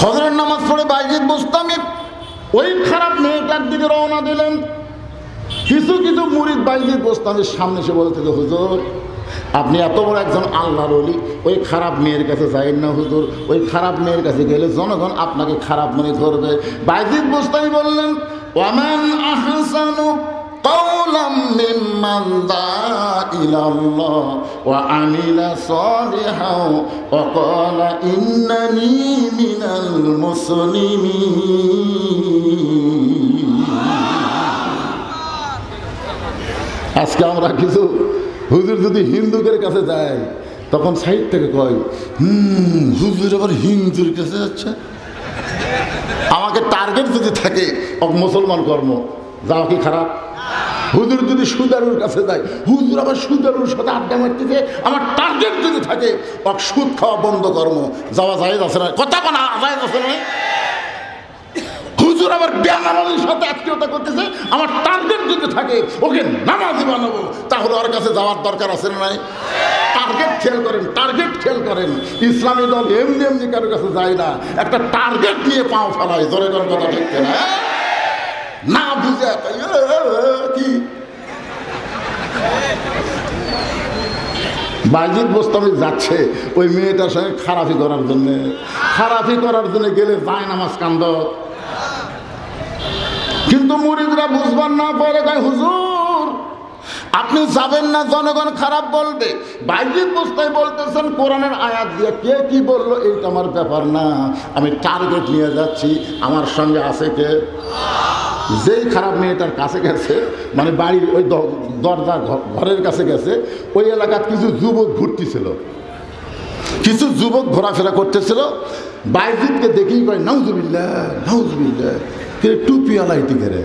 ফজরের নামাজ পড়ে বাইজিদ বোস্তামি ওই খারাপ মেয়েটার দিকে রওনা দিলেন। কিছু কিছু মুরিদ বাইজিদ বোস্তামির সামনে এসে বলতে, হুজুর আপনি এত বড় একজন আল্লাহর ওলি, ওই খারাপ মেয়ের কাছে যাইন না হুজুর, ওই খারাপ মেয়ের কাছে গেলে জনগণ আপনাকে খারাপ মনে করবে। বাইজিদ বোস্তামি বললেন, ওয়ামান আহসানু قولا ممن دعا إلى الله وعمل صالحا وقال إنني من المسلمين। আজকে আমরা কিছু হুজুর যদি হিন্দুদের কাছে যায় তখন সাইড থেকে কয়, হুজুর আবার হিন্দুর কাছে যাচ্ছে। আমাকে টার্গেট যদি থাকে মুসলমান কর্ম, যাওয়া কি খারাপ? হুজুর যদি সুদারুর কাছে যায়, হুজুর আবার সুদারুর সাথে আড্ডা মারতেছে, আমার টার্গেট যদি থাকে সুদ খাওয়া বন্ধ কর্ম, যাওয়া জায়েজ আছে না? কথা কোনা জায়েজ আছে না? হুজুর আবার বেনামাজির সাথে আত্মীয়তা করতেছে, আমার টার্গেট যদি থাকে ওকে নামাজি বানাবো, তাহলে ওর কাছে যাওয়ার দরকার আছে না? নাই? টার্গেট খেয়াল করেন, টার্গেট খেয়াল করেন। ইসলামী দল এমনি এমনি কারোর কাছে যায় না, একটা টার্গেট নিয়ে পাও ফেলায়। জোরে করার কথা ঠিক না? না বুঝে কি বাইজিদ বোস্তামি যাচ্ছে ওই মেয়েটার সঙ্গে খারাপি করার জন্য, গেলে যায় নামাজ কান্দ। কিন্তু মুরিদরা বুঝবার না পরে কয়, হুজুর আপনি যাবেন না, জনগণ খারাপ বলবে। বাইজিদ বোস্তামি বলতেছেন কোরআনের আয়াত দিয়ে, কে কি বললো এইটা আমার ব্যাপার না, আমি টার্গেট নিয়ে যাচ্ছি। আমার সঙ্গে আছে কে? যেই খারাপ মেয়েটার কাছে গেছে, মানে বাড়ির ওই দরজা ঘরের কাছে গেছে, ওই এলাকার কিছু যুবক ঘুরতেছিল, কিছু যুবক ঘোরাফেরা করতেছিল। বাইজিদকে দেখেই কয়, নাউজুবিল্লাহ নাউজুবিল্লাহ, কে টুপি আলাইতে গেলে।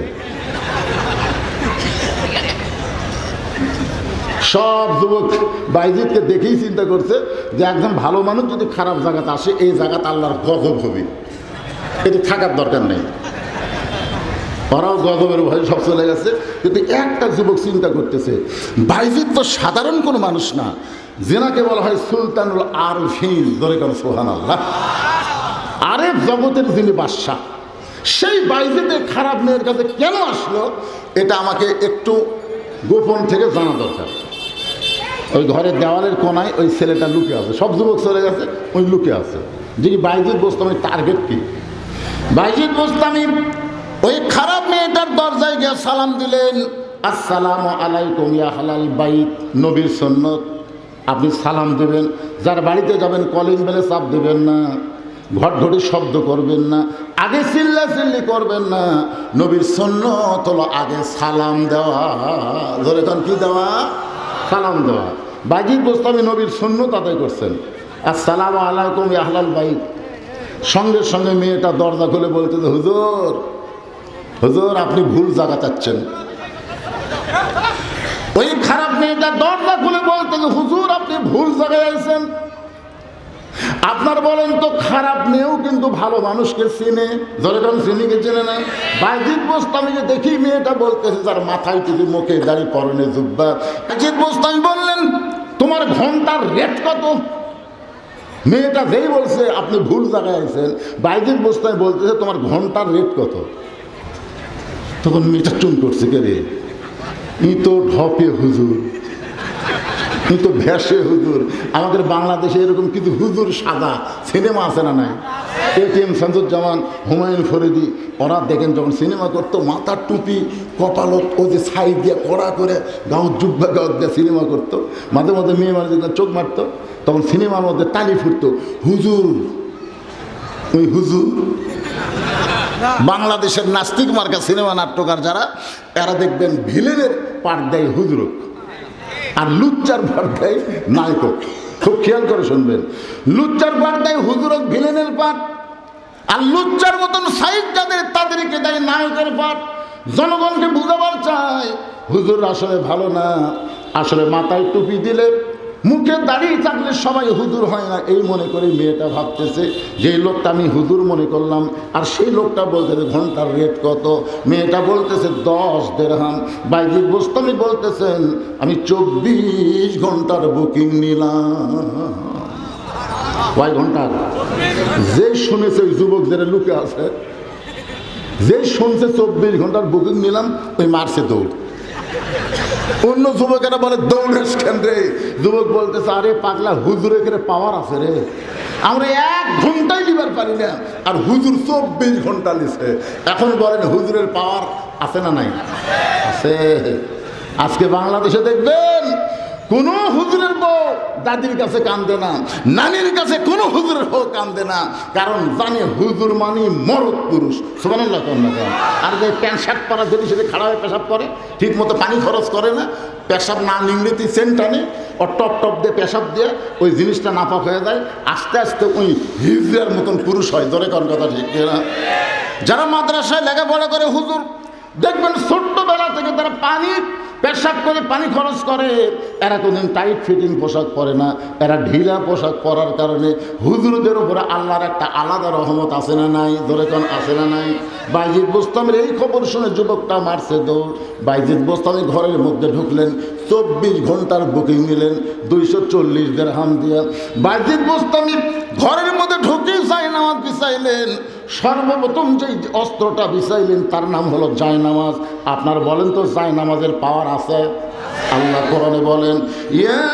সব যুবক বাইজিদকে দেখেই চিন্তা করছে যে একজন ভালো মানুষ যদি খারাপ জায়গাতে আসে, এই জায়গাতে আল্লাহর গজব হবে, এটি থাকার দরকার নেই। ওরাও গজবের ভয়ে সব চলে গেছে। কিন্তু একটা যুবক চিন্তা করতেছে, বাইজিদ তো সাধারণ কোনো মানুষ না, যেনাকে বলা হয় সুলতানুল আরফিন, ধরে কেন সুবহানাল্লাহ, আরেফ জগতের যিনি বাদশাহ, সেই বাইজিদের খারাপ মেয়ের কাছে কেন আসলো, এটা আমাকে একটু গোপন থেকে জানা দরকার। ওই ঘরের দেওয়ালের কোনায় ওই ছেলেটা লুকে আছে, সব যুবক চলে গেছে, ওই লুকে আছে। যে বাইজিদ বোস্তামির টার্গেট কি? বাইজিদ বোস্তামি ওই খারাপ মেয়েটার দরজায় গিয়ে সালাম দিলেন, আসসালামু আলাইকুম ইয়া হালাল বাইত, নবীর সুন্নত। আপনি সালাম দেবেন, যার বাড়িতে যাবেন কলিং বেলে চাপ দেবেন না, ঘটঘটি শব্দ করবেন না, আগে চিল্লাচিল্লি করবেন না। নবীর সুন্নত হলো আগে সালাম দেওয়া। ধরে তখন কি দেওয়া? সালাম দেওয়া। বাইজিদ বোস্তামি নবীর সুন্নত আদায় করছেন, আসসালামু আলাইকুম ইয়া হালাল বাইত। সঙ্গে সঙ্গে মেয়েটা দরজা খুলে বলতে, হুজুর হুজুর আপনি ভুল জায়গা চাচ্ছেন। ওই খারাপ মেয়েটা দরজা খুলে বলতে, হুজুর আপনি ভুল জায়গায় আছেন। আপনার বলেন তো খারাপ মেয়েও কিন্তু ভালো মানুষকে চিনে, যেরকম চিনিকে চেনে না। বাইজিদ বোস্তামিকে দেখি মেয়েটা বলতেছে, যার মাথায় টুপি, মুখে দাড়ি, পরনে জুব্বা। বাইজিদ বোস্তামি বললেন, তোমার ঘন্টার রেট কত? মেয়েটা যেই বলছে আপনি ভুল জায়গায় আছেন, বাইজিদ বোস্তামি বলতেছে তোমার ঘন্টার রেট কত? তখন মেয়েটা চুন করছে, কে রে, ই তো ঢপে হুজুর, ই তো ভেসে হুজুর। আমাদের বাংলাদেশে এরকম কিছু হুজুর সাদা সিনেমা আছে না? নাই? এটিএম শামসুজ্জামান, হুমায়ুন ফরিদি, ওরা দেখেন যখন সিনেমা করতো, মাথার টুপি, কপালত ও যে সাইড দিয়ে কড়া করে গাঁও জুব্বা গাঁও দিয়ে সিনেমা করতো। মাঝে মাঝে মেয়ে মানুষ চোখ মারতো, তখন সিনেমার মধ্যে তালি ফুটতো, হুজুর ওই হুজুর। বাংলাদেশের নাস্তিক মার্কা সিনেমা নাট্যকার যারা, এরা দেখবেন ভিলেনের পাঠ দেয় হুজুরক, আর লুচ্চার পাঠ দেয় নায়কক। খুব খেয়াল করে শুনবেন, লুচ্চার পাঠ দেয় হুজুরক, ভিলেনের পাঠ, আর লুচ্চার মতন সাইড যাদের, তাদেরকে দেয় নায়কের পাঠ। জনগণকে বুঝাবার চায় হুজুর আসলে ভালো না, আসলে মাথায় টুপি দিলে, মুখে দাঁড়িয়ে থাকলে সবাই হুজুর হয় না, এই মনে করে মেয়েটা ভাবতেছে যে লোকটা আমি হুজুর মনে করলাম, আর সেই লোকটা বলতেছে ঘন্টার রেট কত? মেয়েটা বলতেছে 10 দিরহাম। বাইজিদ বোস্তামি বলতেছেন আমি 24 ঘন্টার বুকিং নিলাম। কয় ঘন্টা? যে শুনেছে ওই যুবক যারা লুকে আছে, যে শুনছে 24 ঘন্টার বুকিং নিলাম, ওই মারছে দৌড়। অন্য যুবকেরা বলে দৌড়ের কেন রে? যুবক বলতেছে আরে পাগলা, হুজুরে করে পাওয়ার আছে রে, আমরা 1 ঘন্টায় নিবার পারি না, আর হুজুর 24 ঘন্টা নিছে। এখন বলেন হুজুরের পাওয়ার আছে না নাই? আছে। আজকে বাংলাদেশে দেখবেন কোন হুজুরের বউ দাদির কাছে কান্দে না, নানির কাছে কোন হুজুরের বউ কান্দে না, কারণ জানে হুজুর মানে মরদ পুরুষ। সুবহানাল্লাহ। আর যে প্যান্ট শার্ট পরা যদি সেটা খাড়া হয়ে পেশাব করে, ঠিক মতো পানি খরচ করে না, পেশাব না নিংড়িতে সেন্ট আনে, ও টপ টপ দিয়ে পেশাব দিয়ে ওই জিনিসটা নাপাক হয়ে যায়, আস্তে আস্তে ওই হিজড়ার মতন পুরুষ হয়। ধরে কোন কথা ঠিক না? যারা মাদ্রাসায় লেখাপড়া করে হুজুর, দেখবেন ছোট্টবেলা থেকে তারা পানি পেশাব করে পানি খরচ করে, এরা কোনদিন টাইট ফিটিং পোশাক পরে না, এরা ঢিলা পোশাক পরার কারণে হুজুরদের উপরে আল্লাহর একটা আলাদা রহমত আছে না নাই? ধরে কোন আছে না নাই? বাইজিদ বোস্তামের এই খবর শুনে যুবকটা মারছে দৌড়। বাইজিদ বোস্তামি ঘরের মধ্যে ঢুকলেন, 24 ঘন্টার বুকিং নিলেন 240 দিরহাম দিয়ে। বাইজিদ বোস্তামি ঘরের মধ্যে ঢুকে জায়নামাজ বিছাইলেন। সর্বপ্রথম যে অস্ত্রটা বিছাইলেন তার নাম হলো জায়নামাজ। আপনার বলেন তো জায়নামাজের পাওয়ার আছে? আল্লাহ কোরআনে বলেন, ইয়া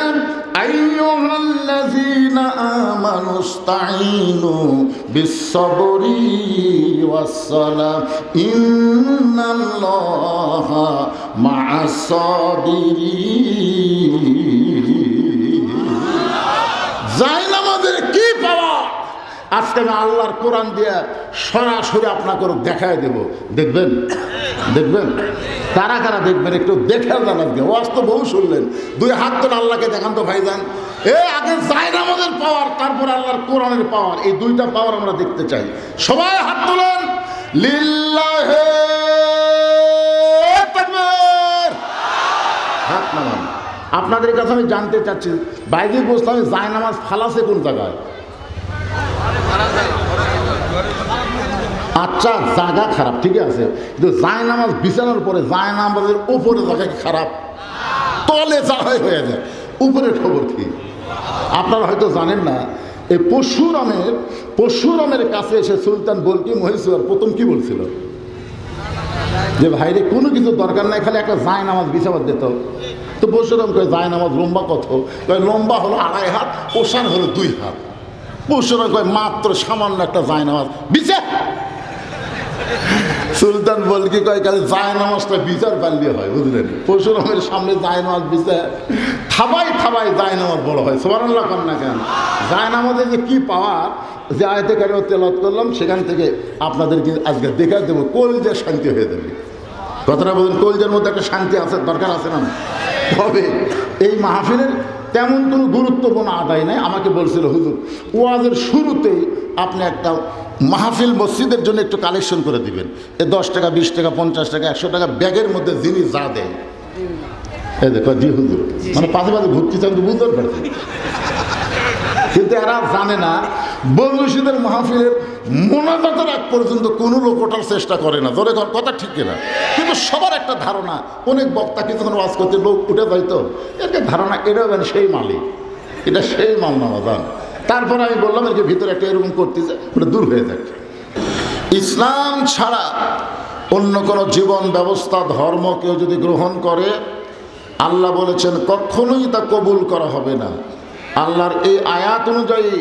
আইয়ুহাল্লাযীনা আমানুস্তাঈনু বিস-সাবরি ওয়াস-সালাহ ইন্নাল্লাহা মা'আস-সাবিরিন। জায়নামাজের কি পাওয়ার? আজকে আমি আল্লাহর কোরআন দিয়ে সরাসরি আপনাকে দেখায় দেব। দেখবেন? দেখবেন? কারা কারা দেখবেন একটু দেখে জানাবেন। ওয়াজ তো বহু শুনলেন, 2 হাত তোলে আল্লাহকে দেখান তো ভাইজান। আগে জায়নামাজের পাওয়ার, তারপর আল্লাহর কোরআনের পাওয়ার, এই 2টা পাওয়ার আমরা দেখতে চাই। সবাই হাত তোলেন। লিল্লাহি তাকবীর। হাত নামান। আপনাদের কাছে আমি জানতে চাচ্ছি, বাইজিদ বোস্তামি জায়নামাজ ফালাছে কোন জায়গায়? আচ্ছা, জায়গা খারাপ, ঠিক আছে, কিন্তু জায়নামাজ বিছানোর পরে জায়নামাজের উপরে জায়গা খারাপ, তলে যা হয়ে যায়, উপরে খবর কি? আপনারা হয়তো জানেন না, এই পরশুরামের কাছে এসে সুলতান বলকি মহীশূর প্রথম কি বলছিল? যে ভাইরে কোনো কিছু দরকার নাই, খালি একটা জায়নামাজ বিছাবার দিত। তো পরশুরাম কয় জায়নামাজ লম্বা কত? কয় লম্বা হলো 2.5 হাত, ওসার হলো 2 হাত। পরশুরাম কয় মাত্র সামান্য একটা জায়নামাজ বিছা। সুলতান বলকি কয় কালে জায়নামাজটা বিচার পারলে হয়, বুঝলেন? পরশুরামের সামনে জায়নামাজ বিচার থাবাই থাবাই জায়নামাজ বড় হয়। সুবহানাল্লাহ কর না কেন? জায়নামাজে যে কি পাওয়ার, যে আয়াতে কারিমা তেলাওয়াত করলাম সেখান থেকে আপনাদেরকে আজকে দেখা দেবো, কলজা শান্তি হয়ে যাবে। কথাটা বলুন, কলজার মধ্যে একটা শান্তি আছে, দরকার আছে না? তবে এই মাহফিলের তেমন কোনো গুরুত্বপূর্ণ আদায় নাই। আমাকে বলছিল হুজুর, ওয়াজের শুরুতেই আপনি একটা মাহফিল মসজিদের জন্য একটু কালেকশন করে দিবেন। 10 টাকা, 20 টাকা, 50 টাকা, 100 টাকা ব্যাগের মধ্যে জিনিস যা দেয়, এই দেখো জি হুজুর, মানে পাশে পাশে ঘুরতেছে, আমি তো বুঝতে পারছি। কিন্তু এরা জানে না, বদরুশীদের মাহফিলের মোনাজাতের আগ পর্যন্ত কোনো লোক ওঠার চেষ্টা করে না। ধরে কথা ঠিক কিনা? কিন্তু সবার একটা ধারণা, অনেক বক্তা কিছুক্ষণ ওয়াজ করতে লোক উঠে যাইতো, একটা ধারণা এটা সেই মালিক, এটা সেই মাল নামা যান। তারপরে আমি বললাম এর ভিতরে একটা এরকম করতেছে, ওটা দূর হয়ে যাক। ইসলাম ছাড়া অন্য কোনো জীবন ব্যবস্থা, ধর্ম কেউ যদি গ্রহণ করে, আল্লাহ বলেছেন কখনোই তা কবুল করা হবে না। আল্লাহর এই আয়াত অনুযায়ী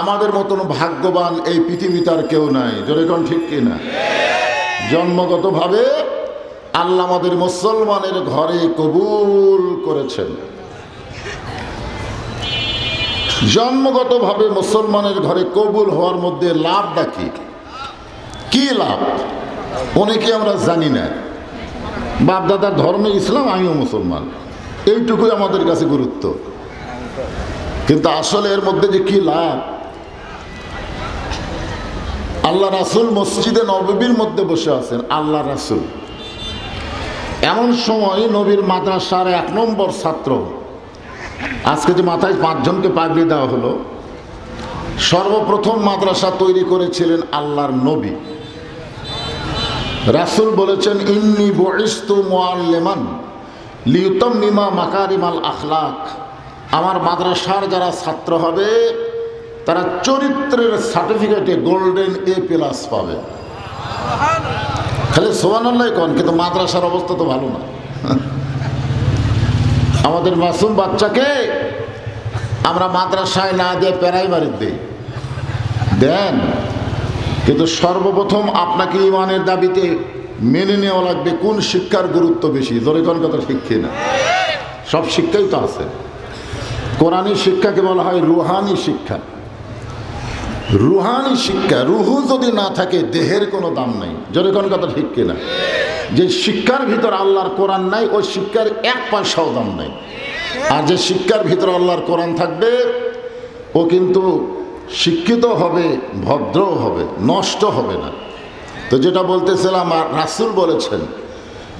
আমাদের মতন ভাগ্যবান এই পৃথিবীতে আর কেউ নাই। যেরকম ঠিক কিনা? জন্মগতভাবে আল্লাহ আমাদের মুসলমানের ঘরে কবুল করেছেন। জন্মগতভাবে মুসলমানের ঘরে কবুল হওয়ার মধ্যে লাভটা কি? কি লাভ? অনেকে আমরা জানি না। বাপদাদার ধর্মে ইসলাম, আমিও মুসলমান, এইটুকুই আমাদের কাছে গুরুত্ব। কিন্তু আসলে এর মধ্যে যে কি লাভ, আল্লাহ রাসূল মসজিদে নববীর মধ্যে বসে আছেন। আল্লাহ রাসূল এমন সময় নবীর মাদ্রাসার 1 নম্বর ছাত্র, আজকে যে মাথায় 5 জনকে পাগড়ি দেওয়া হলো, সর্বপ্রথম মাদ্রাসা তৈরি করেছিলেন আল্লাহর নবী। রাসূল বলেছেন ইন্নী বুইসতু মুআল্লিমান লিউতাম্মিমা মাকারিমাল আখলাক। আমার মাদ্রাসার যারা ছাত্র হবে তারা চরিত্রের সার্টিফিকেটে গোল্ডেন A+ পাবে। খালি সুবহানাল্লাহ কোন, কিন্তু মাদ্রাসার অবস্থা তো ভালো না। আমাদের মাসুম বাচ্চাকে আমরা মাদ্রাসায় না দিয়ে প্রাইমারিতে দিই, দেন, কিন্তু সর্বপ্রথম আপনাকে ইমানের দাবিতে মেনে নেওয়া লাগবে কোন শিক্ষার গুরুত্ব বেশি। জোরে কোন কথা ঠিক কিনা? সব শিক্ষাই তো আছে। কোরআনী শিক্ষাকে বলা হয় রুহানি শিক্ষা। রুহানি শিক্ষা, রুহু যদি না থাকে দেহের কোনো দাম নাই। জোরে কোন কথা ঠিক কিনা? যে শিক্ষার ভিতর আল্লাহর কোরআন নাই, ওই শিক্ষার 1 পয়সাও দাম নাই। আর যে শিক্ষার ভিতর আল্লাহর কোরআন থাকবে ও কিন্তু শিক্ষিত হবে, ভদ্রও হবে, নষ্ট হবে না। তো যেটা বলতেছিলাম, আর রাসূল বলেছেন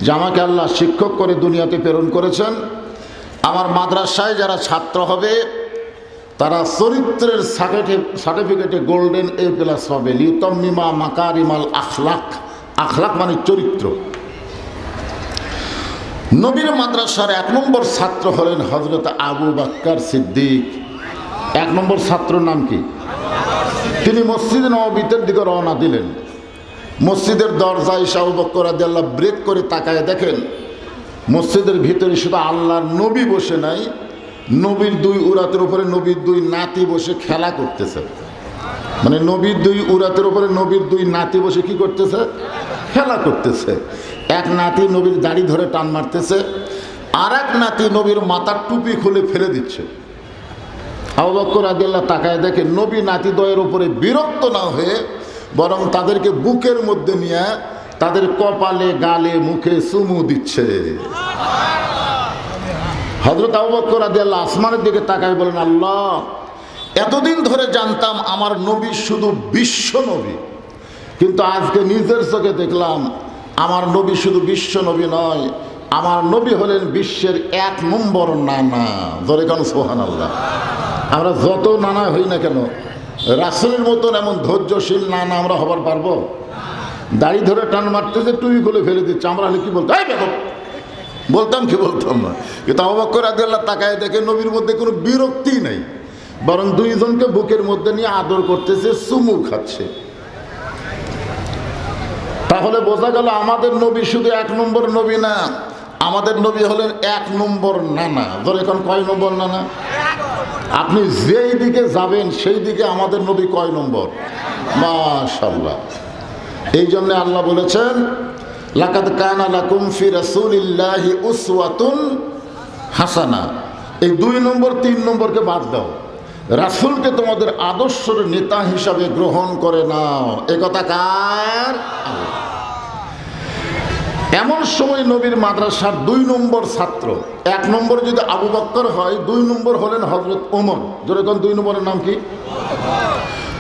যে আমাকে আল্লাহ শিক্ষক করে দুনিয়াতে প্রেরণ করেছেন। আমার মাদ্রাসায় যারা ছাত্র হবে তারা চরিত্রের সার্টিফিকেটে গোল্ডেন A+ পাবে। লিউতাম্মিমা মাকারিমাল আখলাক, আখলাক মানে চরিত্র। নবীর মাদ্রাসার 1 নম্বর ছাত্র হলেন হযরত আবু বকর সিদ্দিক। 1 নম্বর ছাত্রের নাম কি? তিনি মসজিদ নববীর দিকে রওনা দিলেন। মসজিদের দরজায় আবু বকর রাদিয়াল্লাহু ব্রেক করে তাকায় দেখেন মসজিদের ভিতরে শুধু আল্লাহর নবী বসে নাই, নবীর 2 উরাতের উপরে নবীর 2 নাতি বসে খেলা করতেছে। মানে নবীর 2 উরাতের উপরে নবীর 2 নাতি বসে কি করতেছে? খেলা করতেছে। এক নাতি নবীর দাড়ি ধরে টান মারতেছে, আর এক নাতি নবীর মাথার টুপি খুলে ফেলে দিচ্ছে। আবু বকর রাদিয়াল্লাহু তাকায় দেখে নবী নাতিদ্বয়ের উপরে বিরক্ত না হয়ে বরং তাদেরকে বুকের মধ্যে নিয়ে তাদের কপালে, গালে, মুখে চুমু দিচ্ছে। হযরত আবু বকর রাদিয়াল্লাহু আসমানের দিকে তাকায় বলেন, আল্লাহ, এতদিন ধরে জানতাম আমার নবী শুধু বিশ্ব নবী, কিন্তু আজকে নিজের চোখে দেখলাম আমার নবী শুধু বিশ্ব নবী নয়, আমার নবী হলেন বিশ্বের 1 নম্বর নানা। জোরে কোন সুবহানাল্লাহ। আমরা যত নানা হই না কেন, রাসূলের মতন এমন ধৈর্যশীল নানা আমরা হবার পারবো? দাড়ি ধরে টান মারতেছে, টুপি খুলে ফেলে দিচ্ছে, আমরা হলে কি বলতাম? এই বেদব বলতাম কি? বলতাম না। কিন্তু আবু বকর রাদিয়াল্লাহু তাকায় দেখে নবীর মধ্যে কোনো বিরক্তি নাই, বরং 2 জনকে বুকের মধ্যে নিয়ে আদর করতেছে, চুমু খাচ্ছে। তাহলে বোঝা গেল আমাদের নবী শুধু 1 নম্বর নবী না, আমাদের নবী হলেন 1 নম্বর নানা। ধর এখন কয় নম্বর নানা? আপনি যেই দিকে যাবেন সেই দিকে আমাদের নবী কয় নম্বর? মাশাআল্লাহ। এই জন্য আল্লাহ বলেছেন, লাকাদ কানা লাকুম ফি রাসূলিল্লাহি উসওয়াতুন হাসানা। এই 2 নম্বর 3 নম্বরকে বাদ দাও, রাসূলকে তোমাদের আদর্শের নেতা হিসাবে গ্রহণ করে নাও। এ কথা কার? এমন সময় নবীর মাদ্রাসার 2 নম্বর ছাত্র, 1 নম্বর যদি আবু বকর হয়, 2 নম্বর হলেন হযরত ওমর। যেরকম 2 নম্বরের নাম কি?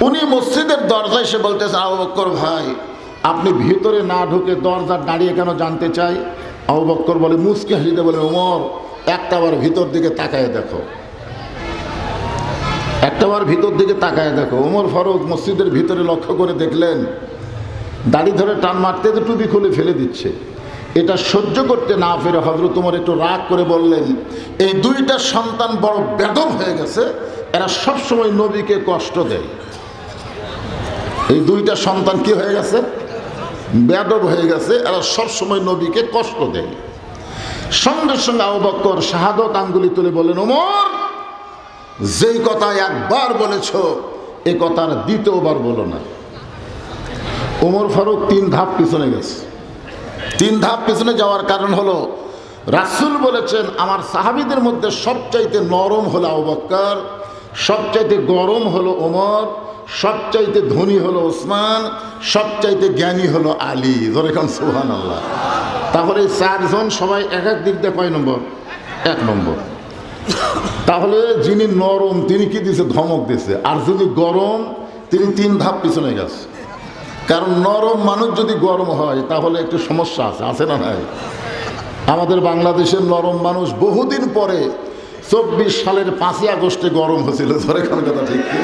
উনি মসজিদের দরজায় এসে বলতেছেন, আবু বকর ভাই, আপনি ভিতরে না ঢুকে দরজার দাঁড়িয়ে কেন জানতে চাই? আবু বকর বলে, মুচকি হাসিতে বলে, ওমর, একটাবার ভিতর দিকে তাকায় দেখো, একটাবার ভিতর দিকে তাকায় দেখো। ওমর ফারুক মসজিদের ভিতরে লক্ষ্য করে দেখলেন দাড়ি ধরে টান মারতে তো টুপি খুলে ফেলে দিচ্ছে। এটা সহ্য করতে না পেরে হযরত ওমর একটু রাগ করে বললেন, এই 2টা সন্তান বড় বেদব হয়ে গেছে, এরা সবসময় নবীকে কষ্ট দেয়। এই 2টা সন্তান কি হয়ে গেছে? বেদব হয়ে গেছে, এরা সবসময় নবীকে কষ্ট দেয়। সঙ্গে সঙ্গে আবু বকর শাহাদত আঙ্গুলি তুলে বলেন, ওমর, যেই কথা একবার বলেছ এ কথার 2য়বার বলো না। ওমর ফারুক 3 ধাপ পিছনে গেছে। 3 ধাপ পিছনে যাওয়ার কারণ হলো রাসূল বলেছেন, আমার সাহাবীদের মধ্যে সবচাইতে নরম হলো আবু বকর, সবচাইতে গরম হলো ওমর, সবচাইতে ধনী হলো ওসমান, সবচাইতে জ্ঞানী হলো আলী। ধরে খান সুবহানাল্লাহ। তাহলে 4 জন সবাই এক এক দিক দিয়ে কয় নম্বর? 1 নম্বর। তাহলে যিনি নরম তিনি কি দিছে? ধমক দিছে। আর যিনি গরম তিনি 3 ধাপ পিছনে গেছে। কারণ নরম মানুষ যদি গরম হয় তাহলে একটু সমস্যা আছে, আছে না নাই? আমাদের বাংলাদেশের নরম মানুষ বহুদিন পরে 24 সালের 5ই আগস্টে গরম হয়েছিল। ধরে কোন কথা ঠিক কি?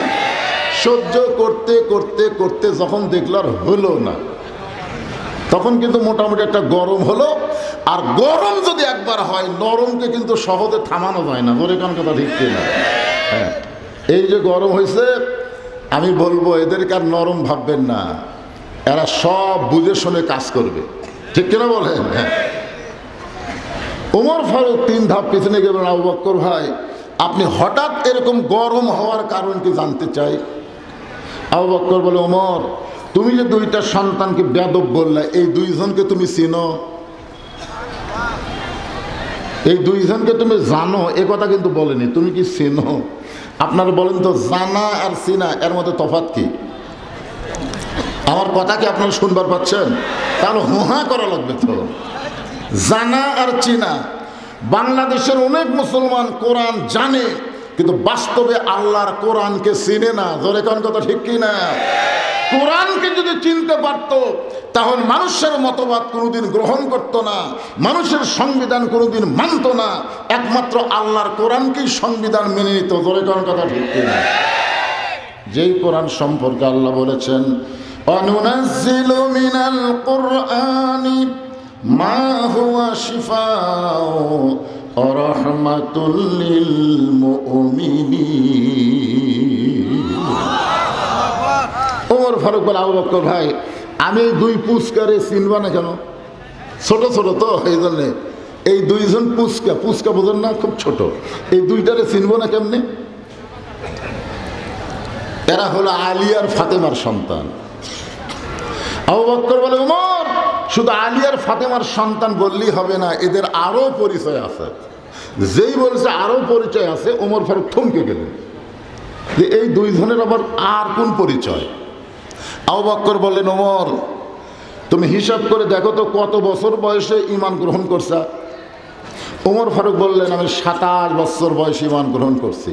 সহ্য করতে করতে করতে যখন দেখলার হলো না, তখন কিন্তু মোটামুটি একটা গরম হলো। আর গরম যদি একবার হয়, নরমকে কিন্তু সহজে থামানো যায় না। ধরে কোন কথা ঠিক কি না? হ্যাঁ, এই যে গরম হয়েছে, আমি বলবো এদেরকে আর নরম ভাববেন না, এরা সব বুঝে শুনে কাজ করবে, ঠিক কিনা বলেন? হ্যাঁ। ওমর ফারুক 3 ধাপ পিছনে গেলেন, আবু বকর ভাই আপনি হঠাৎ এরকম গরম হওয়ার কারণ কি জানতে চাই। আবু বকর বলে, ওমর তুমি যে 2টা সন্তানকে বেয়াদব বললে, এই 2 জনকে তুমি চিনো? এই 2 জনকে তুমি জানো? এ কথা কিন্তু বলেনি, তুমি কি চিনো? আপনারা বলেন তো, জানা আর চিনা এর মধ্যে তফাৎ কি? আমার কথা কি আপনারা শুনবার পাচ্ছেন? তাহলে হুহা করা লাগবে তো। জানা আর চিনা, বাংলাদেশের অনেক মুসলমান কোরআন জানে কিন্তু বাস্তবে আল্লাহর কোরআনকে চিনে না। ধরে কোন কথা ঠিক কি না? কোরআনকে যদি চিনতে পারত তাহলে মানুষের মতবাদ কোনোদিন গ্রহণ করত না, মানুষের সংবিধান কোনোদিন মানত না, একমাত্র আল্লাহর কোরআনকেই সংবিধান মেনে নিত। ধরে কোন কথা ঠিক কি না? যেই কোরআন সম্পর্কে আল্লাহ বলেছেন, অনুনাজ্জিলু মিনাল কুরআনি মা হুয়া শিফাউ ওয়া রাহমাতুল লিল মুমিনিন। ওমর ফারুক বলে, আবু বকর ভাই আমি এই 2 পুচকারে চিনবা না কেন? ছোট ছোট তো, এই জন্যে এই 2 জন পুচকা বোঝেন না, খুব ছোট, এই 2টারে চিনবো না কেমনে? এরা হলো আলী আর ফাতেমার সন্তান। আবু বকর বলে, ওমর শুধু আলী আর ফাতেমার সন্তান বললেই হবে না, এদের আরো পরিচয় আছে। যেই বলছে আরো পরিচয় আছে, ওমর ফারুক থমকে গেলেন যে এই 2 জনের আবার আর কোন পরিচয়? আবু বকর বললেন, ওমর তুমি হিসাব করে দেখো তো কত বছর বয়সে ঈমান গ্রহণ করছা? ওমর ফারুক বললেন, আমি 27 বছর বয়সে ঈমান গ্রহণ করছি।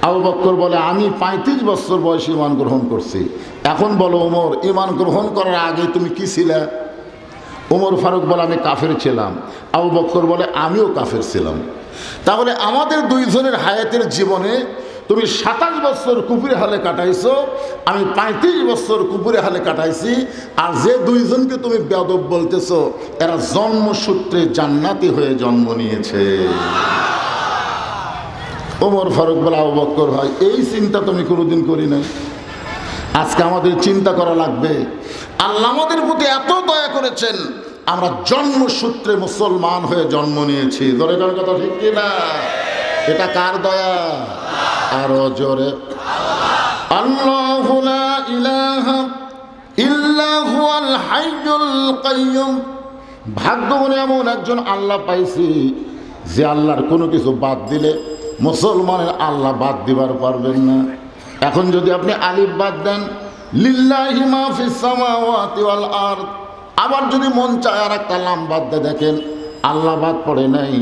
আবু বকর বলে, আমি 35 বছর বয়সে ঈমান গ্রহণ করছি। এখন বলো ওমর, ঈমান গ্রহণ করার আগে তুমি কি ছিলে? ওমর ফারুক বলে, আমি কাফের ছিলাম। আবু বকর বলে, আমিও কাফের ছিলাম। তাহলে আমাদের 2 জনের হায়াতের জীবনে তুমি 27 বছর কুপুরে হালে কাটাইছো, আমি 35 বছর কুপুরে হালে কাটাইছি। আর যে 2 জনকে তুমি বেয়াদব বলতেছো, এরা জন্মসূত্রে জান্নাতি হয়ে জন্ম নিয়েছে। ওমর ফারুক বলে, আবু বকর ভাই এই চিন্তা তুমি কোনোদিন করি নাই, আজকে আমাদের চিন্তা করা লাগবে। আল্লাহ আমাদের প্রতি এত দয়া করেছেন, আমরা জন্মসূত্রে মুসলমান হয়ে জন্ম নিয়েছি। ধরে কার কথা ঠিক কি না? এটা কার দয়া? আরো জোরে, আল্লাহু লা ইলাহা ইল্লা হুয়াল হাইয়ুল কাইয়্যুম। ভাগ্যবান এমন একজন আল্লাহ পাইছি যে আল্লাহর কোনো কিছু বাদ দিলে মুসলমানের আল্লাহ বাদ দিবার পারবেন না। এখন যদি আপনি আলিফ বাদ দেন, লিল্লাহি মা ফিস সামাওয়াতি ওয়াল আরদ, আবার যদি মন চায় আর একটা লাম বাদ দিয়ে দেখেন আল্লাহ বাদ পড়ে নাই,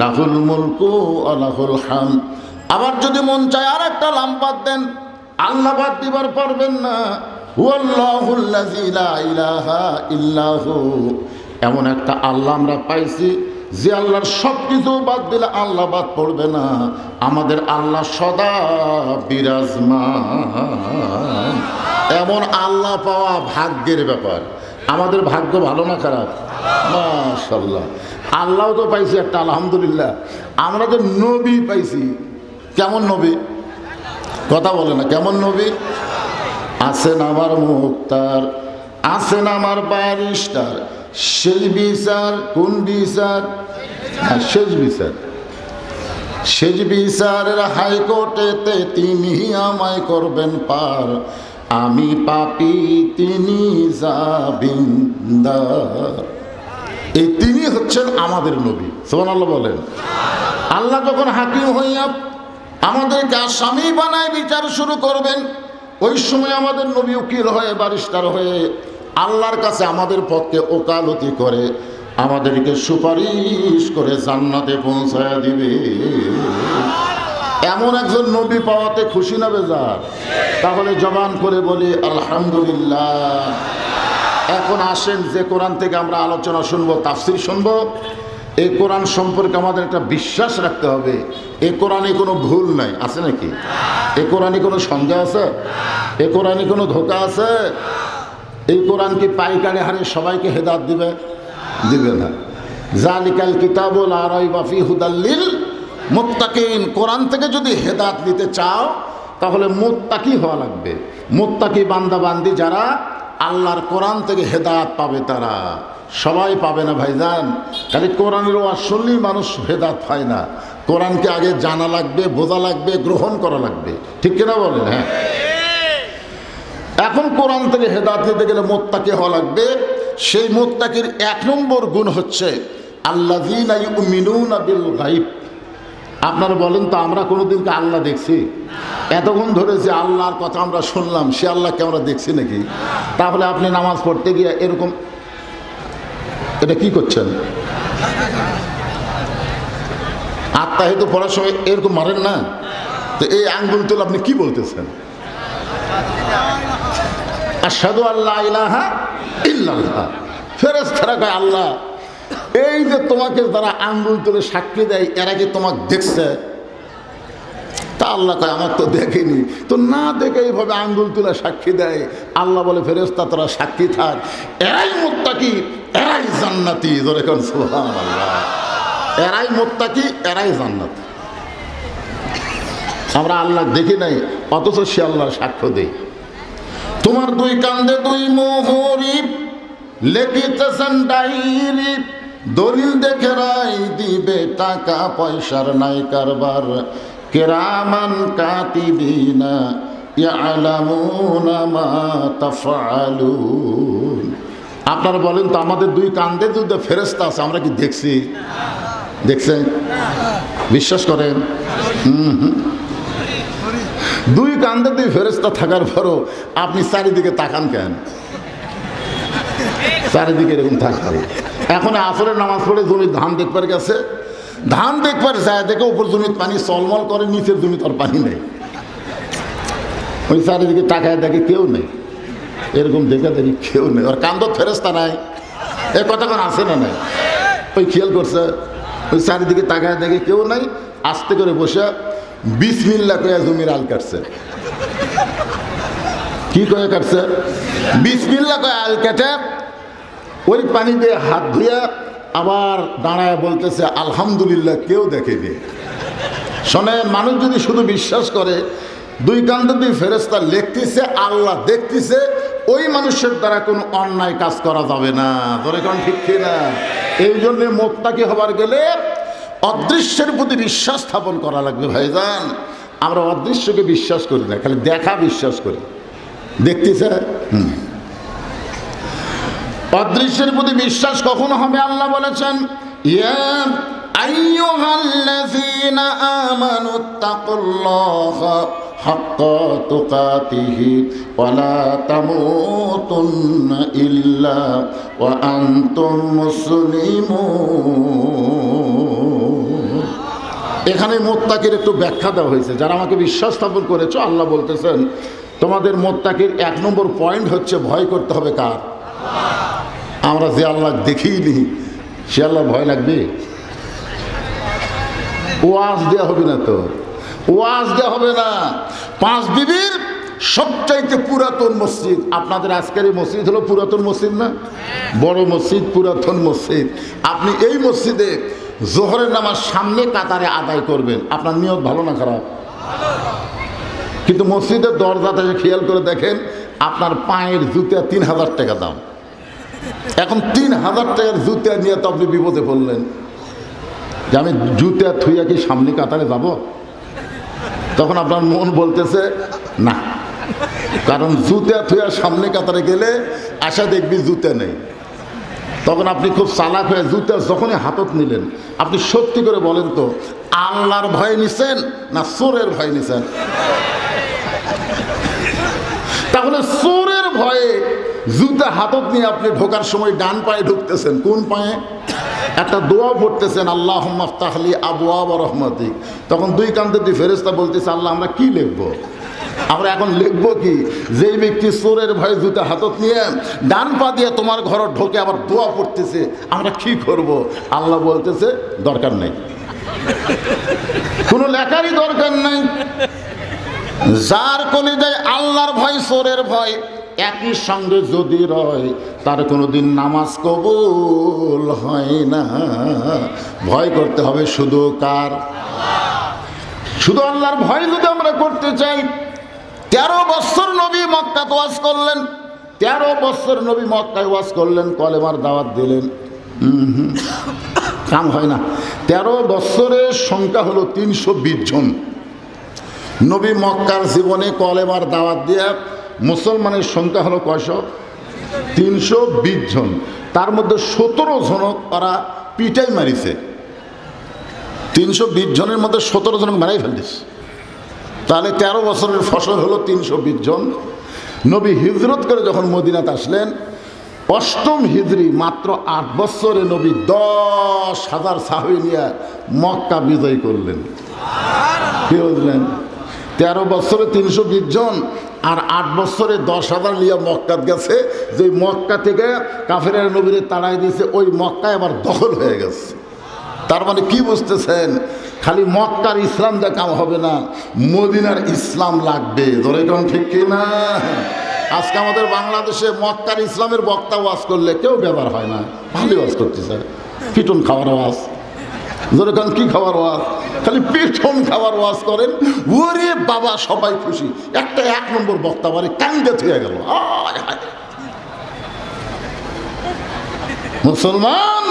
লাহুল মুলকু ওয়া লাহুল হামদ। আবার যদি মন চায় আর একটা লাম বাদ দেন, আল্লাহ বাদ দিবার পারবেন না। হুয়াল্লাহুল্লাযী লা ইলাহা ইল্লাহু, এমন একটা আল্লাহ আমরা পাইছি যে আল্লাহর সব কিছু বাদ দিলে আল্লাহ বাদ পড়বে না। আমাদের আল্লাহ সদা বিরাজমান। এমন আল্লাহ পাওয়া ভাগ্যের ব্যাপার। আমাদের ভাগ্য ভালো না খারাপ? মাশাআল্লাহ, আল্লাহ তো পাইছি একটা, আলহামদুলিল্লাহ। আমরা তো নবী পাইছি। কেমন নবী? কথা বলে না, কেমন নবী? আছেন আমার মুক্তার, আছেন আমার ব্যারিস্টার, শেষ বিচার। কোন বিচার? শেষ বিচার। শেষ বিচারের হাইকোর্টেতে তিনি আমায় করবেন পার, আমি পাপী তিনি জামিনদার। এই তিনি হচ্ছেন আমাদের নবী। সুবহানাল্লাহ বলেন। আল্লাহ যখন হাকিম হইয়া আমাদেরকে আসামি বানায় বিচার শুরু করবেন, ওই সময় আমাদের নবী উকিল হয়ে ব্যারিস্টার হয়ে আল্লাহর কাছে আমাদের পক্ষে ওকালতি করে আমাদেরকে সুপারিশ করে জান্নাতে পৌঁছায় দিবে। এমন একজন নবী পাওয়াতে খুশি না বেজার? তাহলে জবান করে বলি আলহামদুলিল্লাহ। এখন আসেন যে কোরআন থেকে আমরা আলোচনা শুনবো, তাফসীর শুনবো, এই কোরআন সম্পর্কে আমাদের একটা বিশ্বাস রাখতে হবে। এই কোরআনে কোনো ভুল নাই, আছে নাকি? এই কোরআনে কোনো সন্দেহ আছে? এই কোরআনে কোনো ধোঁকা আছে? এই কোরআন কি পাইকারি হারে সবাইকে হেদায়েত দিবে? দিবে না। জালিকাল কিতাবুল লা রাইবা ফীহি হুদাল লিল মুত্তাকিন। কোরআন থেকে যদি হেদায়েত নিতে চাও তাহলে মুত্তাকি হওয়া লাগবে। মুত্তাকি বান্দা বান্দি যারা আল্লাহর কোরআন থেকে হেদায়েত পাবে, তারা সবাই পাবে না ভাইজান। খালি কোরআনের ওয়াজ শুনলেই মানুষ হেদায়েত পায় না। কোরআনকে আগে জানা লাগবে, বোঝা লাগবে, গ্রহণ করা লাগবে, ঠিক কিনা বলেন? হ্যাঁ, এখন কোরআন থেকে হেদায়েত নিতে গেলে মুত্তাকি হওয়া লাগবে। সেই মুত্তাকির 1 নম্বর গুণ হচ্ছে আল্লাযীনা ইউমিনুনা বিল গায়ব। আপনারা বলেন তো, আমরা কোনোদিনকে আল্লাহ দেখছি? এতক্ষণ ধরে যে আল্লাহর কথা আমরা শুনলাম, সে আল্লাহকে আমরা দেখছি নাকি? তাহলে আপনি নামাজ পড়তে গিয়ে এরকম এটা কি করছেন? আত্মাহিত পড়ার সময় এরকম মারেন না? তো এই আঙ্গুল তুলে আপনি কি বলতেছেন? আশহাদু আল্লা ইলাহা ইল্লাল্লাহ। ফেরেশতারা কয় আল্লাহ, এই যে তোমাকে যারা আঙ্গুল তুলে সাক্ষী দেয়, এরা কি তোমাকে দেখছে? তা আল্লাহ কয় আমার তো দেখেনি। তো না দেখে এইভাবে আঙ্গুল তুলে সাক্ষী দেয়। আল্লাহ বলে ফেরেশতা তোরা সাক্ষী থাক, এরাই মুত্তাকি, এরাই জান্নাতি। ধরে কোন সুবহানাল্লাহ। এরাই মুত্তাকি, এরাই জান্নাতি। আমরা আল্লাহ দেখি নাই, অথচ সে আল্লাহর সাক্ষ্য দেয়। তোমার 2 কান্দে 2 মোহরি, লেখিতেছেন ডায়েরি, দলিল দেখে রায় দিবে, টাকা পয়সার নাই কারবার। কিরামান কাতিবিনা ইয়ালামুনা মা তাফআলুন। আপনারা বলেন তো, আমাদের 2 কান্দে 2 ফেরেশতা আছে, আমরা কি দেখছি? দেখছেন? বিশ্বাস করেন? 2 কান্দে 2 ফেরেশতা থাকার পরও আপনি চারিদিকে তাকান কেন? চারিদিকে এরকম তাকান। এখন আসরের নামাজ পড়ে জমির ধান দেখবার গেছে, ধান দেখবার যায়, দেখে উপর জমির পানি চলমল করে, নিচের জমি তার পানি নেই। ওই চারিদিকে তাকায় দেখে কেউ নেই, এরকম দেখে দেখি কেউ নেই। ওর কান্দর ফেরেশতা নাই, এ কতক্ষণ আসে না নাই? ওই খেয়াল করছে, ওই চারিদিকে তাকায় দেখে কেউ নাই, আস্তে করে বসে বিসমিল্লাহ কয়ে জমির আল কাটছে। কি কয়ে কাটছে? বিসমিল্লাহ কয়ে আল কেটে ওই পানি দিয়ে হাত ধুয়ে আবার দাঁড়ায় বলতেছে আলহামদুলিল্লাহ, কেউ দেখেনি। শোনেন, মানুষ যদি শুধু বিশ্বাস করে 2 কান্দে 2 ফেরেশতা লিখতেছে, আল্লাহ দেখতেছে, ওই মানুষের দ্বারা কোনো অন্যায় কাজ করা যাবে না। ধরে কোন ঠিক কিনা? এই জন্যে মুত্তাকি হবার গেলে অদৃশ্যের প্রতি বিশ্বাস স্থাপন করা লাগবে ভাইজান। আমরা অদৃশ্যকে বিশ্বাস করি না, খালি দেখা বিশ্বাস করি। দেখতেছে, অদৃশ্যের প্রতি বিশ্বাস কখনো হবে? আল্লাহ বলেছেন, ইয়া আইয়ুহাল্লাযীনা আমানুত্তাকুল্লাহা হাক্কা তুকাতিহি ওয়া লা তামুতুন্না ইল্লা ওয়া আনতুম মুসলিমুন। এখানে মুত্তাকির একটু ব্যাখ্যা দেওয়া হয়েছে। যারা আমাকে বিশ্বাস স্থাপন করেছো, আল্লাহ বলতেছেন তোমাদের মুত্তাকির 1 নম্বর পয়েন্ট হচ্ছে ভয় করতে হবে কার? আমরা যে আল্লাহ দেখিনি, সে আল্লাহ ভয় লাগবে? ওয়াজ দেওয়া হবে না তো, ওয়াজ দেওয়া হবে না। 5 বিবির সবচাইতে পুরাতন মসজিদ, আপনাদের আজকের এই মসজিদ হলো পুরাতন মসজিদ না? বড় মসজিদ, পুরাতন মসজিদ। আপনি এই মসজিদে জোহরের নামাজ সামনে কাতারে আদায় করবেন, আপনার নিয়ত ভালো না খারাপ? কিন্তু মসজিদের দরজাতে খেয়াল করে দেখেন, আপনার পায়ের জুতা 3000 টাকা দাম। এখন 3000 টাকার জুতা নিয়ে তো আপনি বিপদে পড়লেন যে আমি জুতা থুইয়া কি সামনে কাতারে যাব? তখন আপনার মন বলতেছে না, কারণ জুতা থুইয়া সামনে কাতারে গেলে আশা দেখবি জুতা নেই। তখন আপনি খুব চালাক হয়ে জুতা যখনই হাতত নিলেন, আপনি সত্যি করে বলেন তো, আল্লাহর ভয় নিছেন না চোরের ভয় নিছেন? তাহলে চোরের ভয়ে জুতা হাতত নিয়ে আপনি ঢোকার সময় ডান পায়ে ঢুকতেছেন, কোন পায়ে? একটা দোয়া পড়তেছেন, আল্লাহুম্মা ইফতাহলি আবওয়াব রাহমাতিক। তখন 2 কান্দে 2 ফেরেশতা বলতেছে, আল্লাহ আমরা কি লিখবো? আমরা এখন লিখবো কি? যেই ব্যক্তি চোরের ভয়ে জুতা হাতত নিয়ে ডান পা দিয়ে তোমার ঘর ঢোকে আবার দোয়া পড়তেছে, আমরা কি করব? আল্লাহ বলতেছে দরকার নেই, কোনো লেখারই দরকার নাই। যার কলিজায় আল্লাহর ভয় চোরের ভয় একই সঙ্গে যদি রয়, তার কোনোদিন নামাজ কবুল হয় না। ভয় করতে হবে শুধু কার? শুধু আল্লাহর ভয় যদি আমরা করতে চাই, 13 বছর নবী মক্কাতে ওয়াজ করলেন, 13 বছর নবী মক্কায় ওয়াজ করলেন, কলেমার দাওয়াত দিলেন, কাম হয় না। 13 বছরের সংখ্যা হলো 320 জন। নবী মক্কার জীবনে কলেমার দাওয়াত দিয়ে মুসলমানের সংখ্যা হলো কয়শো? 320 জন। তার মধ্যে 17 জনক ওরা পিটাই মারিছে। 320 জনের মধ্যে 17 জনক মারাই ফেলিস। তাহলে 13 বছরের ফসল হলো 320 জন। নবী হিজরত করে যখন মদিনাতে আসলেন, 8ম হিজরি, মাত্র 8 বছরে নবী 10,000 সাহাবী নিয়ে মক্কা বিজয় করলেন। কি বললেন? 13 বছরে 320 জন আর 8 বছরে 10,000 নিয়ে মক্কাত গেছে। যে মক্কা থেকে কাফেররা নবীরে তাড়াই দিয়েছে, ওই মক্কায় আবার দখল হয়ে গেছে। তার মানে কি বুঝতেছেন? খালি মক্কার ইসলাম যা কাম হবে না, মদিনার ইসলাম লাগবে। ধরে কোন ঠিক কিনা? আজকে আমাদের বাংলাদেশে মক্কার ইসলামের বক্তা ওয়াজ করলে কেউ ব্যবহার হয় না, ভালো ওয়াজ করতেছে, পিটন খাওয়ার ওয়াজ। ধরে কোন কি খাওয়ার ওয়াজ? খালি পিটন খাওয়ার ওয়াজ করেন। ওরে বাবা, সবাই খুশি। একটা 1 নম্বর বক্তা বাড়ি কান্দে থেকে গেল। মুসলমান,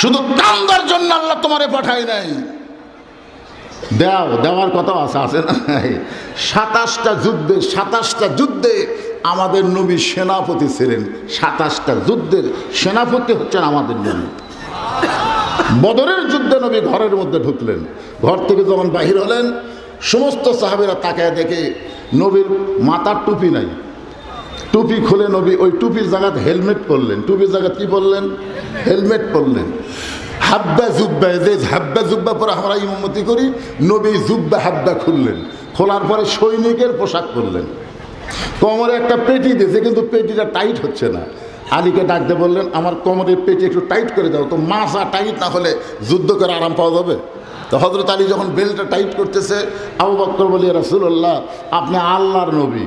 শুধু কান্দার জন্য আল্লাহ তোমারে পাঠায় নাই। দেওয়ার কথা আছে না? 27টা যুদ্ধে আমাদের নবী সেনাপতি ছিলেন। 27টা যুদ্ধের সেনাপতি হচ্ছেন আমাদের নবী। বদরের যুদ্ধে নবী ঘরের মধ্যে ঢুকলেন। ঘর থেকে যখন বাহির হলেন, সমস্ত সাহাবীরা তাকায় দেখে নবীর মাথার টুপি নাই। টুপি খুলে নবী ওই টুপির জায়গায় হেলমেট পরলেন। টুপির জায়গায় কি পরলেন? হেলমেট পরলেন। হাব্বা জুব্বা, যে হাব্বা জুব্বা পরে আমরা ইমামতি করি, নবী জুব্বা হাব্বা খুললেন। খোলার পরে সৈনিকের পোশাক পরলেন। কোমরে একটা পেটি দিয়েছে, কিন্তু পেটিটা টাইট হচ্ছে না। আলীকে ডাকতে বললেন, আমার কোমরের পেটি একটু টাইট করে দাও। তো মাথা টাইট না হলে যুদ্ধ করে আরাম পাওয়া যাবে? তো হযরত আলী যখন বেল্টটা টাইট করতেছে, আবু বকর বলে, রাসূলুল্লাহ, আপনি আল্লাহর নবী।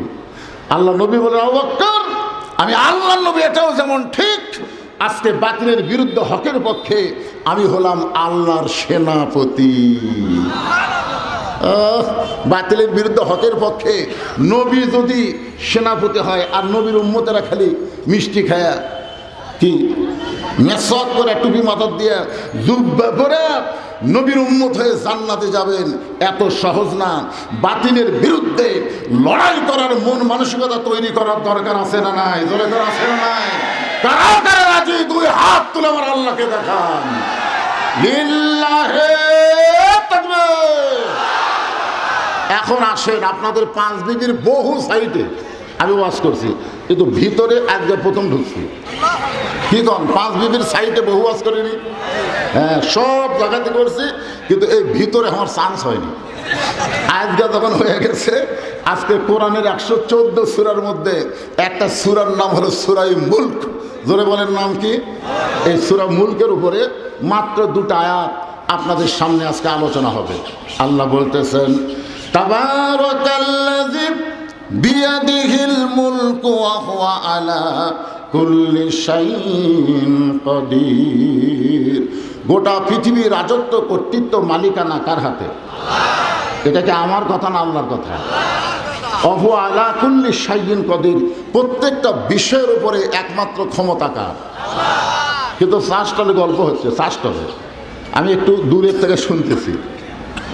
আল্লাহ নবী বলে, আবু বকর, আমি আল্লাহর নবী, এটাও যেমন ঠিক, আজকে বাতিলের বিরুদ্ধে হকের পক্ষে আমি হলাম আল্লাহর সেনাপতি। বাতিলের বিরুদ্ধে হকের পক্ষে নবী যদি সেনাপতি হয়, আর নবীর উম্মতেরা খালি মিষ্টি খায়া কি মেসওয়াক করে টুপি মাথা দিয়ে জুব্বা পরে নবীর উম্মত হয়ে জান্নাতে যাবেন, এত সহজ না। বাতিলের বিরুদ্ধে লড়াই করার মন মানসিকতা তৈরি করার দরকার আছে না নাই? দরকার আছে না নাই? কারা কারা রাজি? 2 হাত তুলে আমার আল্লাহকে দেখান। লিল্লাহে তাকবীর। এখন আসেন, আপনাদের 5 বিবির বহু সাইটে আমি ওয়াজ করছি, কিন্তু ভিতরে আজকে প্রথম ঢুকছি। কি কন? 5 বিবির সাইটে বহু ওয়াজ করিনি? হ্যাঁ, সব জায়গাতে করছি, কিন্তু এই ভিতরে আমার চান্স হয়নি। আজকে যখন হয়ে গেছে, আজকে কোরআনের 114 সূরার মধ্যে একটা সূরার নাম হলো সূরায়ে মুলক। জোরে বলেন, নাম কি? এই সূরা মুলকের উপরে মাত্র 2টা আয়াত আপনাদের সামনে আজকে আলোচনা হবে। আল্লাহ বলতেছেন, তাবারাকাল্লাযী বিয়াদিহিল মুলকু ওয়া হুয়া আলা কুল্লি শাইইন কাদির। গোটা পৃথিবীর রাজত্ব, কর্তৃত্ব, মালিকানা কার হাতে? এটা কি আমার কথা না আল্লাহর কথা? ওয়া হুয়া আলা কুল্লি শাইইন কাদির। প্রত্যেকটা বিষয়ের উপরে একমাত্র ক্ষমতা কার? কিন্তু শাস্ত্রে গল্প হচ্ছে, শাস্ত্রে আমি একটু দূরের থেকে শুনতেছি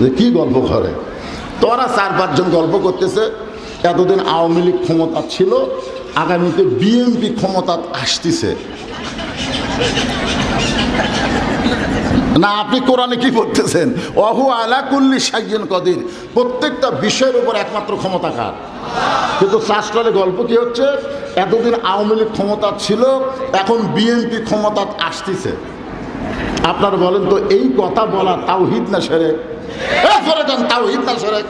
যে কি গল্প করে। তোরা 4-5 জন গল্প করতেছে, এতদিন আওয়ামী লীগ ক্ষমতা ছিল, আগামীতে বিএনপি ক্ষমতা আসতেছে। না, আপনি কোরআনে কি বলতেছেন? ওহু আলা কুল্লি শাইইন কাদির। প্রত্যেকটা বিষয়ের উপর একমাত্র ক্ষমতা কার? কিন্তু শাস্ত্রে গল্প কি হচ্ছে, এতদিন আওয়ামী লীগ ক্ষমতা ছিল, এখন বিএনপি ক্ষমতা আসতেছে। আপনারা বলেন তো, এই কথা বলা তাওহীদ না শিরক? তাওহীদ না শিরক?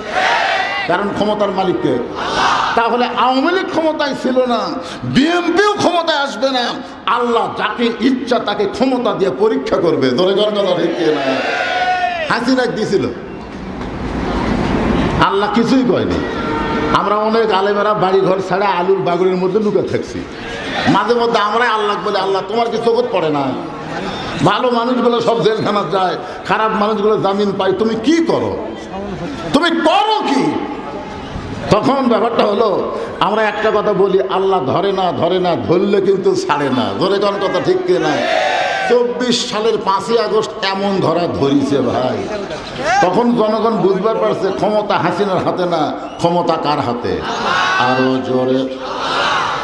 কারণ ক্ষমতার মালিককে। তাহলে আওয়ামী লীগ ক্ষমতায় ছিল না, বিএনপিও ক্ষমতায় আসবে না। আল্লাহ যাকে ইচ্ছা তাকে ক্ষমতা দিয়ে পরীক্ষা করবে। ধরে হাসিনা দিয়েছিল, আল্লাহ কিছুই কয়নি। আমরা অনেক আলেমেরা বাড়ি ঘর ছাড়া আলুর বাগুড়ের মধ্যে লুকে থাকছি। মাঝে মধ্যে আমরাই আল্লাহ বলে, আল্লাহ তোমার কি চোখত পড়ে না? ভালো মানুষগুলো সব জেলখানা যায়, খারাপ মানুষগুলো জামিন পায়, তুমি কি করো? তুমি করো কি? তখন ব্যাপারটা হলো আমরা একটা কথা বলি, আল্লাহ ধরে না ধরলে কিন্তু ছাড়ে না। ধরে কোন কথা ঠিক কিনা? 24 সালের 5ই আগস্ট এমন ধরা ধরিছে ভাই, তখন জনগণ বুঝবার পারছে ক্ষমতা হাসিনার হাতে না, ক্ষমতা কার হাতে। আরো জোরে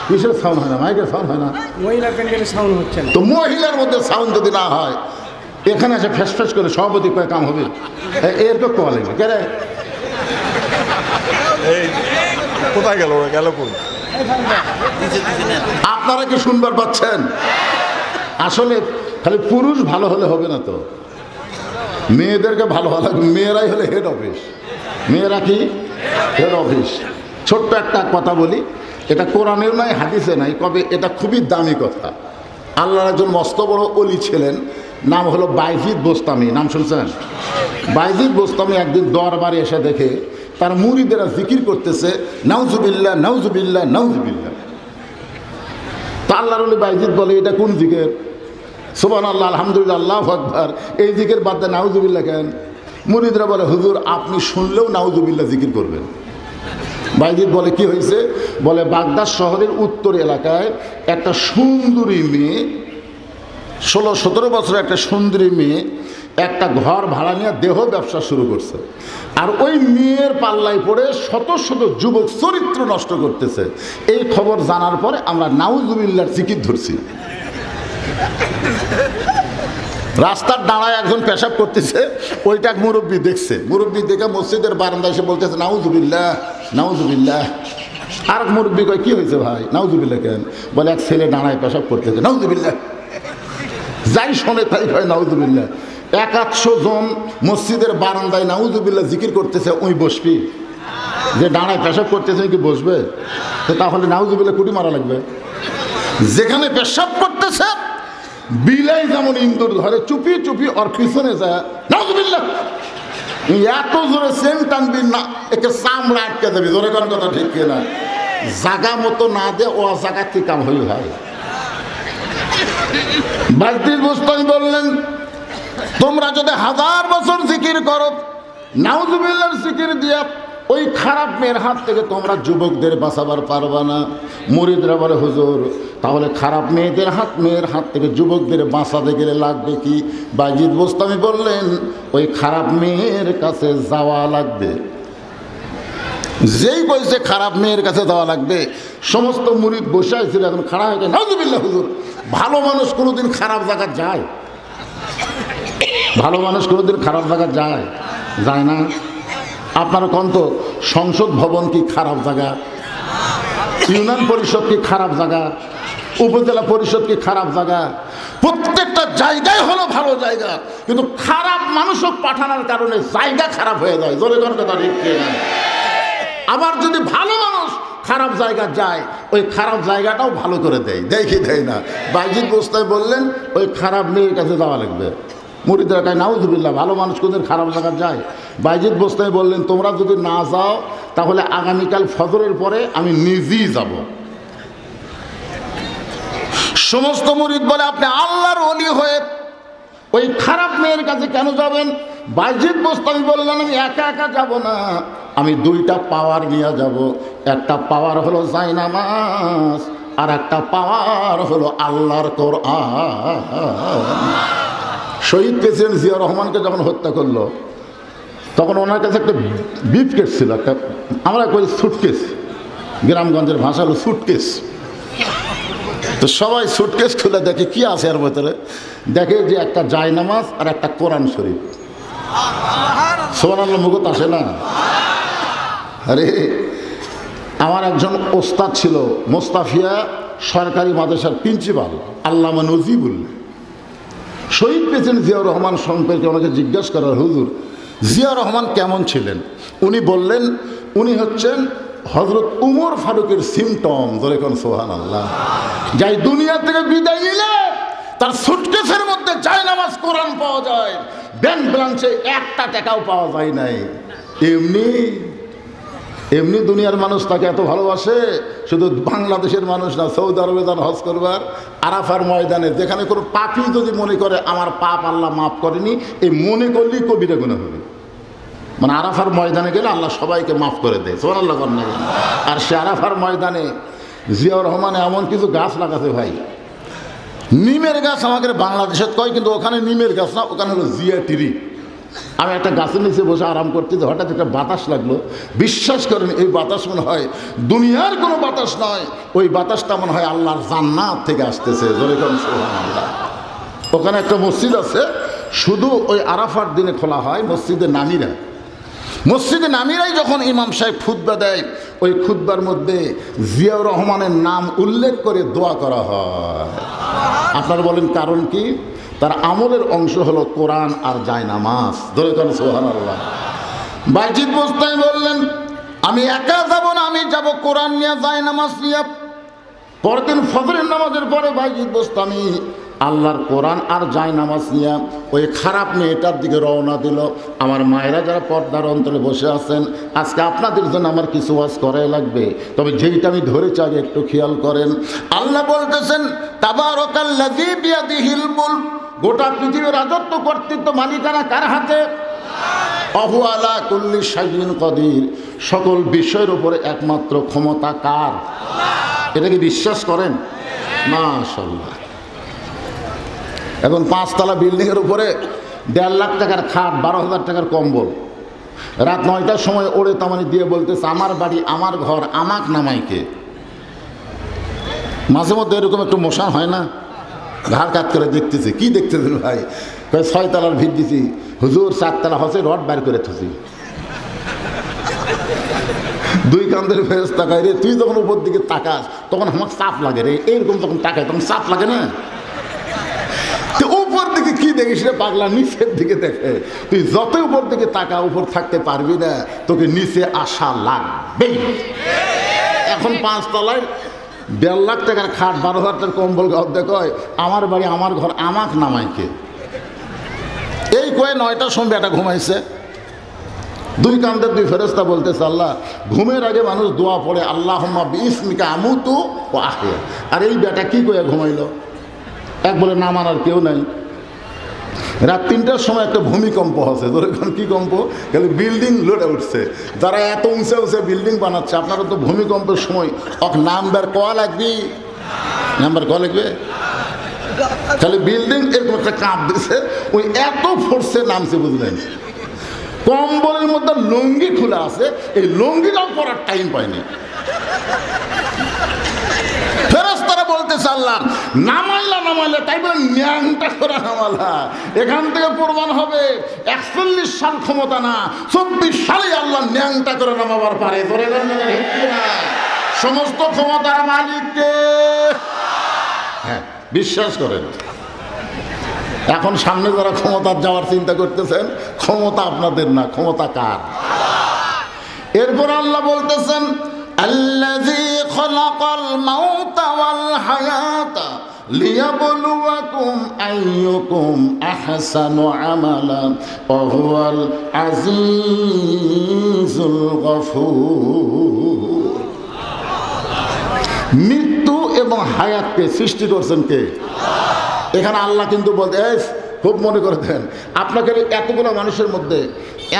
কিসের সাউন্ড হয় না? মাইকের সাউন্ড হয় না? মহিলা প্যান্ডেলের সাউন্ড হচ্ছে না। তো মহিলার মধ্যে সাউন্ড যদি না হয়, এখানে এসে ফেস ফেস করে সভাপতি কয়ে কাম হবে? এর তো কোয়া লাগবে কে রে? কোথায় গেল? ওরা গেল কোন? আপনারা কি শুনবার পাচ্ছেন? আসলে খালি পুরুষ ভালো হলে হবে না তো, মেয়েদেরকে ভালো হওয়া লাগবে। মেয়েরাই হলে হেড অফিস। মেয়েরা কি হেড অফিস? ছোট্ট একটা কথা বলি, এটা কোরআনেও নাই, হাদিসে নাই, তবে এটা খুবই দামি কথা। আল্লাহর একজন মস্ত বড় অলি ছিলেন, নাম হলো বাইজিদ বোস্তামি। নাম শুনছেন? বাইজিদ বোস্তামি একদিন দরবারে এসে দেখে তার মুরিদেরা জিকির করতেছে নাউজুবিল্লাহ নাউজুবিল্লাহ নাউজুবিল্লাহ। তা আল্লাহর ওলি বাইজিদ বলে, এটা কোন জিকির? সুবহানাল্লাহ আলহামদুলিল্লাহ আল্লাহু আকবার, এই জিকির বাদ দিয়ে নাউজুবিল্লাহ কেন? মুরিদরা বলে, হুজুর আপনি শুনলেও নাউজুবিল্লাহ জিকির করবেন। বাইজিদ বলে, কি হয়েছে? বলে, বাগদাদ শহরের উত্তর এলাকায় একটা সুন্দরী মেয়ে, 16-17 বছর একটা সুন্দরী মেয়ে একটা ঘর ভাড়া নিয়ে দেহ ব্যবসা শুরু করছে। আর ওই মেয়ের পাল্লায় পড়ে শত শত যুবক চরিত্র নষ্ট করতেছে। এই খবর জানার পরে আমরা নাউজুবিল্লাহর জিকির ধরছি। রাস্তার দাঁড়ায় একজন পেশাব করতেছে, ওইটা এক মুরব্বী দেখছে। মুরব্বী দেখে মসজিদের বারান্দায় এসে বলতেছে নাউজুবিল্লাহ নাউজুবিল্লাহ। আর এক মুরব্বী কয়, কি হয়েছে ভাই? নাউজুবিল্লাহ কেন? বলে, এক ছেলে দাঁড়ায় পেশাব করতেছে। নাউজুবিল্লাহ। যাই শোনে তাই কয় নাউজুবিল্লাহ। 100 জন মসজিদের বারান্দায় নাউজুবিল্লাহ জিকির করতেছে, ওই বসবি? যে দাঁড়ায় পেশাব করতেছে কি বসবে? তো তাহলে নাউজুবিল্লাহ কুটি মারা লাগবে। যেখানে পেশাব করতেছে বিলাই যেমন ইন্দুর ধরে চুপি চুপি ওর পিছনে যায় নাউজুবিল্লাহ। এত জোরে সেন টানবি না, একে চামড়া আটকে যাবি। জোরে কোন কথা ঠিক কিনা? জাগা মতো না দে, ও জায়গা থেকে কাম হই ভাই। বাইজিদ বোস্তামি বললেন, তোমরা যদি 1000 বছর জিকির করো, নাউজুবিল্লাহর জিকির দিয়া ওই খারাপ মেয়ের হাত থেকে তোমরা যুবকদের বাঁচাবার পারবা না। মুরিদরা বলে, হুজুর তাহলে খারাপ মেয়ের হাত থেকে যুবকদের বাঁচাতে গেলে লাগবে কি? বাইজিদ বোস্তামি বললেন, ওই খারাপ মেয়ের কাছে যাওয়া লাগবে। যেই বলছে খারাপ মেয়ের কাছে যাওয়া লাগবে, সমস্ত মুরিদ বসে ছিল, এখন খাড়া হয়ে গেছে। নাউজুবিল্লাহ। হুজুর ভালো মানুষ কোনোদিন খারাপ জায়গা যায়? ভালো মানুষ কোনোদিন খারাপ জায়গা যায়? যায় না। আপনারা কোন তো, সংসদ ভবন কি খারাপ জায়গা? ইউনিয়ন পরিষদ কি খারাপ জায়গা? উপজেলা পরিষদ কি খারাপ জায়গা? প্রত্যেকটা জায়গায় হলো ভালো জায়গা, কিন্তু খারাপ মানুষও পাঠানোর কারণে জায়গা খারাপ হয়ে যায়। জোরে কোন কথা ঠিক না? আবার যদি ভালো মানুষ খারাপ জায়গা যায়, ওই খারাপ জায়গাটাও ভালো করে দেয় দেয় না। বাইজিদ বোস্তামি বললেন, ওই খারাপ মেয়ের কাছে যাওয়া লাগবে। মুরিদরা কয় নাউজুবিল্লাহ, ভালো মানুষ কোনদিন খারাপ জায়গা যায়? বাইজিদ বোস্তামি বললেন, তোমরা যদি না যাও তাহলে আগামীকাল ফজরের পরে আমি নিজেই যাব। সমস্ত মুরিদ বলে, আপনি আল্লাহর ওলি হয়ে ওই খারাপ মেয়ের কাছে কেন যাবেন? বাইজিদ বোস্তামি বললেন, আমি একা একা যাব না, আমি 2টা পাওয়ার নিয়ে যাব। একটা পাওয়ার হলো জায়নামাজ, আর একটা পাওয়ার হলো আল্লাহর কোরআন। শহীদ প্রেসিডেন্ট জিয়া রহমানকে যখন হত্যা করলো, তখন ওনার কাছে একটা ব্রিফকেস ছিল, একটা আমরা কই সুটকেস, গ্রামগঞ্জের ভাষা হলো সুটকেস। তো সবাই সুটকেস খুলে দেখে কি আছে এর ভেতরে, দেখে যে একটা জায়নামাজ আর একটা কোরআন শরীফ। সুবহানাল্লাহ মুখত আসে না? আরে আমার একজন ওস্তাদ ছিল, মোস্তাফিয়া সরকারি মাদ্রাসার প্রিন্সিপাল, আল্লামা নজিবুল। শহীদ প্রেসিডেন্ট জিয়াউর রহমান সম্পর্কে ওনাকে জিজ্ঞাসা করার, হুজুর জিয়া রহমান কেমন ছিলেন? উনি বললেন, উনি হচ্ছেন হযরত উমর ফারুকের সিমটম। ধরে কোন সুবহানাল্লাহ। যাই দুনিয়া থেকে বিদায় নিলে তার সুটকেসের মধ্যে জায়নামাজ কোরআন পাওয়া যায়, ব্যাংক ব্রাঞ্চে 1টা টাকাও পাওয়া যায় নাই। এমনি দুনিয়ার মানুষ তাকে এত ভালোবাসে। শুধু বাংলাদেশের মানুষ না, সৌদি আরবে যান হজ করবার, আরাফার ময়দানে যেখানে কোনো পাপী যদি মনে করে আমার পাপ আল্লাহ মাফ করেনি, এই মনে করলেই কবিরা গুনাহ হবে। মানে আরাফার ময়দানে গেলে আল্লাহ সবাইকে মাফ করে দেয়, সুবহানাল্লাহ করেন। আর সে আরাফার ময়দানে জিয়াউর রহমান এমন কিছু গাছ লাগাছে ভাই, নিমের গাছ আমাদের বাংলাদেশে কয়, কিন্তু ওখানে নিমের গাছ না, ওখানে হলো জিয়া টিরি। আমি একটা গাছের নিচে বসে আরাম করতে, হঠাৎ একটা বাতাস লাগলো। বিশ্বাস করেন এই বাতাস মনে হয় দুনিয়ার কোনো বাতাস নয়, ওই বাতাসটা মনে হয় আল্লাহর জান্নাত থেকে আসতেছে। যেরকম সুবহানাল্লাহ। ওখানে একটা মসজিদ আছে, শুধু ওই আরাফার দিনে খোলা হয়, মসজিদে নামিরা। মসজিদে নামিরাই যখন ইমাম সাহেব খুতবা দেয়, ওই খুতবার মধ্যে জিয়াউর রহমানের নাম উল্লেখ করে দোয়া করা হয়। আপনারা বলেন কারণ কি? তার আমলের অংশ হলো কোরআন আর জায়নামাজ। ধরে কোন সুবহানাল্লাহ। বাইজিদ বোস্তামি বললেন, আমি একা যাব না, আমি যাব কোরআন নিয়ে, জায়নামাজ নিয়ে। পরদিন ফজরের নামাজের পরে বাইজিদ বোস্তামি আল্লাহর কোরআন আর জায়নামাজ নিয়ে ওই খারাপ মেয়েটার দিকে রওনা দিল। আমার মায়েরা যারা পর্দার অন্তরে বসে আছেন, আজকে আপনাদের জন্য আমার কিছু ওয়াজ করাই লাগবে, তবে যেইটা আমি ধরেছি আগে একটু খেয়াল করেন। আল্লাহ বলতেছেন, তাবারাকাল্লাযী বিয়াদিহিল মুলক, গোটা পৃথিবীর রাজত্ব কর্তৃত্ব মালিকানা কার হাতে? ওয়া হুয়া আলা কুল্লি শাইইন কাদির, সকল বিষয়ের উপরে একমাত্র ক্ষমতা কার? এটা কি বিশ্বাস করেন? মাশাআল্লাহ। এখন 5 তলা বিল্ডিংয়ের উপরে 1.5 লাখ টাকার খাট, 12,000 টাকার কম্বল, রাত 9টার সময় ওড়ে তামানি দিয়ে বলতেছে, আমার বাড়ি, আমার ঘর, আমাক নামাইকে। মাঝে মধ্যে এরকম একটু মশা হয় না? ঘাড় কাত করে দেখতেছি। কি দেখতেছেন ভাই? 6 তলার ভিত দিছি, হুজুর 4 তলা হচ্ছে, রড বাইর করে থুছি। 2 কান্দের ফেরেশতা কয়, রে তুই যখন উপর দিকে তাকাস তখন আমার চাপ লাগে রে, এইরকম তখন তাকায়, তখন চাপ লাগে না? উপর দিকে কি দেখিস রে পাগলা? নিচের দিকে দেখে। তুই যতই উপর দিকে তাকা, উপর থাকতে পারবি না, তোকে নিচে আসা লাগবে। এখন 5 তলায় 1.5 লাখ টাকার খাট, 12,000 টাকার কম্বল, অর্ধেক কয় আমার বাড়ি, আমার ঘর, আমাক নামাইকে। এই কয়ে 9টার সময় একটা ঘুমাইছে। 2 কান্দের 2 ফেরেশতা বলতেছে, আল্লাহ, ঘুমের আগে মানুষ দোয়া পড়ে, আল্লাহুম্মা বিইসমিকা আমুতু ওয়া আহইয়া। আর এই বেটা কি কয়ে ঘুমাইলো? এক বলে না মানার কেউ নাই। রাত 3টার সময় একটা ভূমিকম্প হচ্ছে। ধরে কি কম্প? খালি বিল্ডিং লড়ে উঠছে। যারা এত উঁচে উঁচে বিল্ডিং বানাচ্ছে, আপনারা তো ভূমিকম্পের সময় নাম্বার কয়া লাগবে, নাম্বার কয়া লাগবে, খালি বিল্ডিং এরকম একটা কাঁপ দিছে, ওই এত ফোর্সে নামছে, বুঝলেন? কম্বলের মধ্যে লুঙ্গি খোলা আছে, এই লুঙ্গিটাও পরার টাইম পায়নি। ফেরেশতারা বলতেছে, আল্লাহ নামাইলা, তাই বলে ন্যাংটা করে নামালা। এখান থেকে প্রমাণ হবে 41 সাল ক্ষমতা না, 24 সালে আল্লাহ ন্যাংটা করে নামাবার পারে। ধরে সমস্ত ক্ষমতার মালিককে, হ্যাঁ বিশ্বাস করেন। এখন সামনে যারা ক্ষমতার যাওয়ার চিন্তা করতেছেন, ক্ষমতা আপনাদের না, ক্ষমতা কার? এরপর আল্লাহ বলতেছেন, আল্লাযী খালাকাল মাউতা ওয়াল হায়াতা লিয়াবলুয়াকুম আইয়ুকুম আহসানু আমালা ওয়া হুয়াল আজিজুল গফুর। মৃত্যু এবং হায়াতকে সৃষ্টি করছেন কে? এখানে আল্লাহ কিন্তু বলতে, খুব মনে করে দেন, আপনাকে এতগুলো মানুষের মধ্যে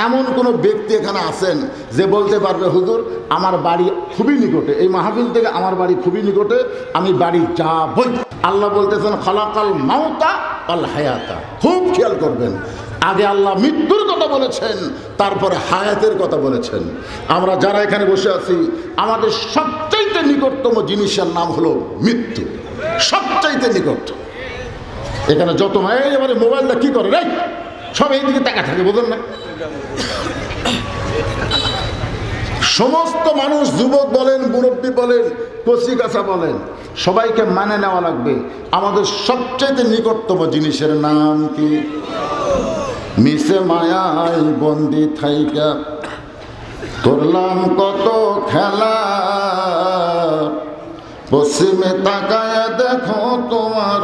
এমন কোনো ব্যক্তি এখানে আছেন যে বলতে পারবে, হুজুর আমার বাড়ি খুবই নিকটে, এই মাহফিল থেকে আমার বাড়ি খুবই নিকটে, আমি বাড়ি যাবই। আল্লাহ বলতেছেন খালাকাল মাউতা ওয়াল হায়াতা। খুব খেয়াল করবেন, আগে আল্লাহ মৃত্যুর কথা বলেছেন, তারপরে হায়াতের কথা বলেছেন। আমরা যারা এখানে বসে আছি, আমাদের সবচাইতে নিকটতম জিনিসের নাম হলো মৃত্যু, সবচাইতে নিকট। এখানে যত এবারে মোবাইলটা কি করে রে, সব এই দিকে টাকা থাকে, বোঝেন না? সমস্ত মানুষ, যুবক বলেন, মুরব্বী বলেন, কচি কাঁচা বলেন, সবাইকে মানে নেওয়া লাগবে। আমাদের সবচেয়ে নিকটতম জিনিসের নাম কি? মিশে মায়ায় বন্দি থাইকা করলাম কত খেলা, পশ্চিমে তাকায় দেখো তোমার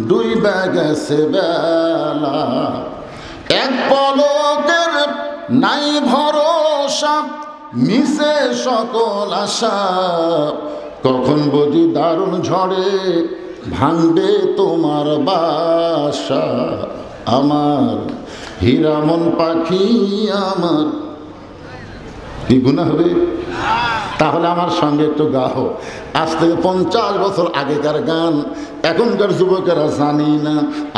ডুইবা গেছে বেলা, এক পলকের নাই ভরসা, মিশে সকল আশা, কখন বুঝি দারুণ ঝড়ে ভাঙবে তোমার বাসা। আমার হীরামন পাখি আমার কি গুনাহ হবে? তাহলে আমার সঙ্গে একটু গাও। আজ থেকে 50 বছর আগেকার গান, এখনকার যুবকেরা জানি না।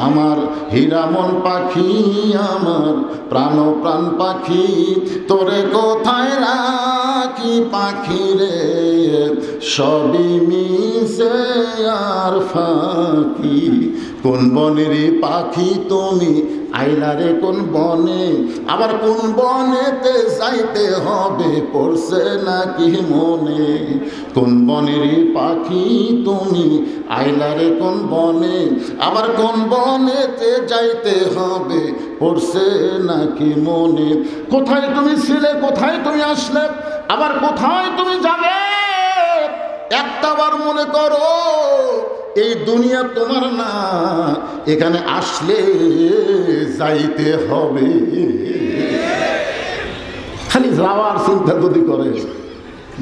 আমার হীরামন পাখি, আমার প্রাণ পাখি, তোরে কোথায় রাখি পাখি রে, সবই মিশে আর ফাঁকি। কোন বনের পাখি তুমি, আইলা রে কোন বনে, আবার কোন বনেতে যাইতে হবে পড়ছে নাকি মনে। কোন বনের পাখি তুমি, আইলা রে কোন বনে, আবার কোন বনেতে যাইতে হবে পড়ছে নাকি মনে। কোথায় তুমি ছিলে, কোথায় তুমি আসলে, আবার কোথায় তুমি যাবে, একটাবার মনে করো এই দুনিয়া তোমার না, এখানে আসলে যাইতে হবে। খালি যাওয়ার চিন্তা যদি করে,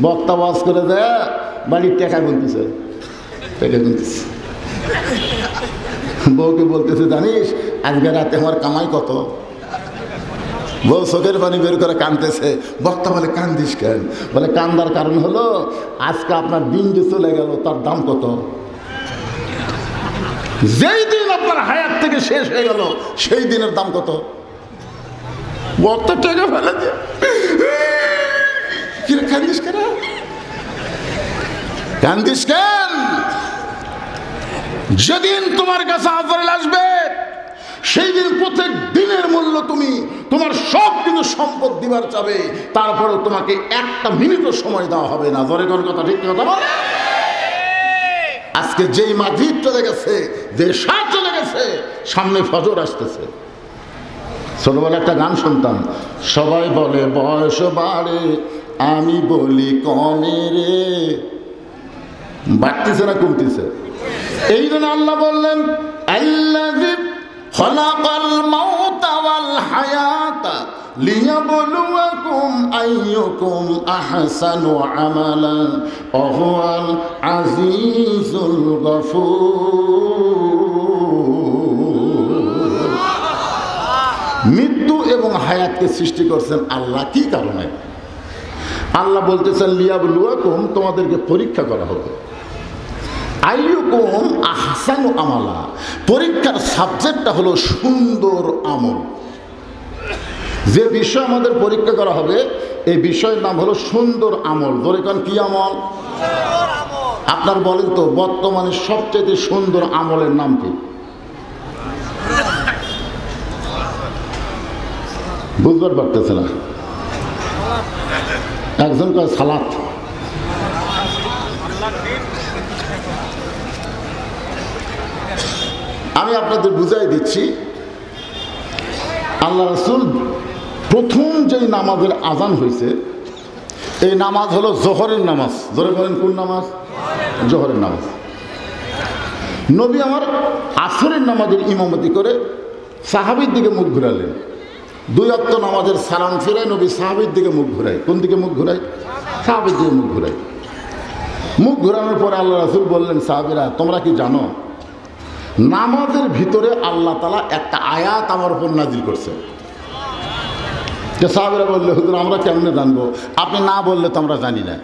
বক্তা বাস করে দেয় বাড়ির টাকা গুনতেছে, টাকা গুনতেছে। বউকে বলতেছে জানিস আজকে রাতে আমার কামাই কত? বউ চোখের পানি বের করে কাঁদতেছে। বক্তা বলে কান্দিস কেন? বলে কান্দার কারণ হলো আজকে আপনার দিন যে চলে গেল তার দাম কত? যেই দিন আপনার হায়াত থেকে শেষ হয়ে গেল সেই দিনের দাম কত? বক্তা টেকে ফেলে দিয়ে কান্দিস কেন? কান্দিস কেন? যেদিন তোমার কাছে আজরাইল আসবে সেই দিন প্রত্যেক দিনের মূল্য তুমি, তোমার সব কিছু সম্পদ দিবার চাবে, তারপরেও তোমাকে একটা মিনিটও সময় দেওয়া হবে না। জোরে কোন কথা, ঠিক কথা বল। আজকে যেই মাগরিব চলে গেছে, যে রাত চলে গেছে, সামনে ফজর আসতেছে। ছোটবেলা একটা গান শুনতাম, সবাই বলে বয়স বাড়ে, আমি বলি কমে রে। বাড়তেছে না কমতেছে? এই জন্য আল্লাহ বললেন আল্লাযী খালাকাল মাউতা ওয়াল হায়াতা লিয়াবলুয়াকুম আইয়ুকুম আহসানু আমালা ওয়া হুয়াল আজিজুল গফুর। মৃত্যু এবং হায়াতকে সৃষ্টি করছেন আল্লাহ। কি কারণে? আল্লাহ বলতেছেন লিয়াবলুয়াকুম, তোমাদেরকে পরীক্ষা করা হবে। আইয়ুকুম আহসানু আমালা, পরীক্ষার সাবজেক্টটা হলো সুন্দর আমল। যে বিষয় আমাদের পরীক্ষা করা হবে এই বিষয়ের নাম হলো সুন্দর আমল। ধরে কোন কি আমল? আপনার বলেন তো বর্তমানে সবচেয়ে সুন্দর আমলের নাম কি? বুঝবার পারতেছে না। একজন কয় সালাত, আমি আপনাদের বুঝাই দিচ্ছি। আল্লাহ রাসূল প্রথম যেই নামাজের আজান হয়েছে এই নামাজ হলো জোহরের নামাজ। ধরে বলেন কোন নামাজ? জোহরের নামাজ। নবী আমার আসরের নামাজের ইমামতি করে সাহাবীর দিকে মুখ ঘুরালেন। 2 ওয়াক্ত নামাজের সালাম ফিরায় নবী সাহাবীর দিকে মুখ ঘুরায়। কোন দিকে মুখ ঘুরায়? সাহাবীর দিকে মুখ ঘুরায়। মুখ ঘুরানোর পরে আল্লাহ রাসূল বললেন, সাহাবীরা তোমরা কি জানো নামাজের ভিতরে আল্লাহ তাআলা একটা আয়াত আমার উপর নাজিল করছে? যে সাহাবীরা বললে হুজুর আমরা কেমনে জানবো? আপনি না বললে তো আমরা জানি না।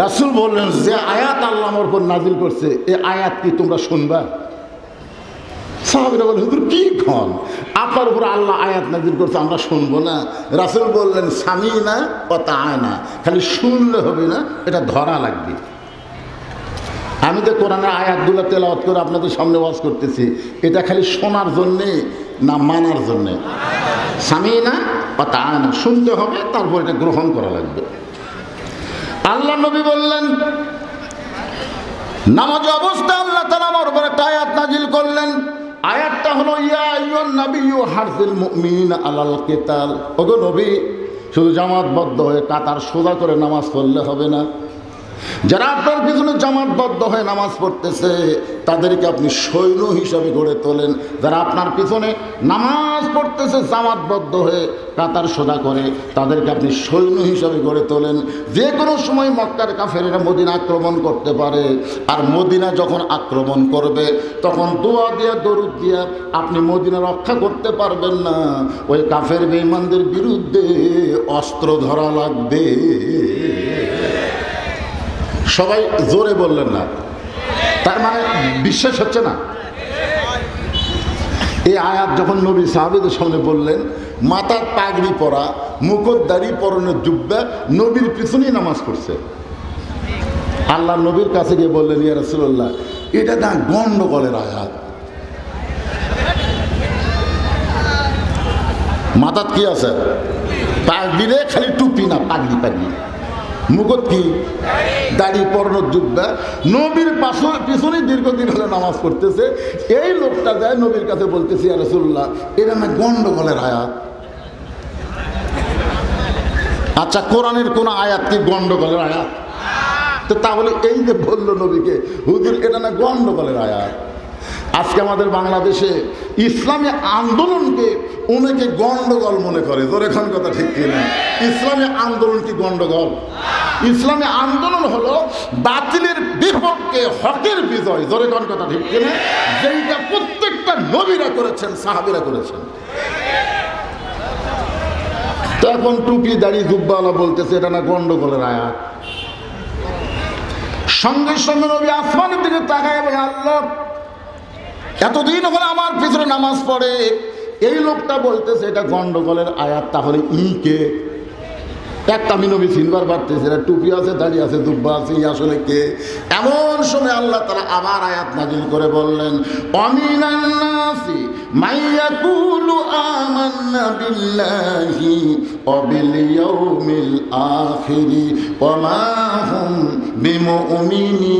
রাসূল বললেন যে আয়াত আল্লাহ আমার উপর নাজিল করছে এই আয়াত কি তোমরা শুনবা? সাহাবীরা বললেন হুজুর কি কন, আপনার উপর আল্লাহ আয়াত নাজিল করছে আমরা শুনবো না? রাসূল বললেন সামিনা ওয়া তাআনা, খালি শুনলে হবে না, এটা ধরা লাগবে। আমি তো কোরআনের আয়াতগুলো তেলাওয়াত করে আপনাদের সামনে ওয়াজ করতেছি, এটা খালি শোনার জন্যে না মানার জন্যে? সামিনা ওয়া তাআনা, শুনতে হবে তারপর এটা গ্রহণ করা লাগবে। আল্লাহ নবী বললেন নামাজ অবস্থায় আল্লাহ তাআলা আমার উপর একটা আয়াত নাজিল করলেন। আয়াতটা হলো ইয়া আইয়ুহান নাবিয়্যু হারজিল মুমিনিনা আলাল কিতাল। ওগো নবী, শুধু জামাতবদ্ধ হয়ে কাতার সোজা করে নামাজ পড়লে হবে না। যারা আপনার পিছনে জামাতবদ্ধ হয়ে নামাজ পড়তেছে তাদেরকে আপনি সৈন্য হিসাবে গড়ে তোলেন। যারা আপনার পিছনে নামাজ পড়তেছে জামাতবদ্ধ হয়ে কাতার সোজা করে, তাদেরকে আপনি সৈন্য হিসাবে গড়ে তোলেন। যে কোনো সময় মক্কার কাফেরেরা মদিনা আক্রমণ করতে পারে, আর মদিনা যখন আক্রমণ করবে তখন দোয়া দিয়া দরুদ দিয়া আপনি মদিনা রক্ষা করতে পারবেন না। ওই কাফের বেঈমানদের বিরুদ্ধে অস্ত্র ধরা লাগবে। সবাই জোরে বললেন না, তার মানে বিশ্বাস হচ্ছে না? এই আয়াত যখন নবী সাহাবীদের সামনে বললেন, মাথার পাগড়ি পরা, মুখোশধারী, পরনের জুব্বা, নবীর পিছনেই নামাজ পড়ছে। আল্লাহ নবীর কাছে গিয়ে বললেন, ইয়া রাসূলুল্লাহ, এটা না গন্ডগোলের আয়াত। মাথাত কি আছে? পাগড়ি রে, খালি টুপি না, পাগড়ি পাগড়ি। মুখত কি? দাড়ি, পরনের জুব্বা। নবীর পিছনে দীর্ঘদিন হলে নামাজ পড়তেছে। এই লোকটা যায় নবীর কাছে বলতেছে, ইয়া রাসূলুল্লাহ, এটা না গন্ডগোলের আয়াত। আচ্ছা, কোরআনের কোন আয়াত কি গন্ডগোলের আয়াত? তো তাহলে এই যে বললো নবীকে, হুজুর এটা না গন্ডগোলের আয়াত। আজকে আমাদের বাংলাদেশে ইসলামী আন্দোলনকে অনেকে গন্ডগোল মনে করে। জোরে খান কথা ঠিক কিনা? ইসলামী আন্দোলন কি গন্ডগোল? ইসলামী আন্দোলন হলো বাতিলের বিপক্ষে হকের বিজয়। জোরে খান কথা ঠিক কিনা? যেটা প্রত্যেকটা নবীরা করেছেন, সাহাবীরা করেছেন। তো এখন টুপি দাড়ি জুব্বাওয়ালা বলতেছে এটা না গন্ডগোলের আয়াত। সঙ্গে সঙ্গে নবী আসমানের দিকে তাকায় বলে, আল্লাহ, এতদিন হলে আমার পিছনে নামাজ পড়ে, এই লোকটা বলতেছে এটা গন্ডগোলের আয়াত, তাহলে কে? একটা আমি নবী চিনবার পারতেছি না, টুপি আছে, দাড়ি আছে, দুব্বা আছে, আসলে কে? এমন সময় আল্লাহ তাআলা আবার আয়াত নাযিল করে বললেন, অমিনান নাসি মাইয়াকুলু আমান্না বিল্লাহি ওয়া বিল ইয়াউমিল আখিরি ওয়া মা হুম বিমুমিনিন।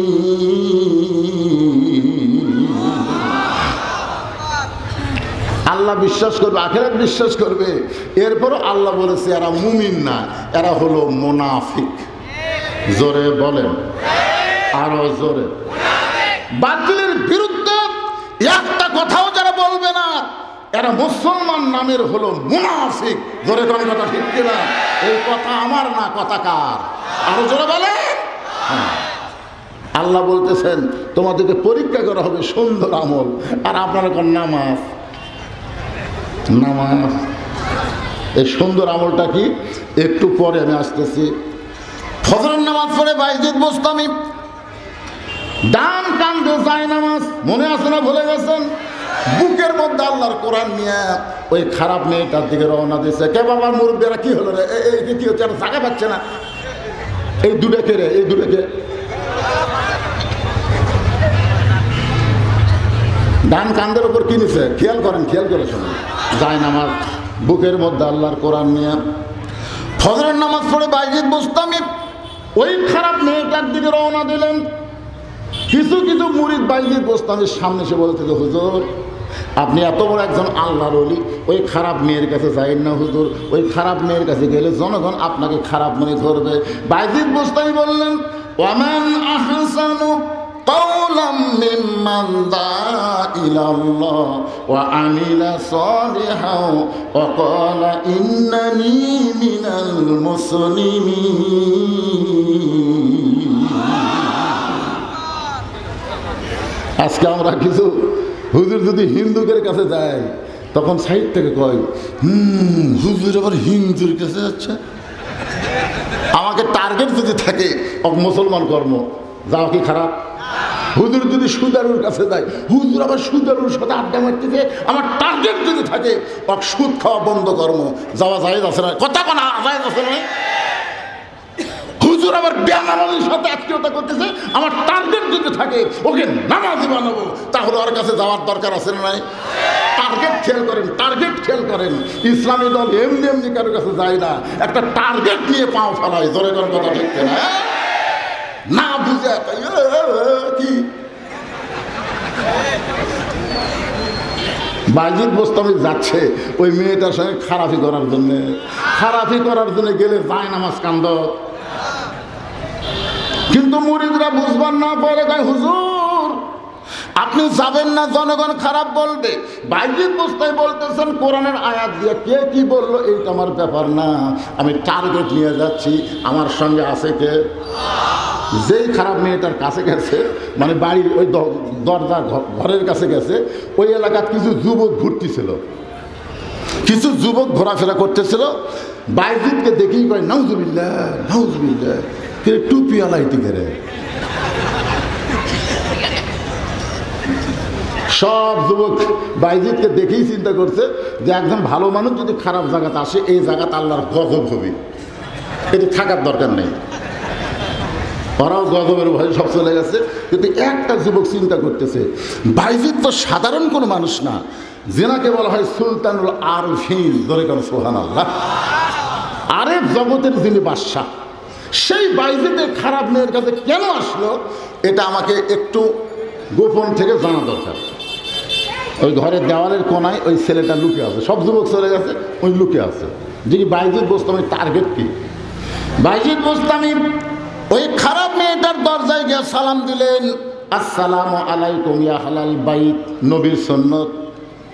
আল্লাহ বিশ্বাস করবে, আখিরাত বিশ্বাস করবে, এরপরও আল্লাহ বলেছে এরা মুমিন না, এরা হলো মুনাফিক। জোরে বলেন, আরো জোরে। বাতিলের বিরুদ্ধে একটা কথাও যারা বলবে না, এরা মুসলমান নামের হলো মুনাফিক। জোরে কোন কথা ঠিক কিনা? এই কথা আমার না, কথা কার? আরো জোরে বলে। আল্লাহ বলতেছেন তোমাদেরকে পরীক্ষা করা হবে সুন্দর আমল, আর আপনারা কোন নামাজ। নামাজ, এই সুন্দর আমলটা কি একটু পরে আমি আসতেছি। ফজরের নামাজ পড়ে বাইজিদ বোস্তামি ডান কান্দে যায় নামাজ, মনে আছে না ভুলে গেছেন? বুকের মধ্যে আল্লাহর কোরআন নিয়ে ওই খারাপ মেয়েটার দিকে রওনা দিয়েছে। কে বাবা, মুরব্বীরা কি হলো রে? এই কি হচ্ছে? জায়গা পাচ্ছে না। এই দুটাকে রে, এই দুটাকে ডান কান্দের ওপর কি নিছে? খেয়াল করেন, খেয়াল করে শোনেন। যায় নামাজ, বুকের মধ্যে আল্লাহর কোরআন নিয়ে ফজরের নামাজ পড়ে বাইজিদ বোস্তামি ওই খারাপ মেয়েটার দিকে রওনা দিলেন। কিছু কিছু মুরিদ বাইজিদ বোস্তামির সামনে এসে বলতে, হুজুর আপনি এত বড় একজন আল্লাহর ওলি, ওই খারাপ মেয়ের কাছে যাইন না হুজুর। ওই খারাপ মেয়ের কাছে গেলে জনগণ আপনাকে খারাপ মনে করবে। বাইজিদ বোস্তামি বললেন, ওয়ামান আহসানু قولا ممن دعا إلى الله وعمل صالحا وقال إنني من المسلمين। আজকে আমরা কিছু হুজুর যদি হিন্দুদের কাছে যাই, তখন সাইড থেকে কয়, হুজুর আবার হিন্দুর কাছে যাচ্ছে। আমাকে টার্গেট যদি থাকে মুসলমান কর্ম, যাও কি খারাপ? হুজুর যদি সুদারুর কাছে যায়, হুজুর আবার সুদারুর সাথে আড্ডা মারতেছে, আমার টার্গেট যদি থাকে সুদ খাওয়া বন্ধ কর্ম, যাওয়া যায় আছে না? কথা কোন যায় আছে না? হুজুর আবার বেনামাজির সাথে আত্মীয়তা করতেছে, আমার টার্গেট যদি থাকে ওকে নামাজি বানাবো, তাহলে ওর কাছে যাওয়ার দরকার আছে না? নাই? টার্গেট খেয়াল করেন, টার্গেট খেয়াল করেন। ইসলামী দল এমনি এমনি কারোর কাছে যায় না, একটা টার্গেট নিয়ে পাও ফেলায়। জোরে করে কথা ঠিক না? না বুঝে কি বাইজিদ বোস্তামি যাচ্ছে ওই মেয়েটার সঙ্গে খারাপি করার জন্য। খারাপি করার জন্য গেলে যায় নামাজ কান্দ। কিন্তু মুরিদরা বুঝবার না পারে, হুজুর আপনি যাবেন না, জনগণ খারাপ বলবে। বাইজিদ বুস্তামি বলতেছেন কোরআনের আয়াত দিয়ে কে কি বললো এইটা আমার ব্যাপার না, আমি টার্গেট নিয়ে যাচ্ছি, আমার সঙ্গে আছে কে? যেই খারাপ মেয়েটার কাছে গেছে, মানে বাড়ির ওই দরজা ঘরের কাছে গেছে, ওই এলাকার কিছু যুবক ঘুরতেছিল, কিছু যুবক ঘোরাফেরা করতেছিল। বাইজিদকে দেখেই কয় নাউজুবিল্লাহ নাউজুবিল্লাহ, কে টুপি আলাইতে করে। সব যুবক বাইজিদকে দেখেই চিন্তা করছে যে একজন ভালো মানুষ যদি খারাপ জায়গাতে আসে, এই জায়গাতে আল্লাহর গজব হবে, এটি থাকার দরকার নেই। ওরাও গজবের ভয়ে সব চলে গেছে। কিন্তু একটা যুবক চিন্তা করতেছে, বাইজিদ তো সাধারণ কোনো মানুষ না, যেনাকে বলা হয় সুলতানুল আরফিন, ধরে কেন সুবহানাল্লাহ, আরেফ জগতের যিনি বাদশাহ, সেই বাইজিদের খারাপ মেয়ের কাছে কেন আসলো, এটা আমাকে একটু গোপন থেকে জানা দরকার। ওই ঘরের দেওয়ালের কোনায় ওই ছেলেটা লুকে আছে, সব যুবক চলে গেছে, ওই লুকে আছে। যিনি বাইজিদ বুস্তামির টার্গেট কি? বাইজিদ বুস্তামি ওই খারাপ মেয়েটার দরজায় গিয়ে সালাম দিলেন, আসসালামু আলাইকুম ইয়া আহলাল বাইত, নবীর সুন্নত।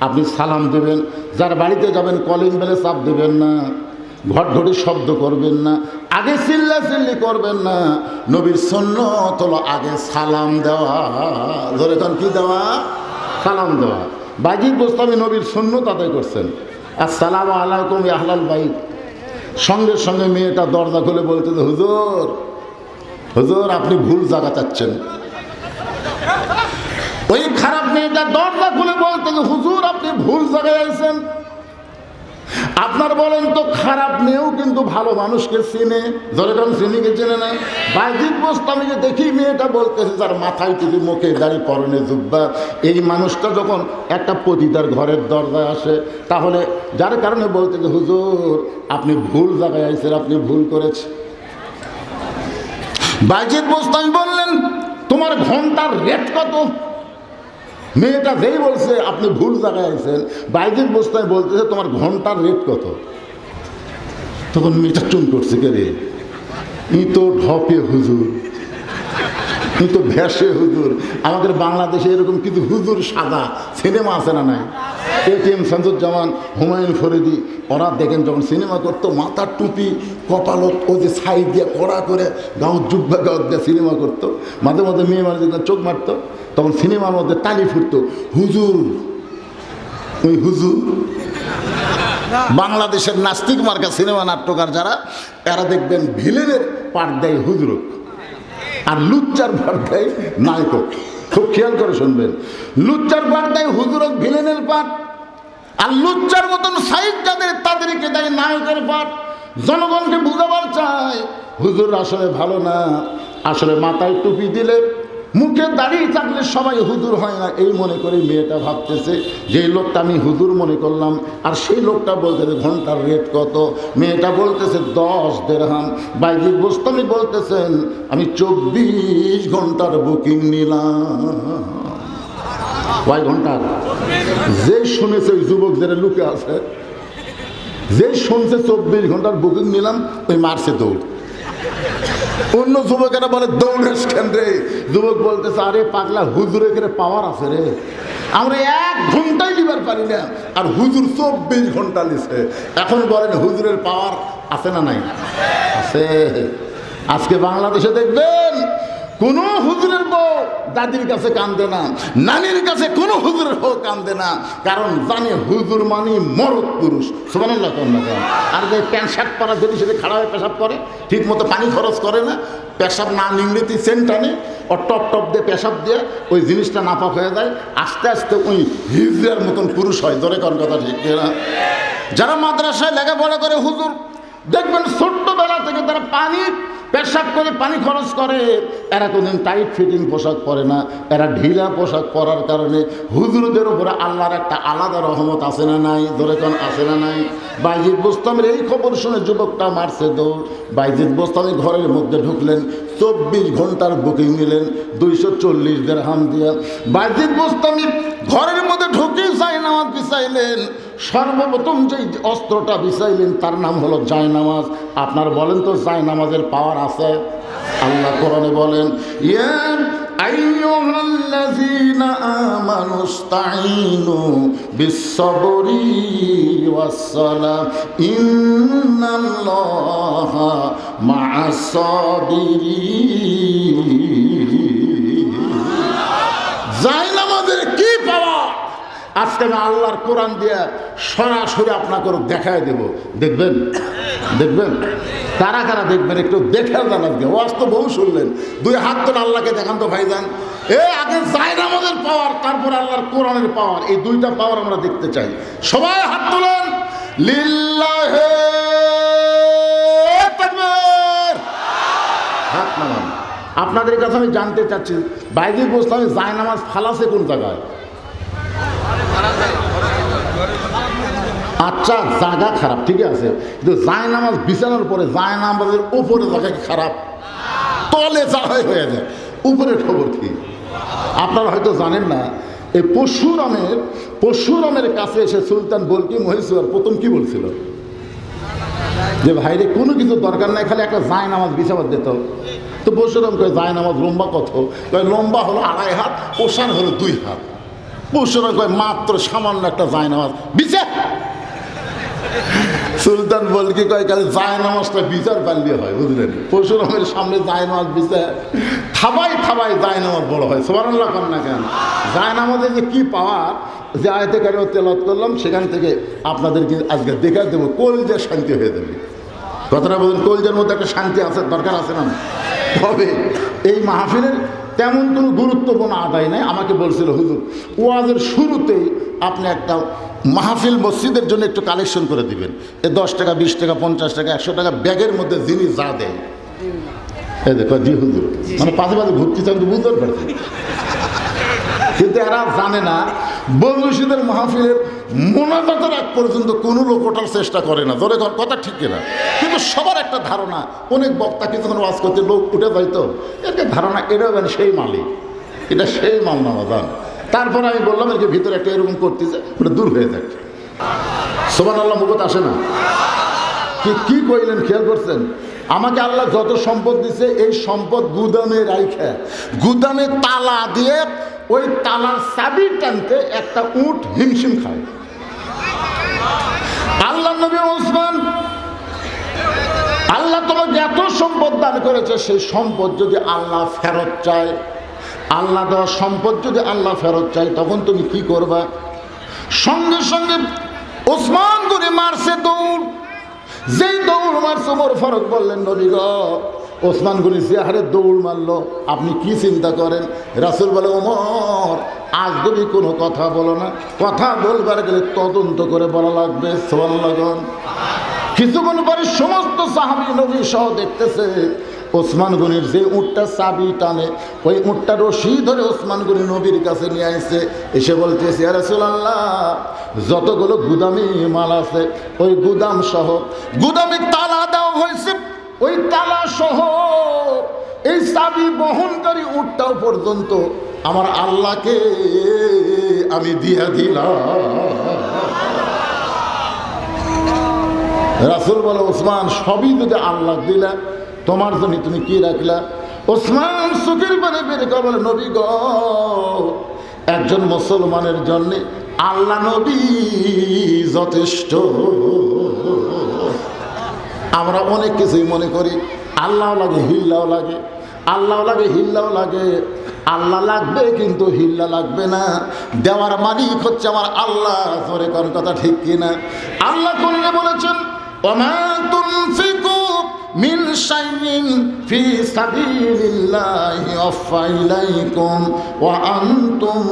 আপনি সালাম দেবেন, যার বাড়িতে যাবেন কলিং বেলে চাপ দেবেন না, ঘটঘটি শব্দ করবেন না, আগে চিল্লাচিল্লি করবেন না। নবীর সুন্নত হলো আগে সালাম দেওয়া। ধরে তখন কি দেওয়া? সালাম দেওয়া। বাইজিদ বুস্তামি নবীর সুন্নত আদায় করছেন, আসসালামু আলাইকুম ইয়া আহলাল বাইত। সঙ্গে সঙ্গে মেয়েটা দরজা খুলে বলতে, হুজুর হুজুর আপনি ভুল জায়গা চাচ্ছেন। ওই খারাপ মেয়েটা দরজা খুলে বলতে, হুজুর আপনি ভুল জায়গায় আছেন। আপনার বলেন তো খারাপ মেয়েও কিন্তু ভালো মানুষকে চিনে, যেরকম চিনিকে চেনে না। বাইজিদ বুস্তামিকে দেখি মেয়েটা বলতেছে, যার মাথায় টুপি, মুখে দাড়ি, পরনে জুব্বা, এই মানুষটা যখন একটা পতিতার ঘরের দরজায় আসে, তাহলে যার কারণে বলতে যে হুজুর আপনি ভুল জায়গায় আইছেন, আপনি ভুল করেছেন। বাইজিদ বুস্তামি বললেন, তোমার ঘন্টার রেট কত? মেয়েটা যেই বলছে আপনি ভুল জায়গায় আছেন, বাইজিদ বুস্তামি বলতেছে তোমার ঘন্টার রেট কত? তখন মেয়েটা চুন করছে, কে রে, ই তো ঢপে হুজুর, ই তো ভেসে হুজুর। আমাদের বাংলাদেশে এরকম কিছু হুজুর সাদা সিনেমা আছে না নাই? এটিএম শামসুজ্জামান, হুমায়ুন ফরিদি, ওরা দেখেন যখন সিনেমা করতো, মাথার টুপি, কপালত ও যে সাইড দিয়ে কড়া করে গাঁও জুব্বা গাঁও দিয়ে সিনেমা করতো, মাঝে মাঝে মেয়ে মানুষ যখন চোখ মারতো, তখন সিনেমার মধ্যে তালি ফুটতো, হুজুর ওই হুজুর। বাংলাদেশের নাস্তিক মার্কা সিনেমা নাট্যকার যারা, এরা দেখবেন ভিলেনের পাঠ দেয় হুজুর, আর লুচ্চার পাঠ দেয় নায়ক। খুব খেয়াল করে শুনবেন, লুচ্চার পাঠ দেয় হুজুর, ভিলেনের পাঠ, আর লুচ্চার মতন সাইড যাদের, তাদেরকে দেয় নায়কের পাঠ। জনগণকে বুঝাবার চায় হুজুর আসলে ভালো না, আসলে মাথায় টুপি দিলে, মুখে দাঁড়িয়ে থাকলে সবাই হুজুর হয় না, এই মনে করে মেয়েটা ভাবতেছে যে লোকটা আমি হুজুর মনে করলাম, আর সেই লোকটা বলতেছে ঘন্টার রেট কত? মেয়েটা বলতেছে 10 দিরহাম। বাইজিদ বুস্তামি বলতেছেন আমি 24 ঘন্টার বুকিং নিলাম। কয় ঘন্টার? যে শুনেছে ওই যুবক যারা লুকে আছে, যে শুনছে 24 ঘন্টার বুকিং নিলাম, ওই মারছে দৌড়। অন্য যুবকেরা বলে দৌড়েস কেন রে? যুবক বলতেছে আরে পাগলা, হুজুরে করে পাওয়ার আছে রে, আমরা 1 ঘন্টায় নিবার পারি না, আর হুজুর 24 ঘন্টা নিছে। এখন বলেন হুজুরের পাওয়ার আছে না নাই? আছে। আজকে বাংলাদেশে দেখবেন কোনো হুজুরের বউ দাদির কাছে কান্দে না, নানির কাছে কোনো হুজুরের বউ কান্দে না, কারণ জানে হুজুর মানে মরদ পুরুষ। সুবহানাল্লাহ। আর যে প্যান্ট শার্ট পরা যদি সেটা খাড়া হয়ে পেশাব করে, ঠিক মতো পানি খরচ করে না, পেশাব না নিংড়িতে সেন্ট টানে, ও টপ টপ দিয়ে পেশাব দিয়ে ওই জিনিসটা নাপাক হয়ে যায়, আস্তে আস্তে ওই হিজড়ার মতন পুরুষ হয়। ধরে কোন কথা ঠিক না? যারা মাদ্রাসায় লেখাপড়া করে হুজুর, দেখবেন ছোট্টবেলা থেকে তারা পানি পেশাব করে, পানি খরচ করে, এরা কোনদিন টাইট ফিটিং পোশাক পরে না, এরা ঢিলা পোশাক পরার কারণে হুজুরদের উপরে আল্লাহর একটা আলাদা রহমত আছে না নাই? ধরে কোন আছে না নাই? বাইজিদ বুস্তামির এই খবর শুনে যুবকটা মারছে দৌড়। বাইজিদ বুস্তামি ঘরের মধ্যে ঢুকলেন, 24 ঘন্টার বুকিং নিলেন 240 দিরহাম দিয়ে। বাইজিদ বুস্তামি ঘরের মধ্যে ঢুকে জায়নামাজ বিছাইলেন। সর্বপ্রথম যে অস্ত্রটা বিছাইলেন তার নাম হলো জায়নামাজ। আপনার বলেন তো জায়নামাজের পাওয়ার আছে? আল্লাহ কোরআনে বলেন, ইয়া আইয়ুহাল্লাযীনা আমানুস্তাঈনু বিস-সাবরি ওয়াস-সালাহ ইন্নাল্লাহা মা'আস-সাবিরিন। জায়নামাজের কি পাওয়া আজকে আমি আল্লাহর কোরআন দিয়ে সরাসরি আপনাকে দেখায় দেব, দেখবেন দেখবেন কারা কারা দেখবেন একটু দেখে জানাবে। ওয়াজ তো বহু শুনলেন, দুই হাত তো আল্লাহকে দেখান তো ভাইজান। আগে জায়নামাজের পাওয়ার, তারপর আল্লাহর কোরআনের পাওয়ার, এই দুইটা পাওয়ার আমরা দেখতে চাই। সবাই হাত তোলেন, লিল্লাহি তাকবীর। হাত নামান। আপনাদের কাছে আমি জানতে চাচ্ছি, বাইজিদ বোস্তামি জায়নামাজ ফালাসে কোন জায়গায়? আচ্ছা, জায়গা খারাপ, ঠিক আছে, কিন্তু জায়নামাজ বিছানোর পরে জায়নামাজের উপরে জায়গা কি খারাপ? তলে যা হয়ে যায়, উপরের খবর কি? আপনারা হয়তো জানেন না, এই পরশুরামের কাছে এসে সুলতান বলকি মহীশূর প্রথম কি বলছিল? যে ভাইরে কোনো কিছু দরকার নাই, খালি একটা জায়নামাজ বিছাবার দিত। তো পরশুরাম কয় জায়নামাজ লম্বা কত? কয় লম্বা হলো 2.5 হাত, ওসার হলো 2 হাত। পরশুরাম কয় মাত্র সামান্য একটা জায়নামাজ বিছা। সুলতান বলকি কয় কালে জায়নামাজটা বিচার পারলে হয়, বুঝলেন? পরশুরামের সামনে জায়নামাজ বিচার থাবাই থাবাই জায়নামাজ বড় হয়। সুবহানাল্লাহ কর না কেন? জায়নামাজে যে কি পাওয়ার, যে আয়াতে কারিমা তেলাওয়াত করলাম সেখান থেকে আপনাদেরকে আজকে দেখা দেবো, কলজা শান্তি হয়ে যাবে। কথাটা বলুন, কলজার মধ্যে একটা শান্তি আছে, দরকার আছে না? তবে এই মাহফিলের তেমন কোনো গুরুত্বপূর্ণ আদায় নাই। আমাকে বলছিল হুজুর, ওয়াজের শুরুতেই আপনি একটা মাহফিল মসজিদের জন্য একটু কালেকশন করে দিবেন। 10 টাকা, 20 টাকা, 50 টাকা, 100 টাকা ব্যাগের মধ্যে জিনিস যা দেয়। এই দেখো, জি হুজুর, মানে পাশে পাশে ঘুরতেছে, আমি তো বুঝতে পারছি। কিন্তু এরা জানে না, বন্ধুশীদের মাহফিলের মোনাজাতের আগ পর্যন্ত কোনো লোক ওঠার চেষ্টা করে না। ধরে কথা ঠিক কিনা? কিন্তু সবার একটা ধারণা, অনেক বক্তা কিছুক্ষণ ওয়াজ করতে লোক উঠে যাইতো, একটা ধারণা এটা সেই মালিক, এটা সেই মাল নামা জান। তারপর আমি বললাম এর ভিতরে একটা এরকম করতেছে, ওটা দূর হয়ে যাক। সুবহানাল্লাহ মুখত আসে না? কি কইলেন খেয়াল করছেন? আমাকে আল্লাহ যত সম্পদ দিছে, এই সম্পদ গুদামে রাইখা, গুদামে তালা দিয়ে ওই তালার চাবি টানতে একটা উট হিমশিম খায়। আল্লাহ নবী ওসমান, আল্লাহ তোমাকে এত সম্পদ দান করেছে, সেই সম্পদ যদি আল্লাহ ফেরত চায়, আল্লাহ দেওয়া সম্পদ যদি আল্লাহ ফেরত চায়, তখন তুমি কি করবা? সঙ্গে সঙ্গে ওসমান করে মারছে দৌড়। যেই দৌড় মারছে, ওমর ফারুক বললেন, নবী গো, ওসমান গনি যে হারে দৌড় মারলো, আপনি কি চিন্তা করেন? রাসূল বলে, ওমর, আজ যদি কোনো কথা বলো না, কথা বলবার গেলে তদন্ত করে বলা লাগবে। সুবহানাল্লাহ। কিছুক্ষণ পরে সমস্ত সাহাবী নবী সহ দেখতেছে ওসমান গনির যে উটটা চাবি টানে, ওই উটটা রশি ধরে ওসমান গনি নবীর কাছে নিয়ে আসছে। এসে বলতেছে, ইয়া রাসূলুল্লাহ, যতগুলো গুদামে মাল আছে, ওই গুদাম সহ গুদামে তালা দেওয়া হয়েছে, ওই তালা সহ এই চাবি বহনকারী উটটাও পর্যন্ত আমার আল্লাহকে আমি দিয়া দিলাম। রাসূল বলে, ওসমান, সবই যদি আল্লাহ দিলা, তোমার জন্য তুমি কি রাখলা? ওসমান চোখের পানি বের করে বলে, নবী গো, একজন মুসলমানের জন্য আল্লাহ নবী যথেষ্ট। আমরা অনেক কিছুই মনে করি, আল্লাহ লাগে, হিল্লাও লাগে, আল্লাহ লাগে, হিল্লাও লাগে। আল্লাহ লাগবে কিন্তু হিল্লা লাগবে না। দেওয়ার মালিক হচ্ছে আমার আল্লাহ। জোরে কোন কথা ঠিক কিনা? আল্লাহ কোরআনে বলেছেন, ওমা তুনফিকু মিন শাইইন ফি সাবিলিল্লাহি ওয়াফা ইলাইকুম ওয়া আনতুম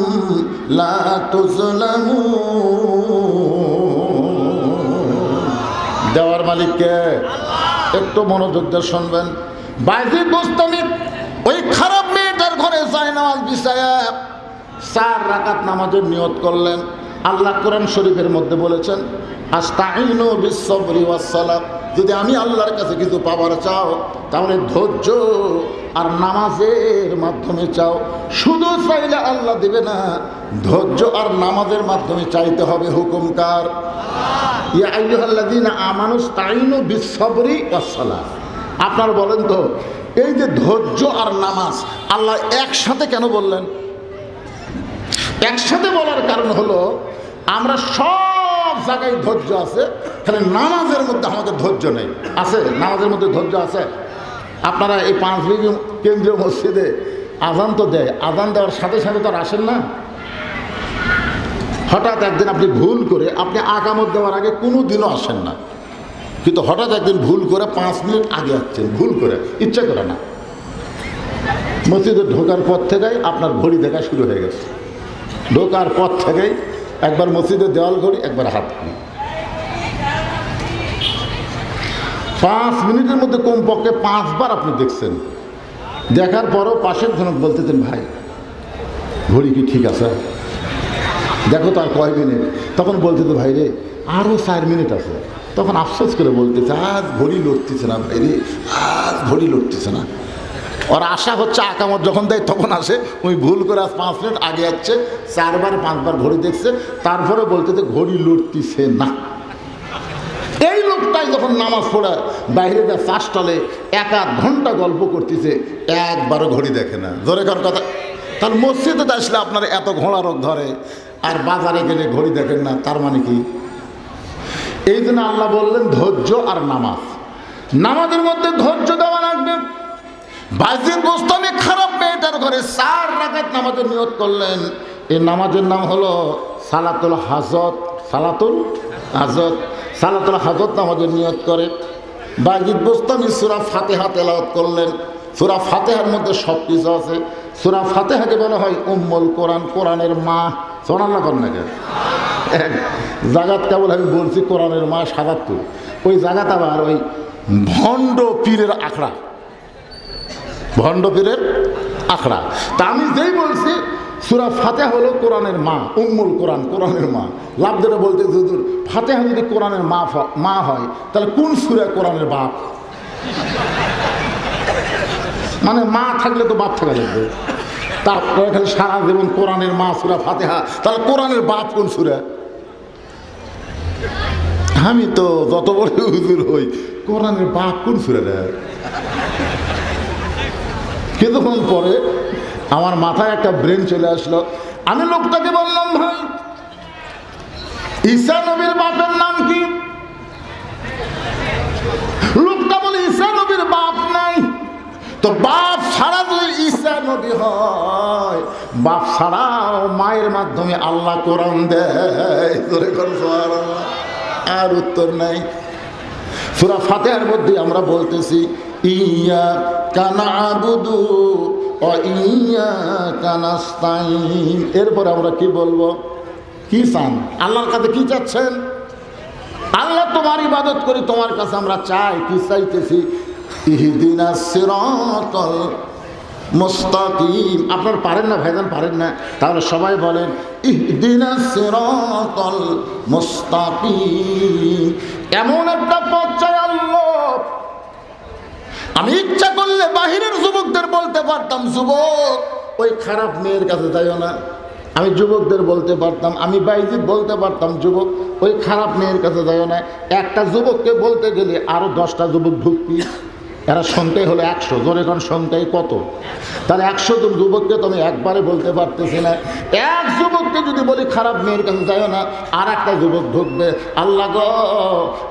লা তুজলামুন। দেওয়ার মালিককে একটু মনোযোগ দিয়ে শুনবেন। বাইজিদ বোস্তামি ওই খারাপ মেয়েটার ঘরে জায়নামাজ বিছায়া 4 রাকাত নামাজের নিয়ত করলেন। আল্লাহ কোরআন শরীফের মধ্যে বলেছেন, আস্তাঈনু বিস-সাবরি ওয়াস-সালাহ। যদি আমি আল্লাহর কাছে কিছু পাবার চাও, তাহলে ধৈর্য আর নামাজের মাধ্যমে চাও। শুধু চাইলে আল্লাহ দেবে না, ধৈর্য আর নামাজের মাধ্যমে চাইতে হবে। হুকুম কার? ইয়া আইয়ুহাল্লাযীনা আমানু ইসতাঈনু বিস-সাবরি ওয়াস-সালাহ। আপনারা বলেন তো, এই যে ধৈর্য আর নামাজ আল্লাহ একসাথে কেন বললেন? একসাথে বলার কারণ হলো, আমরা সব জায়গায় ধৈর্য আছে, খালি নামাজের মধ্যে আমাদের ধৈর্য নেই। আছে? নামাজের মধ্যে ধৈর্য আছে? আপনারা এই 5 বিঘি কেন্দ্রীয় মসজিদে আজান তো দেয়, আজান দেওয়ার সাথে সাথে তো আর আসেন না। হঠাৎ একদিন আপনি ভুল করে, আপনি আকামত দেওয়ার আগে কোনো দিনও আসেন না, কিন্তু হঠাৎ একদিন ভুল করে 5 মিনিট আগে আসছেন, ভুল করে, ইচ্ছা করে না। মসজিদে ঢোকার পর থেকেই আপনার ঘড়ি দেখা শুরু হয়ে গেছে। ঢোকার পর থেকেই একবার মসজিদের দেওয়াল ঘড়ি, একবার হাত ঘড়ি। 5 মিনিটের মধ্যে কমপক্ষে 5 বার আপনি দেখছেন। দেখার পরও পাশের জনক বলতেছেন, ভাই ঘড়ি কি ঠিক আছে? দেখো তো আর কয় মিনিট। তখন বলতেছে, ভাই রে আরও 4 মিনিট আছে। তখন আফসোস করে বলতেছে, আজ ঘড়ি লড়তেছে না ভাই রে, আজ ঘড়ি লড়তেছে না। ওর আশা হচ্ছে আকামত যখন দেয় তখন আসে, ওই ভুল করে আজ 5 মিনিট আগে যাচ্ছে, 4 বার 5 বার ঘড়ি দেখছে, তারপরে বলতেছে ঘড়ি লড়তেছে না। এই লোকটাই যখন নামাজ পড়ে বাইরে যা চাষ টলে 1-1 ঘন্টা গল্প করতেছে, একবারও ঘড়ি দেখে না। জোরে কার কথা। তাহলে মসজিদে আসলে আপনার এত ঘোড়া রোগ ধরে, আর বাজারে গেলে ঘড়ি দেখেন না, তার মানে কি? এই জন্য আল্লাহ বললেন ধৈর্য আর নামাজ। নামাজের মধ্যে ধৈর্য দেওয়া লাগবে। বাজিদ বোস্তামি খারাপ মেয়েটার ঘরে 4 রাকাত নামাজের নিয়ত করলেন। এই নামাজের নাম হলো সালাতুল হাজত। সালাতুল হাজত, সালাতুল হাজত নামাজের নিয়ত করে বাজিদ বোস্তামি সূরা ফাতিহা তেলাওয়াত করলেন। সূরা ফাতিহার মধ্যে সব কিছু আছে। সূরা ফাতিহাকে বলা হয় উম্মুল কোরআন, কোরআনের মা। সুবহানাল্লাহ করেন নাকি? জাগাত কেবল আমি বলছি কোরআনের মা ৭৭, ওই জাগাত আবার ওই ভণ্ড পীরের আখড়া, ভণ্ড পীরের আখড়া। তা আমি যেই বলছি সূরা ফাতিহা হলো কোরআনের মা, উম্মুল কোরআন, কোরআনের মা। লাভ ধরে বলতে হুজুর ফাতিহা যদি কোরআনের মা হয়, তাহলে কোন সূরা কোরআনের বাপ? মানে মা থাকলে তো বাপ থাকা লাগবে। তারপরে খালি সারা জীবন কোরআনের মা সূরা ফাতিহা, তাহলে কোরআনের বাপ কোন সূরা? আমি তো যত বড় হুজুর হই, কোরআনের বাপ কোন সূরা দেয়? কিছুক্ষণ পরে আমার মাথায় একটা ব্রেন চলে আসলো। আমি লোকটাকে বললাম, ভাই ঈসা নবীর বাপের নাম কি? লোকটা বলে ঈসা নবীর বাপ নাই। তো বাপ ছাড়া যদি ঈসা নবী হয়, বাপ ছাড়াও মায়ের মাধ্যমে আল্লাহ কোরআন দেয়। সুবহানাল্লাহ। আর উত্তর নাই। সূরা ফাতিহার মধ্যে আমরা বলতেছি ইয়্যাকা না'বুদু ওয়া ইয়্যাকা নাস্তাঈন। এরপর আমরা কি বলবো? কি চান? আল্লাহর কাছে কি চাচ্ছেন? আল্লাহ তোমার ইবাদত করি, তোমার কাছে আমরা চাই। কি চাইতেছি? ইহদিনাস সিরাতাল মুস্তাকিম। আপনারা পারেন না ভাইজান, পারেন না? তাহলে সবাই বলেন ইহদিনাস সিরাতাল মুস্তাকিম। এমন একটা পথ চাই আল্লাহ। আমি ইচ্ছা করলে বাহিরের যুবকদের বলতে পারতাম, যুবক ওই খারাপ মেয়ের কাছে যাইও না। আমি যুবকদের বলতে পারতাম, আমি বাইজিদ বলতে পারতাম, যুবক ওই খারাপ মেয়ের কাছে যাইও না। একটা যুবককে বলতে গেলে আরো 10টা যুবক ঢুকতি। এরা সংখ্যাই হলো 100। জোরে কোন সংখ্যাই কত? তাহলে 100 জন যুবককে তো আমি একবারে বলতে পারতেছি না। এক যুবককে যদি বলি খারাপ মেয়ের কাছে যাইও না, আর একটা যুবক ঢুকবে। আল্লাহ গো,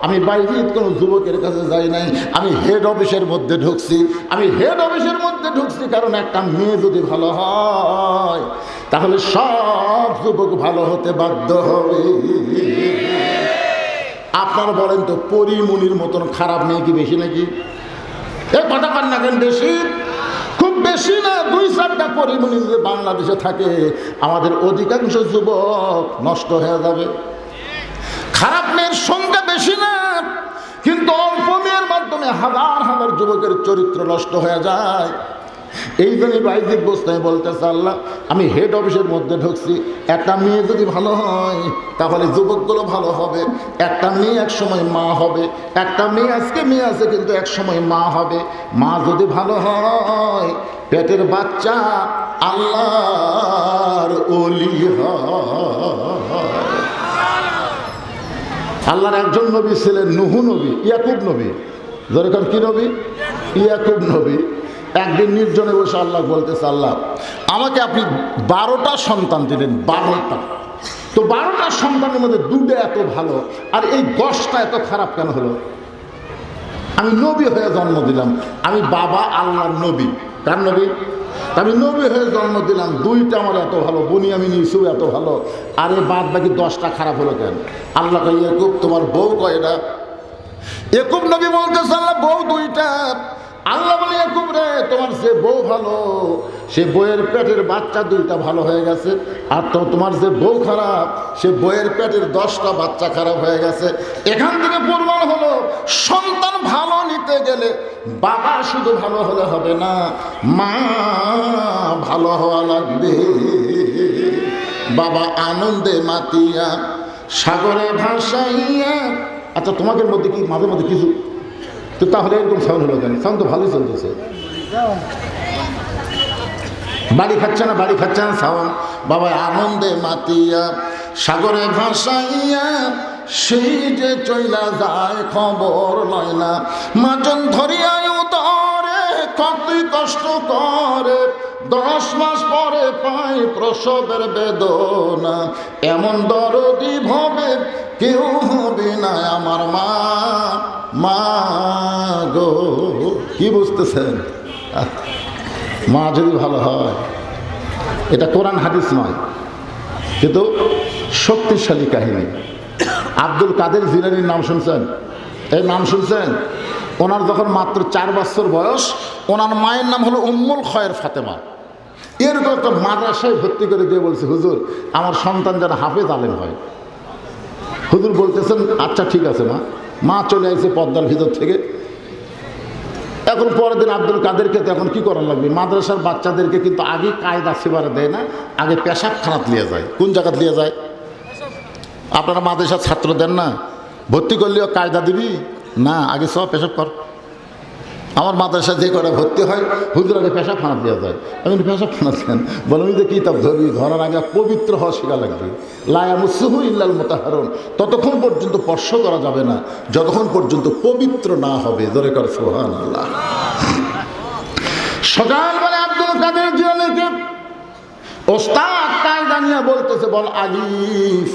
আমি বাইজিদ কোনো যুবকের কাছে যাই নাই, আমি হেড অফিসের মধ্যে ঢুকছি। আমি হেড অফিসের মধ্যে ঢুকছি কারণ একটা মেয়ে যদি ভালো হয়, তাহলে সব যুবক ভালো হতে বাধ্য হবে। আপনারা বলেন তো, পরিমণির মতন খারাপ মেয়ে কি বেশি নাকি? এই কথা কান না কেন? বেশি? খুব বেশি না। 2-4টা পরিমণি যদি বাংলাদেশে থাকে, আমাদের অধিকাংশ যুবক নষ্ট হয়ে যাবে। খারাপ মেয়ের সংখ্যা বেশি না, কিন্তু অল্প মেয়ের মাধ্যমে হাজার হাজার যুবকের চরিত্র নষ্ট হয়ে যায়। এই জন্য বাইজিদ বোস্তামি বলতেছে, আল্লাহ আমি হেড অফিসের মধ্যে ঢুকছি, একটা মেয়ে যদি ভালো হয় তাহলে যুবকগুলো ভালো হবে। একটা মেয়ে এক সময় মা হবে। একটা মেয়ে আজকে মেয়ে আছে কিন্তু এক সময় মা হবে। মা যদি ভালো হয়, পেটের বাচ্চা আল্লাহর ওলি হয়। আল্লাহর একজন নবী ছিলেন নূহ নবী, ইয়াকুব নবী। যেরকম কি নবী? ইয়াকুব নবী। একদিন নির্জনে বসে আল্লাহ বলতেছে, আল্লাহ আমাকে আপনি 12টা সন্তান দিলেন, 12টা। তো 12টা সন্তানের মধ্যে 2টা এত ভালো, আর এই 10টা এত খারাপ কেন হলো? আমি নবী হয়ে জন্ম দিলাম, আমি বাবা আল্লাহর নবী। কার নবী? আমি নবী হয়ে জন্ম দিলাম, 2টা আমার এত ভালো, বুনিয়ামিন ইউসুফ এত ভালো, আর এই বাদ বাকি 10টা খারাপ হলো কেন? আল্লাহ কয়, ইয়াকুব তোমার বউ কয়টা? ইয়াকুব নবী বলতেছে, আল্লাহ বউ 2টা। আল্লাহ বলে, ইয়াকুব রে তোমার যে বউ ভালো, সে বউয়ের পেটের বাচ্চা 2টা ভালো হয়ে গেছে, আর তো তোমার যে বউ খারাপ, সে বউয়ের পেটের 10টা বাচ্চা খারাপ হয়ে গেছে। এখান থেকে প্রমাণ হলো, সন্তান ভালো নিতে গেলে বাবা শুধু ভালো হলে হবে না, মা ভালো হওয়া লাগবে। বাবা আনন্দে মাতিয়া সাগরে ভাসাইয়া। আচ্ছা, তোমাদের মধ্যে কি মাঝে মধ্যে কিছু তো তাহলে এরকম সাউন্ড হলো কেন? সাউন্ড তো ভালোই চলতেছে। বাড়ি খাচ্ছে না, বাড়ি খাচ্ছে না সাউন্ড। বাবা আনন্দে মাতিয়া সাগরে ভাসাইয়া, সেই যে চইলা যায় খবর লয় না। মাজন ধরিয়ায় উদরে কতই কষ্ট করে, 10 মাস পরে পায় প্রসবের বেদনা। এমন দরদি ভবে কেউ হবে না আমার মা, মা গো। কি বুঝতেছেন? মা যদি ভালো হয়, এটা কোরআন হাদিস নয়, কিন্তু শক্তিশালী কাহিনী। আব্দুল কাদের জিলানীর নাম শুনছেন? এই নাম শুনছেন? ওনার যখন মাত্র 4 বছর বয়স, ওনার মায়ের নাম হলো উম্মুল খয়ের ফাতেমা। এরকম একটা মাদ্রাসায় ভর্তি করে দিয়ে বলছে, হুজুর আমার সন্তান যেন হাফেজ আলেম হয়। হুজুর বলতেছেন, আচ্ছা ঠিক আছে মা। মা চলে আসছে পর্দার ভিতর থেকে। এখন পরের দিন আব্দুল কাদেরকে তো এখন কী করার লাগবে? মাদ্রাসার বাচ্চাদেরকে কিন্তু আগে কায়দা সেবারে দেয় না, আগে পেশাবখানাত নিয়ে যায়। কোন জায়গাত নিয়ে যায়? আপনারা মাদ্রাসার ছাত্র দেন না, ভর্তি করলেও কায়দা দিবি না, আগে সব পেশাব কর। আমার মাদ্রাসা যে করে ভর্তি হয়, হুজুর আগে পেশাবখানা দেওয়া যায়। আমি পেশাবখানা দেন, বলে আমি যে কিতাব ধরবি, ধরার আগে পবিত্র হওয়া শেখা লাগবে। লায়ামুসুহু ইল্লাল মুতাহহারুন, ততক্ষণ পর্যন্ত স্পর্শ করা যাবে না যতক্ষণ পর্যন্ত পবিত্র না হবে। জোরে কর সুবহানাল্লাহ। সকালবেলা আব্দুল কাদের জিলানীকে ওস্তাদ কায়দা নিয়ে বলতেছে, বল আলিফ।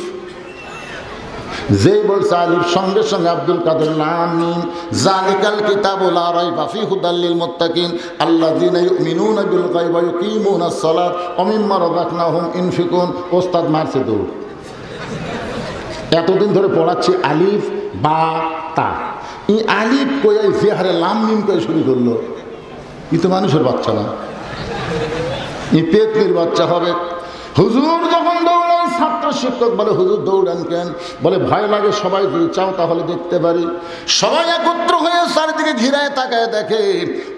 যেই বলছে আলিফ, সঙ্গে সঙ্গে আব্দুল কাদের নাম নিন। জালিকাল কিতাবু লা রাইবা ফীহি হুদাল লিল মুত্তাকিন আল্লাযীনা ইউমিনুনা বিল গায়বি ওয়া ইউকিমুনাস সালাত ওয়া মিম্মা রাযাকনাহুম ইনফিকুন। ওস্তাদ মারছে দৌড়। এতদিন ধরে পড়াচ্ছি আলিফ বা তা, এই আলিফ কই যে হারে লাম মিম করে শুরু করলো, ই তো মানুষের বাচ্চা না, ই পেতনির বাচ্চা হবে। হুজুর যখন দৌড়ান, ছাত্র শিক্ষক বলে, হুজুর দৌড়ান কেন? বলে ভয় লাগে, সবাই যদি চাও তাহলে দেখতে পারি। সবাই একত্র হয়ে চারিদিকে ঘিরায় তাকায় দেখে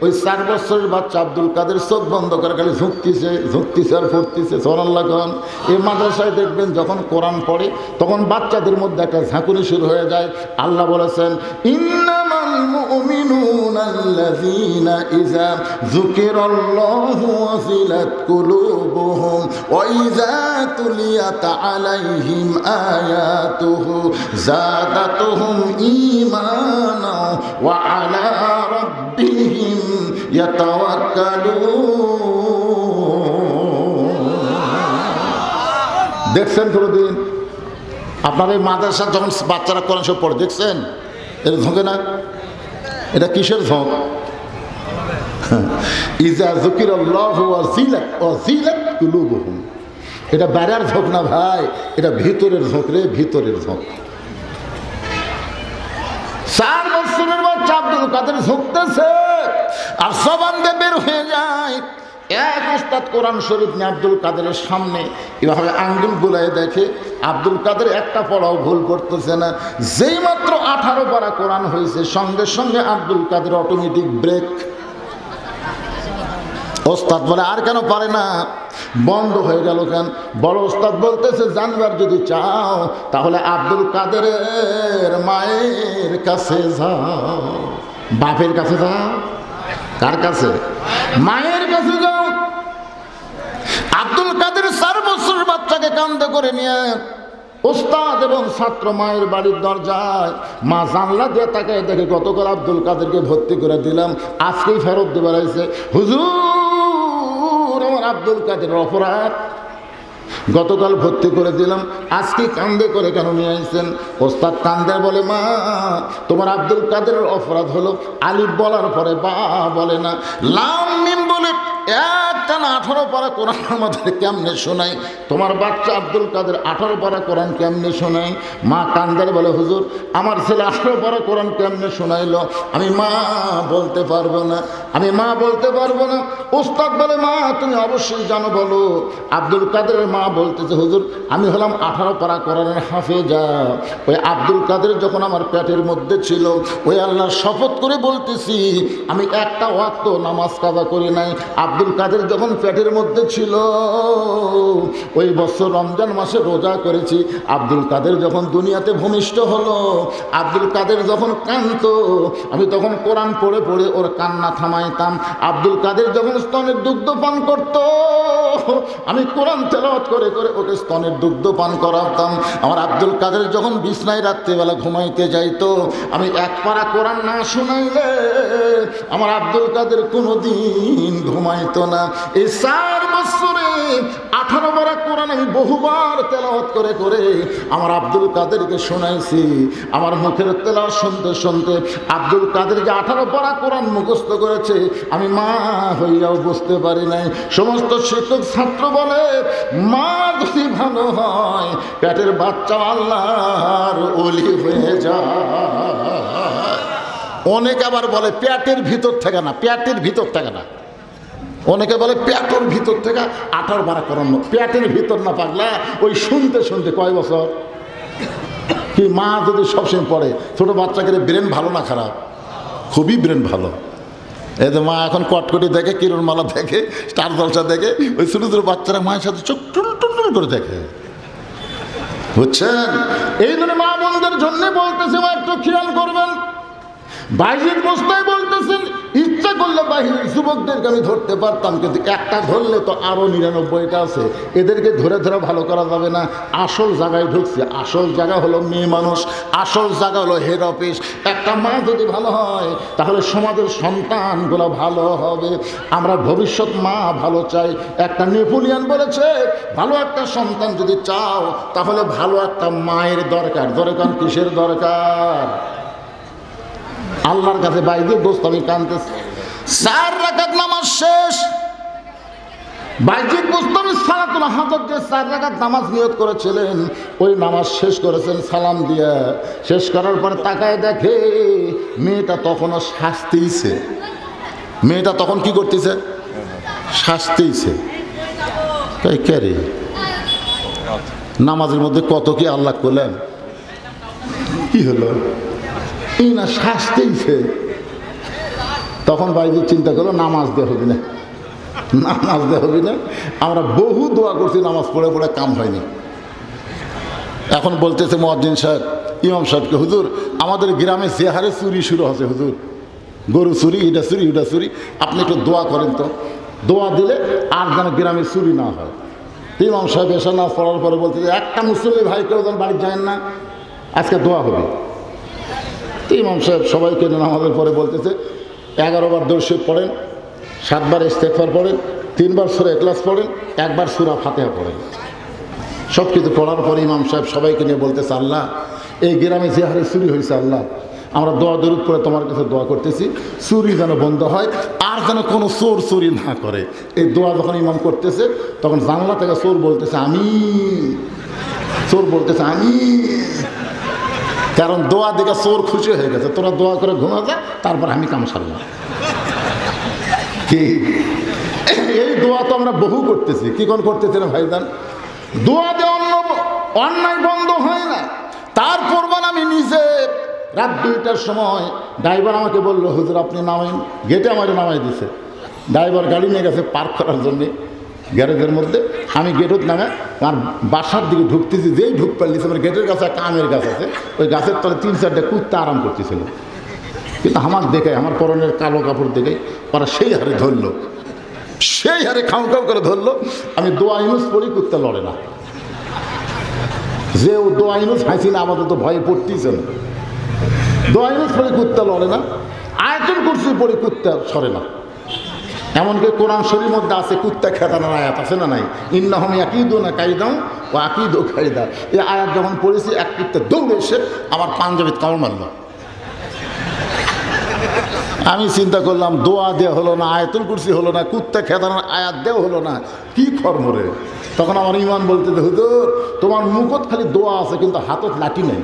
ওই 4 বছরের বাচ্চা আব্দুল কাদের চোখ বন্ধ করে খালি ঝুঁকতিছে আর পড়তিছে। সুবহানাল্লাহ। খান এই মাদ্রাসায় দেখবেন যখন কোরআন পড়ে তখন বাচ্চাদের মধ্যে একটা ঝাঁকুনি শুরু হয়ে যায়। আল্লাহ বলেছেন, ইন্নামাল মুমিনুনা আল্লাযীনা ইযা যুকিরাল্লাহু ওয়াজিলাত কুলুবুহুম ওয়া ইযা তুলিয়াত আলাইহিম আয়াতুহু যাদাতুহুম ঈমানা ওয়া আলা রাব্বিহিম ইয়াতাওয়াক্কালুন। দেখছেন কোনোদিন আপনার এই মাদ্রাসা যখন বাচ্চারা কোরআন শরীফ পড়ে দেখছেন? এটা ঝোঁকে না? এটা কিসের ঝোঁক? ইজা যুকিরাল্লাহু ওয়াজিলাত কুলুবুহুম। এটা বাইরের ঝোঁক না ভাই, এটা ভিতরের ঝোঁক রে, ভিতরের ঝোঁক। 4 বছরের বাচ্চা আব্দুল কাদের ঝুঁকতেছে আর জবান দিয়ে বের হয়ে যায়। এক ওস্তাদ কোরআন শরীফ নিয়ে আব্দুল কাদেরের সামনে এভাবে আঙ্গুল গুলায় দেখে আব্দুল কাদের একটা পড়াও ভুল করতেছে না। যেই মাত্র 18 পারা কোরআন হয়েছে, সঙ্গে সঙ্গে আব্দুল কাদের অটোমেটিক ব্রেক। ওস্তাদ বলে, আর কেন পারে না? বন্ধ হয়ে গেল কেন? বড় ওস্তাদ বলতেছে, জানবার যদি চাও তাহলে আব্দুল কাদেরের মায়ের কাছে যাও। বাপের কাছে যাও? কার কাছে? মায়ের কাছে যাও। আব্দুল কাদের 4 বছরের বাচ্চাকে কান্দে করে নিয়ে ওস্তাদ এবং ছাত্র মায়ের বাড়ির দরজায়, মা জানলা দিয়ে তাকায় দেখে গতকাল আব্দুল কাদেরকে ভর্তি করে দিলাম, আজকেই ফেরত দিয়ে বেড়াইছে। হুজুর আমার আব্দুল কাদেরের অপরাধ, গতকাল ভর্তি করে দিলাম, আজকে কান্দে করে কেন নিয়ে আসছেন? ওস্তাদ কান্দে বলে, মা তোমার আব্দুল কাদেরের অপরাধ হলো আলিফ বলার পরে বা বলে না, লাম মিম বলে একটা না 18 পারা কোরআন আমাদের কেমনে শোনাই? তোমার বাচ্চা আব্দুল কাদের 18 পারা কোরআন কেমনে শোনাই? মা কান্দার বলে, হুজুর আমার ছেলে 18 পারা কোরআন কেমনে শোনাইলো? আমি মা বলতে পারবো না, আমি মা বলতে পারবো না। ওস্তাদ বলে, মা তুমি অবশ্যই জানো, বলো। আব্দুল কাদেরের মা বলতেছে, হুজুর আমি হলাম 18 পারা কোরআনের হাফেজা। ওই আব্দুল কাদের যখন আমার পেটের মধ্যে ছিল, ওই আল্লাহর শপথ করে বলতেছি আমি একটা ওয়াক্ত নামাজ কাজা করি নাই। আব্দুল কাদের যখন পেটের মধ্যে ছিল, ওই বছর রমজান মাসে রোজা করেছি। আব্দুল কাদের যখন দুনিয়াতে ভূমিষ্ঠ হলো, আব্দুল কাদের যখন কাঁদতো, আমি তখন কোরআন পড়ে পড়ে ওর কান্না থামাইতাম। আব্দুল কাদের যখন স্তনের দুগ্ধ পান করতো, আমি কোরআন তেলাওয়াত করে করে ওকে স্তনের দুগ্ধ পান করাতাম। আমার আব্দুল কাদের যখন বিছনায় রাত্রিবেলা ঘুমাইতে যাইতো, আমি এক পারা কোরআন না শুনাইলে আমার আব্দুল কাদের কোনোদিন ঘুমাইতো না। এই 4 বছরে 18 পারা কোরআন আমি বহুবার তেলাওয়াত করে করে আমার আব্দুল কাদেরকে শোনাইছি। আমার মুখের তেলাওয়াত শুনতে শুনতে আব্দুল কাদের যে 18 পারা কোরআন মুখস্থ করেছে, আমি মা হইয়াও বুঝতে পারি নাই। সমস্ত শিক্ষক ছাত্র বলে, মা যদি ভালো হয় পেটের বাচ্চা আল্লাহর ওলি হয়ে যায়। অনেকে আবার বলে পেটের ভিতর থেকে না, পেটের ভিতর থেকে না। অনেকে বলে পেটের ভিতর থেকে 18 পারা কোরআন, পেটের ভিতর না পাগলা, ওই শুনতে শুনতে কয় বছর কি মা যদি সবসময় পড়ে। ছোট বাচ্চাকে ব্রেন ভালো না খারাপ? খুবই ব্রেন ভালো। এই যে মা এখন কটকটি দেখে, কিরণমালা দেখে, স্টার জলসা দেখে, ওই ছোটো ছোটো বাচ্চারা মায়ের সাথে চোখ টুল টুল করে দেখে, বুঝছেন? এই জন্য মা বোনদের জন্য বলতেছে, মা একটু খেয়াল করবেন। বাইজিদ বোস্তাই বলতেছেন, ইচ্ছা করলে বাহির যুবকদেরকে আমি ধরতে পারতাম, কিন্তু একটা ধরলে তো আরও 99টা আছে, এদেরকে ধরে ধরে ভালো করা যাবে না। আসল জায়গায় ঢুকছে, আসল জায়গা হলো মেয়ে মানুষ, আসল জায়গা হলো হেড অফিস। একটা মা যদি ভালো হয় তাহলে সমাজের সন্তানগুলো ভালো হবে। আমরা ভবিষ্যৎ মা ভালো চাই। একটা নেপোলিয়ান বলেছে, ভালো একটা সন্তান যদি চাও তাহলে ভালো একটা মায়ের দরকার। দরকার কিসের দরকার? আল্লাহর কাছে বাইরে দোস্ত আমি কানতেছি। 4 রাকাত নামাজ শেষ, বাইজিদ বোস্তামি সালাতুল হাজত যে 4 রাকাত নামাজ নিয়ত করেছিলেন, ওই নামাজ শেষ করেছেন সালাম দিয়া। শেষ করার পর তাকায় দেখে মেয়েটা তখনও শাস্তিছে। মেয়েটা তখন কি করতেছে? শাস্তিছে। তাই কে রে, নামাজের মধ্যে কত কি আল্লাহ করলেন, কি হলো এই না শাস্তিছে। তখন বাইরে চিন্তা করলো নামাজ দেওয়া হবি না, নামাজ দেওয়া হবি না। আমরা বহু দোয়া করছি, নামাজ পড়ে পড়ে কাম হয়নি। এখন বলতেছে মুয়াজ্জিন সাহেব, ইমাম সাহেবকে, হুজুর আমাদের গ্রামে যে হারে চুরি শুরু হচ্ছে, হুজুর গরু চুরি, এটা চুরি ওটা চুরি, আপনি একটু দোয়া করেন তো। দোয়া দিলে আর যেন গ্রামে চুরি না হয়। ইমাম সাহেব এসে নামাজ পড়ার পরে বলতেছে, একটা মুসল্লি ভাই কেউ যেন বাড়ি যায় না, আজকে দোয়া হবে। ইমাম সাহেব সবাইকে নামাজের পরে বলতেছে, 11 বার দরুদ শরীফ পড়েন, 7 বার ইস্তেগফার পড়েন, 3 বার সূরা ইখলাস পড়েন, 1 বার সূরা ফাতিহা পড়েন। সব কিছু পড়ার পরে ইমাম সাহেব সবাইকে নিয়ে বলতেছে, আল্লাহ এই গ্রামে যে হারে চুরি হয়েছে, আল্লাহ আমরা দোয়া দরুদ করে তোমার কাছে দোয়া করতেছি, চুরি যেন বন্ধ হয়, আর যেন কোনো চোর চুরি না করে। এই দোয়া যখন ইমাম করতেছে, তখন জানলা থেকে চোর বলতেছে আমি, চোর বলতেছে আমি। কারণ দোয়া দেখে চোর খুশি হয়ে গেছে, তোরা দোয়া করে ঘুমা যা, তারপর আমি কাম সারলাম। কি এই দোয়া তো আমরা বহু করতেছি, কি কোন করতেছি না ভাইজান? দোয়া দিয়ে অন্যায় বন্ধ হয় না। তারপর আমি নিজে রাত 2টার সময় ড্রাইভার আমাকে বললো, হুজুর আপনি নামেন। গেটে আমার নামাই দিছে। ড্রাইভার গাড়ি নিয়ে গেছে পার্ক করার জন্যে গ্যারেজের মধ্যে। আমি গেটত নামে আমার বাসার দিকে ঢুকতেছি, যেই ঢুক পারলিছে, আমার গেটের কাছে একটা আমের গাছ আছে, ওই গাছের তলে 3-4টা কুত্তা আরাম করতেছিল। কিন্তু আমার দেখে, আমার পরনের কালো কাপড় দেখে ওরা সেই হারে ধরলো, সেই হারে খাও খাও করে ধরলো। আমি দোয়া ইউনুস পড়ি, কুত্তা লড়ে না। যে ও দোয়াইনুস হাসিনা আপাতত ভয়ে পড়তেছে না। দোয়াইনুস পড়ে কুত্তা লড়ে না, আয়াতুল কুরসি পড়ে কুত্তা সরে না। এমনকি কোরআন শরীর মধ্যে আছে কুত্তা খেদানোর আয়াত, আছে না নাই? ইন্নাহুম ইয়াকিদুনা কাইদাও ওয়া আকিদু কাইদা। এই আয়াত যখন পড়েছি এক কুত্তা দৌড়ে এসে আমার পাঞ্জাবিতে কামড় মারল। আমি চিন্তা করলাম দোয়া দেওয়া হলো না, আয়াতুল কুরসি হলো না, কুত্তা খেদানোর আয়াত দেওয়া হলো না, কি কর্মরে। তখন আমার ইমান বলতে, হুজুর তোমার মুখত খালি দোয়া আছে কিন্তু হাতত লাঠি নেই।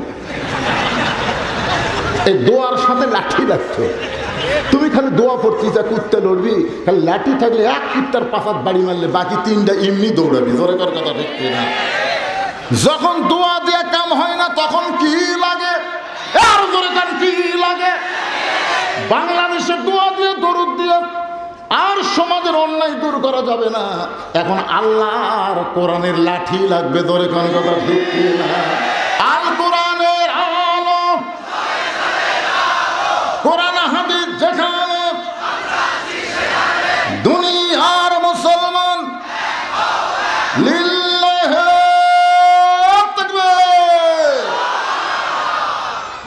এই দোয়ার সাথে লাঠি লাগতো। তুমি খালি দোয়া পড়ছি যা কুত্তা লড়বি, খালি লাঠি থাকলে এক কুত্তার পাশাত বাড়ি মারলে বাকি তিনটা এমনি দৌড়াবি। জোরে কর কথা ঠিক না? যখন দোয়া দিয়ে কাম হয় না তখন কি লাগে? আর জোরে কান কি লাগে? বাংলাদেশে দোয়া দিয়ে দরুদ দিয়ে আর সমাজের অন্যায় দূর করা যাবে না। এখন আল্লাহর কোরআনের লাঠি লাগবে। জোরে কান কথা ঠিক না? আল কোরআনের আলো, কোরআন হাদিস যেখানে, দুনিয়ার মুসলমান লিল্লাহি তাকবীর।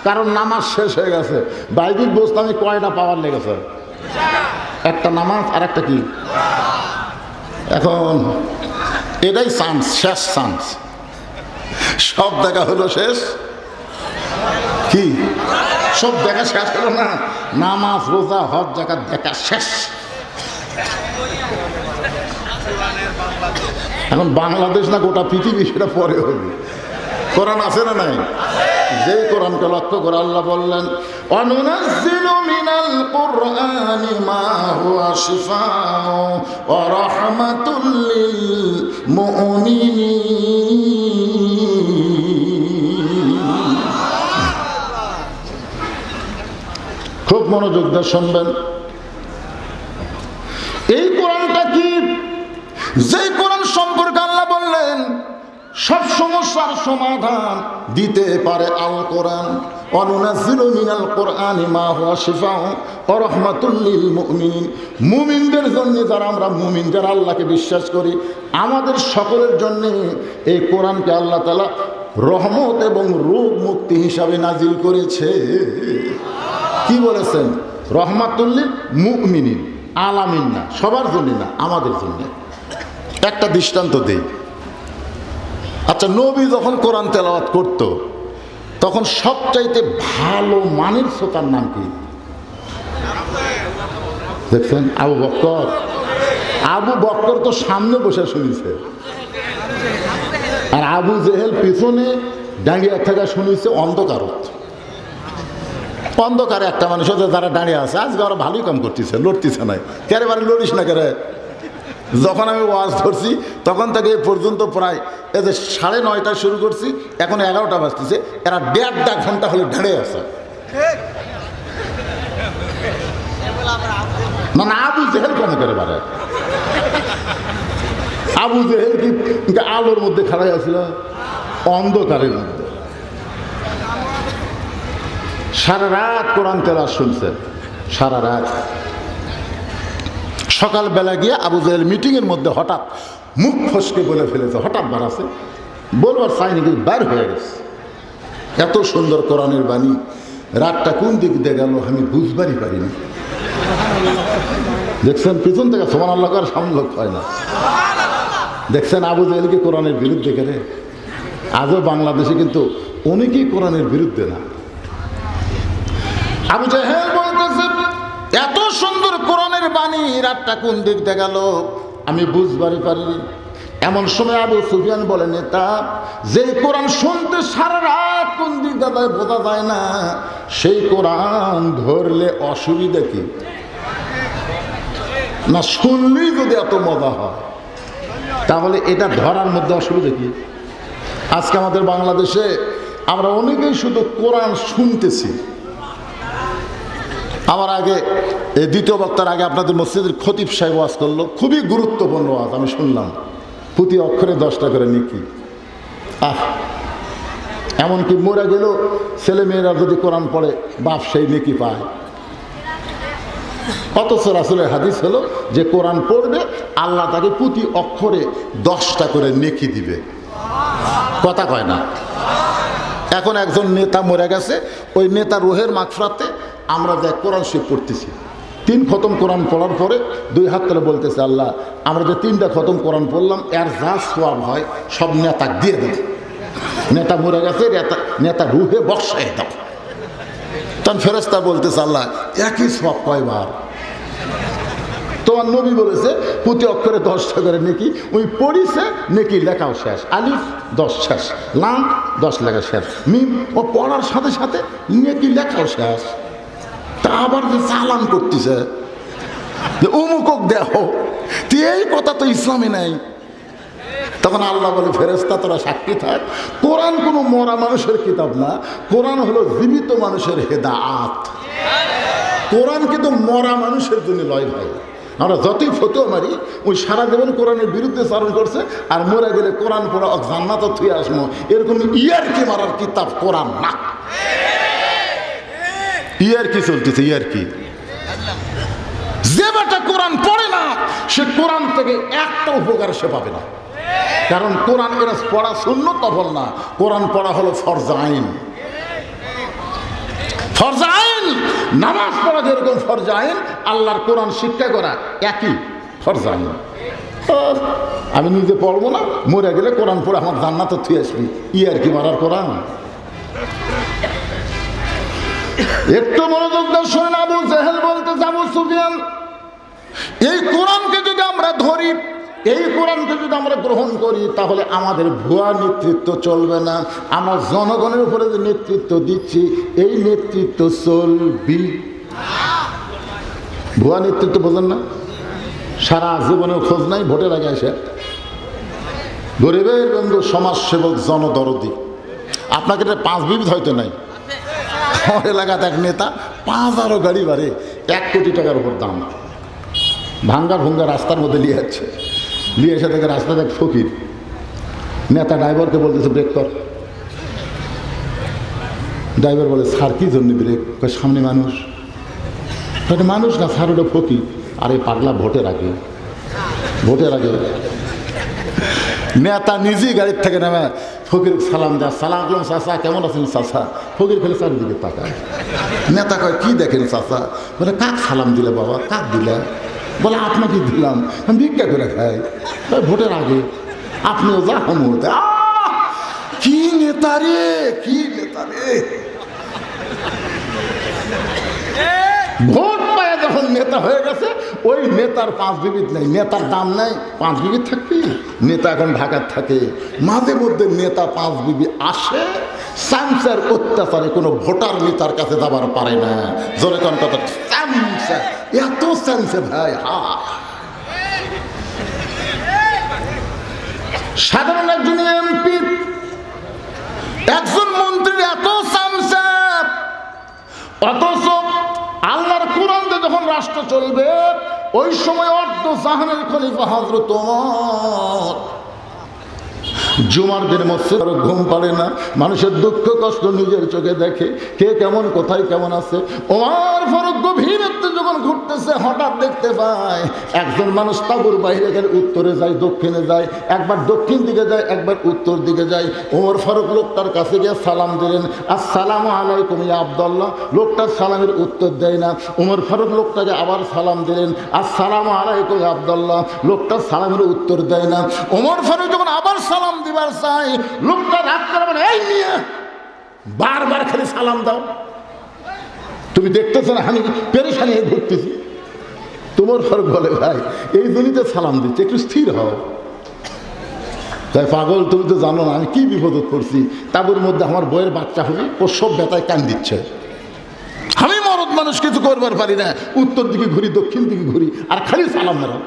কারণ নামাজ শেষ হয়ে গেছে। বাইবিল বসতে আমি কয়টা পাওয়ার লেগেছে? একটা নামাজ আর একটা কি? এখন এটাই চান্স, শেষ চান্স। সব দেখা হলো শেষ, কি সব দেখা শেষ হলো না? নামাজ রোজা হজ জাকাত দেখা শেষ। এখন বাংলাদেশ না গোটা পৃথিবী সেটা পরে হবে। কোরআন আছে না নাই? যে কোরআনকে লক্ষ্য করে আল্লাহ বললেন, অনুনাজ্জিলু মিনাল কুরআনি মা হুয়া শিফাউ ওয়া রাহমাতুল লিল মুমিনিন। খুব মনোযোগ দিয়ে শুনবেন। এই কোরআনটা কি? যে কোরআন সম্পর্কে আল্লাহ বললেন সব সমস্যার সমাধান দিতে পারে আল কোরআন। অনুনাজ্জিলু মিনাল কুরআনি মা হুয়া শিফাউ ওয়া রাহমাতুল লিল মুমিনিন। মুমিনদের জন্য, যারা আমরা মুমিন, যারা আল্লাহকে বিশ্বাস করি, আমাদের সকলের জন্য এই কোরআনকে আল্লাহ তাআলা রহমত এবং রোগ মুক্তি হিসাবে নাজিল করেছে। কি বলেছেন? রহমাতুল লিল মুমিনিন, আলামিন না, সবার জন্য না, আমাদের জন্য। একটা দৃষ্টান্ত দেই। আচ্ছা, নবী যখন কোরআন তেলাওয়াত করত তখন সবচাইতে ভালো মানের শ্রোতার নাম কি? দেখছেন? আবু বকর। আবু বকর তো সামনে বসে শুনেছে, আর আবু জেহেল পিছনে দাঁড়িয়ে থাকা শুনেছে অন্ধকারত। অন্ধকারে একটা মানুষ আছে যারা দাঁড়িয়ে আছে, আজকে ওরা ভালোই কাম করতেছে, লড়তেছে না। কেরে বারে লড়িস না কেরে? যখন আমি ওয়াজ ধরছি তখন থেকে এ পর্যন্ত প্রায় এই যে 9:30 শুরু করছি, এখন 11টা বাজতেছে, এরা 1.5 ঘন্টা হলে দাঁড়িয়ে আছে। না না, আবু জেহেল কেন করে বারে? আবু জেহেল কি আলোর মধ্যে খাড়াই আছিল? অন্ধকারের মধ্যে সারা রাত কোরআন তেলাওয়াত শুনছে, সারা রাত। সকালবেলা গিয়ে আবু জেহেল মিটিংয়ের মধ্যে হঠাৎ মুখ ফসকে বলে ফেলেছে, হঠাৎ বাড়াছে, বলবার চাইনি কিন্তু বার হয়ে গেছে। এত সুন্দর কোরআনের বাণী, রাতটা কোন দিক দিয়ে গেল আমি বুঝবারই পারিনি। দেখছেন পিছন থেকে সুবহানাল্লাহ করার সামনে লোক হয় না। দেখছেন আবু জেহেলকে কোরআনের বিরুদ্ধে কেনে? আজও বাংলাদেশে কিন্তু অনেকেই কোরআনের বিরুদ্ধে না। আবু জেহেল বলতেছে এত সুন্দর কোরআনের বাণী, রাতটা কোন দিক দিয়ে গেল আমি বুঝবারই পারিনি। এমন সময় আবু সুফিয়ান বলে, নেতা, যে কোরআন শুনতে সারা রাত কোন দিক দিয়ে বোঝা যায় না, সেই কোরআন ধরলে অসুবিধা কি? না শুনলেই যদি এত মজা হয় তাহলে এটা ধরার মধ্যে অসুবিধা কি? আজকে আমাদের বাংলাদেশে আমরা অনেকেই শুধু কোরআন শুনতেছি। আমার আগে এই দ্বিতীয় বক্তার আগে আপনাদের মসজিদের খতিব সাহেব ওয়াজ করলো, খুবই গুরুত্বপূর্ণ ওয়াজ, আমি শুনলাম। প্রতি অক্ষরে 10টা করে নেকি। এমনকি মরে গেল ছেলেমেয়েরা যদি কোরআন পড়ে বাপ সেই নেকি পায়। অথচ রাসূলের হাদিস হলো যে কোরআন পড়বে আল্লাহ তাকে প্রতি অক্ষরে 10টা করে নেকি দিবে। কথা কয় না? এখন একজন নেতা মরে গেছে, ওই নেতা রুহের মাগফিরাতে আমরা যে কোরআন শরীফ পড়তেছি, 3 খতম কোরআন পড়ার পরে 2 হাত তুলে বলতেছে, আল্লাহ আমরা যে 3টা খতম কোরআন পড়লাম এর যা সওয়াব হয় সব নেতাকে দিয়ে দেব। নেতা মরে গেছে, নেতা রুহে বক্সায় দাও। তখন ফেরেশতা বলতেছে, আল্লাহ একই সওয়াব কয়বার? তোমার নবী বলেছে প্রতি অক্ষরে 10টা করে নেকি, ওই পড়িছে নেকি লেখাও শেষ, আলিফ 10 শেষ, লাম 10 লেখা শেষ, মিম ও পড়ার সাথে সাথে নেকি লেখাও শেষ। তা আবার যে চালান করতেছে যে অমুকক দেহ, এই কথা তো ইসলামে নাই। তখন আল্লাহ বলে, ফেরেশতা তোরা সাক্ষী থাক, কোরআন কোনো মরা মানুষের কিতাব না, কোরআন হলো জীবিত মানুষের হেদায়াত। কোরআন কিন্তু মরা মানুষের জন্য লয় ভাই। আমরা যতই ফতোয়া মারি, ওই সারা জীবন কোরআনের বিরুদ্ধে চারণ করছে, আর মরে গেলে কোরআন পড়া জান্নাত থুয়ে আসবো, এরকম ইয়ারকি মারার কিতাব কোরআন না। ইয়ারকি চলতেছে, ইয়ারকি। যে বেটা কোরআন পড়ে না সে কোরআন থেকে একটা উপকার সে পাবে না, কারণ কোরআন এরা পড়া সুন্নত নফল না, কোরআন পড়া হলো ফরজ আইন। ফরজ আইন, নামাজ পড়া যেরকম ফরজ আইন, আল্লাহর কোরআন শিক্ষা করা একই ফরজ আইন। আমি নিজে পড়বো না, মরে গেলে কোরআন পড়ে আমার জান্নাতে থুয়ে আসবি, ইয়ার কি মারার কোরআন। একটু মনোযোগ দিয়ে শোনেন, আবু জেহেল বলতে আবু সুফিয়ান, এই কোরআনকে যদি আমরা ধরি, এই কোরআনকে যদি আমরা গ্রহণ করি, তাহলে আমাদের ভুয়া নেতৃত্ব চলবে না। আমরা জনগণের উপরে যে নেতৃত্ব দিচ্ছি, এই নেতৃত্ব চলবি। ভুয়া নেতৃত্ব বোঝেন না? সারা জীবনের খোঁজ নাই, ভোটের আগে এসে গরিবের বন্ধু, সমাজসেবক, জনদরদি। আপনাকে এটা 5 বিবিধ হয়তো নাই। আমার এলাকাতে এক নেতা 5,000 গাড়ি বাড়ে, 1 কোটি টাকার উপর দাম, ভাঙ্গা ভুঙ্গা রাস্তার মধ্যে নিয়ে যাচ্ছে। নিয়ে এসে থেকে রাস্তাতে এক ফকির নেতা ড্রাইভারকে বলতেছে ব্রেক কর। ড্রাইভার বলে, স্যার কি জন্য ব্রেক? সামনে মানুষ। মানুষ না স্যার, ওটা ফকির। আরে পাগলা, ভোটের আগে, ভোটের আগে। নেতা নিজেই গাড়ির থেকে নেমে ফকির সালাম দেয়, সালাম আলাইকুম চাচা, কেমন আছেন চাচা? ফকির খেলে চারিদিকে তাকায়। নেতা কয়, কি দেখেন চাচা? বলে, কাক সালাম দিলে বাবা? কাক দিলে? বলে, আপনাকে দিলাম, আমি ভিক্ষা করে খাই। ভোটের আগে আপনিও যা মুহূর্তে। কি নেতা রে, কি নেতা রে! ভোট পায় যখন নেতা হয়ে গেছে, ওই নেতার 5 বিবিধ নেই, নেতার দাম নাই। 5 বিবিধ থাকবি? নেতা এখন ঢাকার থাকে, মাঝে মধ্যে নেতা 5 বিবি আসে, সামসার অত্যাচারে কোনো ভোটার নেতার কাছে যাবার পারে না। জোরে কোন কথা, সামসা, এত সামসে ভাই। সাধারণ একজন এমপি, একজন মন্ত্রীর এত সামসা, অথচ আল্লাহর কোরআনে যখন রাষ্ট্র চলবে, ওই সময় অর্ধ জাহানের খলিফা হযরত ওমর জুমার দিন মসজিদ ঘুম পারে না, মানুষের দুঃখ কষ্ট নিজের চোখে দেখে, কে কেমন কোথায় কেমন আছে। ওমর ফারুক গভীর রাতে যখন ঘুরতেছে, হঠাৎ দেখতে পায় একজন মানুষ তাঁবুর বাইরে গেলে উত্তরে যায়, দক্ষিণে যায়, একবার দক্ষিণ দিকে যায়, একবার উত্তর দিকে যায়। ওমর ফারুক লোকটার কাছে গিয়ে সালাম দিলেন, আসসালামু আলাইকুম ইয়া আব্দুল্লাহ। লোকটা সালামের উত্তর দেয় না। ওমর ফারুক লোকটাকে আবার সালাম দিলেন, আসসালামু আলাইকুম ইয়া আব্দুল্লাহ। লোকটা সালামের উত্তর দেয় না। ওমর ফারুক যখন আবার সালাম দিবার চাই, লোকটা রাগ করে বলে, এই মিয়া, বারবার খালি সালাম দাও, তুমি দেখতেছ না আমি পেরেশানি হয়ে ঘুরতেছি? তোমার ফারুক বলে, ভাই এই জন্যই তো সালাম দিচ্ছে, একটু স্থির হও। তাই পাগল, তুমি তো জানো না আমি কি বিপদে পড়ছি। তাবুর মধ্যে আমার বইয়ের বাচ্চা হবে, ও সব ব্যথায় কান দিচ্ছে, আমি মরদ মানুষ কিছু করবার পারি না, উত্তর দিকে ঘুরি, দক্ষিণ দিকে ঘুরি, আর খালি সালাম মেরা।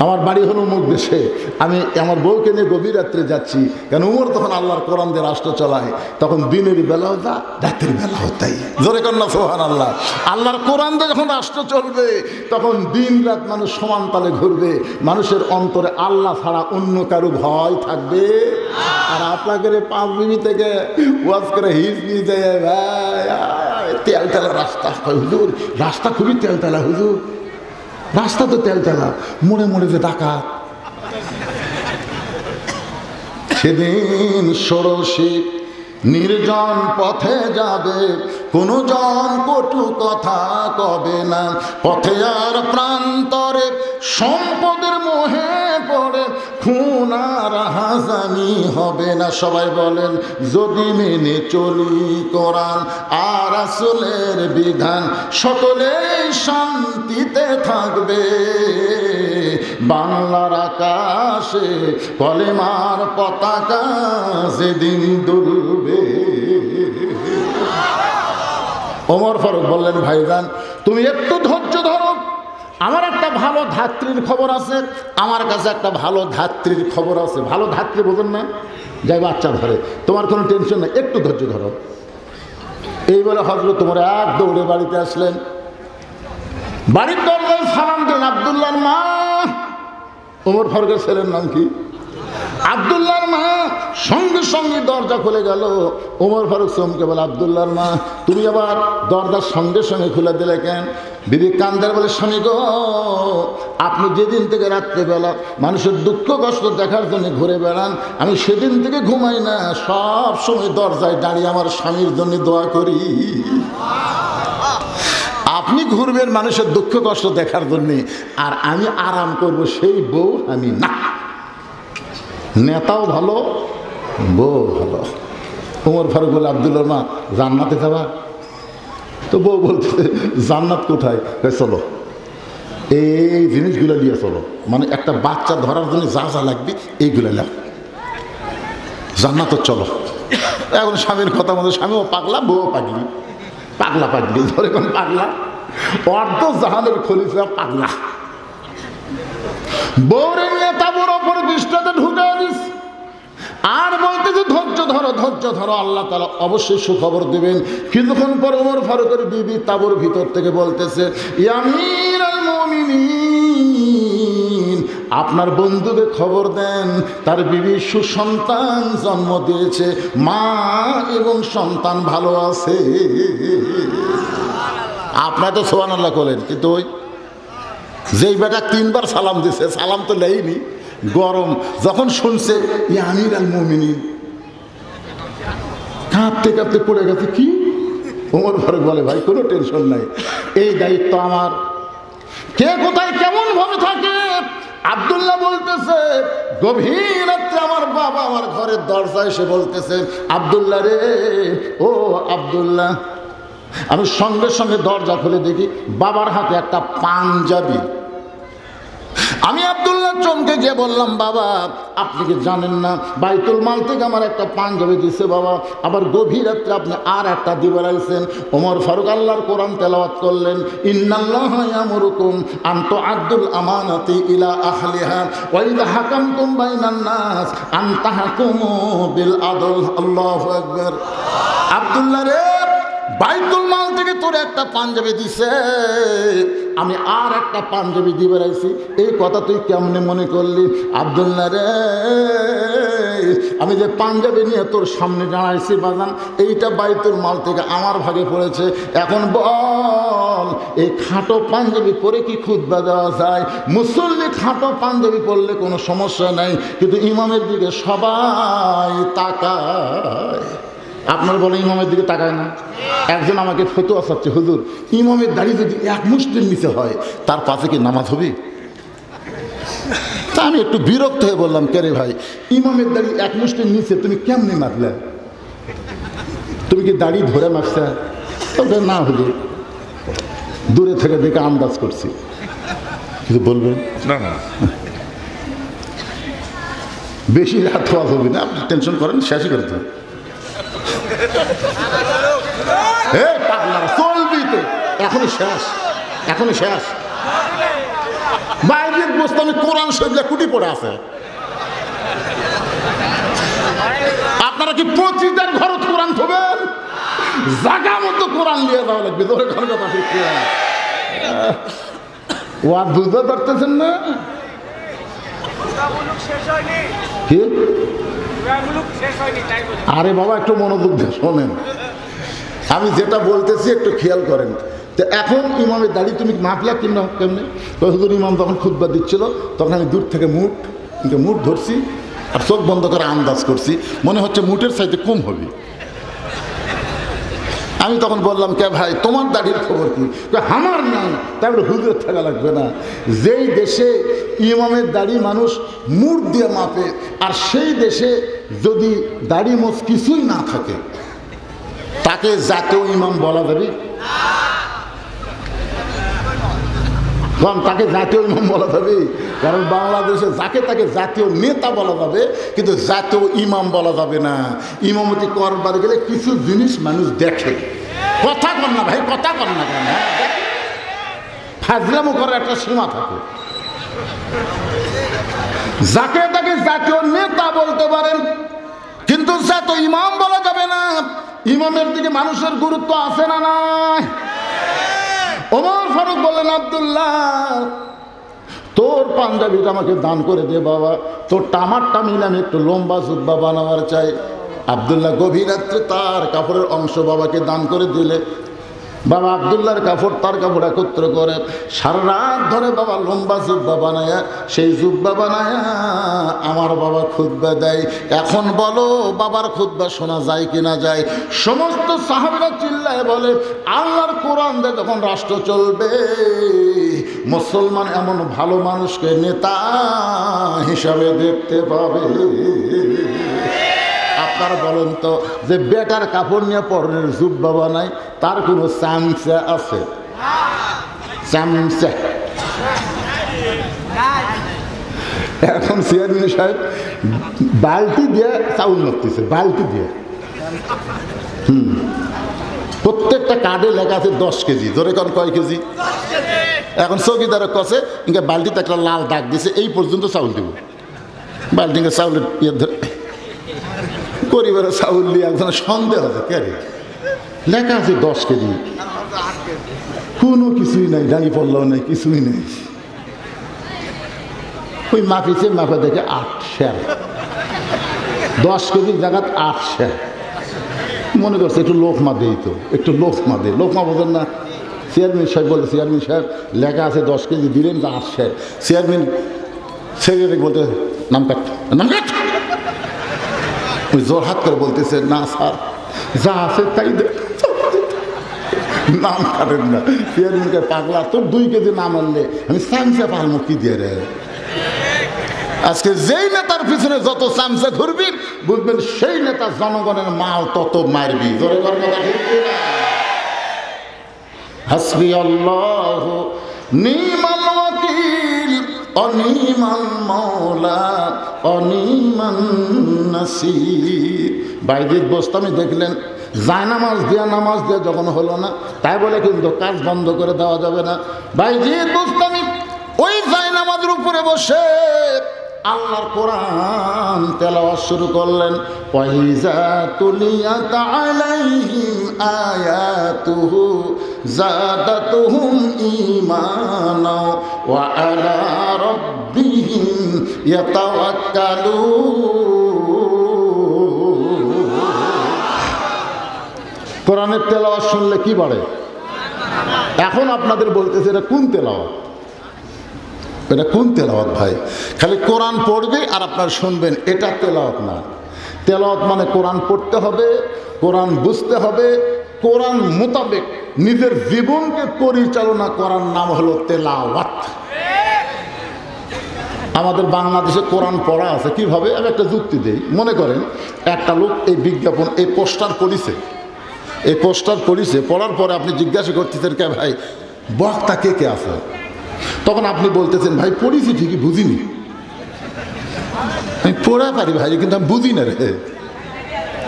আমার বাড়ি হলো মুখ দেশে, আমি আমার বউকে নিয়ে গভীর রাত্রে যাচ্ছি, কেন উমর তখন আল্লাহর কোরআন দিয়ে রাষ্ট্র চালায়, তখন দিনের বেলাও যা, রাতের বেলাও তাই। জোরে কন্যা সুবহানাল্লাহ। আল্লাহর কোরআন দিয়ে যখন রাষ্ট্র চলবে, তখন দিন রাত মানুষ সমান তালে ঘুরবে, মানুষের অন্তরে আল্লাহ ছাড়া অন্য কারো ভয় থাকবে। আর আপনাকে 5 বিবি থেকে ওয়াজ করে হিজ নিয়ে যায়, ভাই তেলতেলা রাস্তা, হুজুর রাস্তা খুবই তেলতেলা, হুজুর রাস্তা তো তেলতেলা, মোড়ে মোড়ে যে ডাকাত। সেদিন ষোড়শী নির্জন পথে যাবে, কোনো জন কটু কথা কবে না। পথে আর প্রান্তরে সম্পদের মোহে পড়ে খুন আর হাজানি হবে না। সবাই বলেন, যদি মেনে চলি কোরআন আর রাসূলের বিধান, সকলেই শান্তিতে থাকবে। বাংলার আকাশে কলেমার পতাকা যেদিন দুলবে। ওমর ফারুক বললেন, ভাইজান তুমি একটু ধৈর্য ধরো, আমার একটা ভালো ধাত্রীর খবর আছে। আমার কাছে একটা ভালো ধাত্রীর খবর আছে। ভালো ধাত্রী বোঝেন না, যাই বাচ্চা ধরে, তোমার কোনো টেনশন নেই, একটু ধৈর্য ধরো। এই বলে হযরত তোমার এক দৌড়ে বাড়িতে আসলেন। বাড়ির দরজায় সালাম দিলেন, আব্দুল্লাহর মা। ওমর ফারুকের ছেলের নাম কি? আব্দুল্লাহর মা। সঙ্গে সঙ্গে দরজা খুলে গেল। ওমর ফারুক চমকে বলে, আব্দুল্লাহর মা, তুমি আবার দরজার সঙ্গে সঙ্গে খুলে দিলে কেন? বিবি কান্দার বলে, স্বামী গো, আপনি যেদিন থেকে রাত্রেবেলা মানুষের দুঃখ কষ্ট দেখার জন্য ঘুরে বেড়ান, আমি সেদিন থেকে ঘুমাই না, সব সময় দরজায় দাঁড়িয়ে আমার স্বামীর জন্য দোয়া করি। আপনি ঘুরবেন মানুষের দুঃখ কষ্ট দেখার জন্যে, আর আমি আরাম করব, সেই বউ আমি না। নেতাও ভালো, বউ ভালো। ওমর ফারুক বলে, আব্দুল্লাহর মা, জান্নাতে যাবা? তো বউ বলতে, জান্নাত কোথায়? চলো এই জিনিসগুলো নিয়ে চলো, মানে একটা বাচ্চা ধরার জন্য যা যা লাগবে এইগুলো লাগ, জান্নাত চলো। এখন স্বামীর কথা মতো, স্বামীও পাগলা, বউ পাগলি। পাগলা পাগলি ধরে কোন পাগলা, অর্ধ জাহানের খলিফা পাগলা। বউরে নিয়ে তাবুর ওপর বিষ্টাতে ঢুকে দিস, আর বলতেছে, ধৈর্য ধরো, ধৈর্য ধরো, আল্লাহ তাআলা অবশ্যই সুখবর দেবেন। কিছুক্ষণ পর ওমর ফারুকের বিবি তাবুর ভিতর থেকে বলতেছে, ইয়া আমিরুল মুমিনিন, আপনার বন্ধুকে খবর দেন, তার বিবি সুসন্তান জন্ম দিয়েছে, মা এবং সন্তান ভালো আছে। আপনার তো সুবহানাল্লাহ বলেন, কিন্তু ওই যেই বেটা 3 বার সালাম দিছে, সালাম তো নেয়নি, গরম যখন শুনছে ইয়া আমিরুল মুমিনিন, কাঁপতে কাঁপতে পড়ে গেছে। কি? ওমর ফারুক বলে, ভাই কোনো টেনশন নাই, এই দায়িত্ব আমার। কে কোথায় কেমন ভাবে থাকে? আব্দুল্লাহ বলতেছে, গভীর রাত্রে আমার বাবা আমার ঘরের দরজায় এসে বলতেছে, আব্দুল্লাহ রে, ও আব্দুল্লাহ। আমি সঙ্গে সঙ্গে দরজা খুলে দেখি বাবার হাতে একটা পাঞ্জাবি। আমি আব্দুল্লাহ চমকে গিয়ে বললাম, বাবা আপনি কি জানেন না, বাইতুল মাল থেকে আমার একটা পাঞ্জাবি দিচ্ছে বাবা, আবার গভীর রাত্রে আপনি আর একটা দিবে রাখছেন। ওমর ফারুক আল্লাহর কোরআন তেলাওয়াত করলেন, ইন্নাল্লাহা ইয়ামুরুকুম আন তুআদ্দুল আমানাতি ইলা আহলিহা ওয়া ইযা হাকামতুম বাইনান নাস আন তাহকুমু বিল আদল। আল্লাহু আকবার। আব্দুল্লাহ রে, বাইতুল মাল থেকে তোর একটা পাঞ্জাবি দিছে, আমি আর একটা পাঞ্জাবি দিয়ে বেড়াইছি, এই কথা তুই কেমনে মনে করলি? আব্দুল্লাহ রে, আমি যে পাঞ্জাবি নিয়ে তোর সামনে দাঁড়াইছি বাজান, এইটা বাইতুল মাল থেকে আমার ভাগে পড়েছে। এখন বল, এই খাটো পাঞ্জাবি পরে কি খুতবা দেওয়া যায়? মুসল্লি খাটো পাঞ্জাবি পরলে কোনো সমস্যা নাই, কিন্তু ইমামের দিকে সবাই তাকায়। আপনার বলে ইমামের দিকে তাকায় না? একজন আমাকে ফতোয়া চাচ্ছে, হুজুর ইমামের দাড়ি যদি 1 মুষ্টির নিচে হয়, তার পাশে কি নামাজ হবে? তা আমি একটু বিরক্ত হয়ে বললাম, কে রে ভাই, ইমামের দাড়ি 1 মুষ্টির নিচে তুমি কেমনে মারলে? তুমি কি দাড়ি ধরে মারছে? তবে না, হুজুর দূরে থেকে দেখে আন্দাজ করছি। কিছু বলবেন না না, বেশি রাত হওয়া হবে না, আপনি টেনশন করেন, শেষই করতে হবে। চলবি তো, এখনই শেষ, এখনই শেষ। বাইরের বস্তু আমি কোরআন শরীফ কুটি পড়ে আছে। আপনারা কি প্রতিটার ঘর কোরআন থবেন? জায়গা মতো কোরআন নিয়ে যাওয়া লাগবে। তোর ঘর কথা ঠিক ও আর বুঝতে পারতেছেন না কি? আরে বাবা, একটু মনোযোগ দিয়ে শোনেন, আমি যেটা বলতেছি একটু খেয়াল করেন। তো এখন ইমামের দাড়ি তুমি মাপলা কিনা কেমনি? হুজুর ইমাম যখন খুতবা দিচ্ছিল, তখন আমি দূর থেকে মুঠ ধরছি, আর চোখ বন্ধ করে আন্দাজ করছি, মনে হচ্ছে মুটের চাইতে কম হবে। আমি তখন বললাম, কে ভাই তোমার দাড়ির খবর কি? আমার নাই। তারপরে হুজুর থাকা লাগবে না। যেই দেশে ইমামের দাড়ি মানুষ মুঠ দিয়ে মাপে, আর সেই দেশে যদি দাড়ি মোছ কিছুই না থাকে, তাকে জাতীয় ইমাম বলা যাবে? কারণ তাকে জাতীয় ইমাম বলা যাবে, কারণ বাংলাদেশে যাকে তাকে জাতীয় নেতা বলা যাবে, কিন্তু জাতীয় ইমাম বলা যাবে না। ইমামতি করবার গেলে কিছু জিনিস মানুষ দেখে। কথা কর না ভাই, কথা কর না কেন? ফাজলামো করার একটা সীমা থাকে। যাকে তাকে জাতীয় নেতা বলতে পারেন, কিন্তু জাতীয় ইমাম বলা যাবে না। ইমামের দিকে মানুষের গুরুত্ব আছে না নাই? ওমর ফারুক বললেন, আব্দুল্লাহ তোর পাঞ্জাবিটা আমাকে দান করে দে বাবা, তোর টামারটা মিলে আমি একটু লম্বা জুব্বা বানাবার চাই। আব্দুল্লাহ গভীর রাত্রে তার কাপড়ের অংশ বাবাকে দান করে দিলে। বাবা আব্দুল্লাহর কাপড় তার কাপড় একত্র করে সারা রাত ধরে বাবা লম্বা জুব্বা বানায়া, সেই জুব্বা বানায়া আমার বাবা খুতবা দেয়। এখন বলো বাবার খুতবা শোনা যায় কি না যায়? সমস্ত সাহাবীরা চিল্লায় বলে, আল্লাহর কোরআন দিয়ে যখন রাষ্ট্র চলবে, মুসলমান এমন ভালো মানুষকে নেতা হিসাবে দেখতে পাবে। আপনারা বলেন তো, যে বেটার কাপড় নিয়ে পরনের জুব্বা বানায়, তার কোনো চামচা আছে? চামচা। এখন চেয়ারম্যান সাহেব বালতি দিয়ে চাউল মারতেছে, বালতি দিয়ে। প্রত্যেকটা কার্ডে লেখা আছে 10 কেজি। ধরে কোন কয় কেজি? এখন চৌকিদারের কাছে ইনকা বালতিতে একটা লাল দাগ দিছে, এই পর্যন্ত চাউল দিব। বালতিকে চাউলের ইয়ে ধরে পরিবারের চাউল নিয়ে একজন সন্দেহ আছে, কে রে লেখা আছে 10 কেজি, কোনো কিছুই নাই, দাঁড়িয়ে পড়লেও নাই, কিছুই নেই। ওই মাপিছে, মাপা দেখে 8 সের, 10 কেজির জায়গাত 8 সের। মনে করছে একটু লোকমা দেই, তো একটু লোকমা দে, লোকমা বোঝেন না। চেয়ারম্যান সাহেব বলে, চেয়ারম্যান সাহেব লেখা আছে 10 কেজি, দিলেন যে 8 সের। চেয়ারম্যান সেক্রেটারি বলতে, নাম কাট, নাম কাট। ওই জোর হাত করে বলতেছে, না স্যার যা আছে তাই দে, নাম কাটেন না। চেয়ারম্যানকে, পাগলা তোর 2 কেজি নাম আনলে আমি চামচা পালমো কি দিয়ে রে? আজকে যেই নেতার পিছনে যত চামচা ঘুরবি, বুঝবেন সেই নেতা জনগণের মাল তত মারবি। জোরে কর কথা ঠিক না? হাসবি আল্লাহ নিমাল ওয়াকিল অনিমান মাওলা অনিমান নাসির। বাইজিদ বোস্তামি দেখলেন, জায়নামাজ দিয়া নামাজ দিয়া যখন হলো না, তাই বলে কিন্তু কাজ বন্ধ করে দেওয়া যাবে না। বাইজিদ বোস্তামি ওই জায়নামাজের উপরে বসে আল্লাহর কোরআন তেলাওয়াত শুরু করলেন। ওয়াইজা তুলিয়াত আলাইহিম আয়াতুহু যাদাতুহুম ঈমানা ওয়া আলা রাব্বিহিম ইয়াতাওয়াক্কালুন। কোরআনের তেলাওয়াত শুনলে কি বাড়ে? এখন আপনাদের বলতেছে এটা কোন তেলাওয়াত? এটা কোন তেলাওয়াত ভাই? খালি কোরআন পড়বে আর আপনারা শুনবেন, এটা তেলাওয়াত না। তেলাওয়াত মানে কোরআন পড়তে হবে, কোরআন বুঝতে হবে, কোরআন মোতাবেক নিজের জীবনকে পরিচালনা করার নাম হলো তেলাওয়াত। আমাদের বাংলাদেশে কোরআন পড়া আছে কিভাবে? আমি একটা যুক্তি দিই। মনে করেন একটা লোক এই বিজ্ঞাপন, এই পোস্টার পড়িছে, এই পোস্টার পড়িছে, পড়ার পরে আপনি জিজ্ঞাসা করতেছেন, কে ভাই বক্তা কে কে আছে? তখন আপনি বলতেছেন, ভাই পড়িছি ঠিকই, বুঝিনি। আমি পড়া পারি ভাই, কিন্তু আমি বুঝি না রে।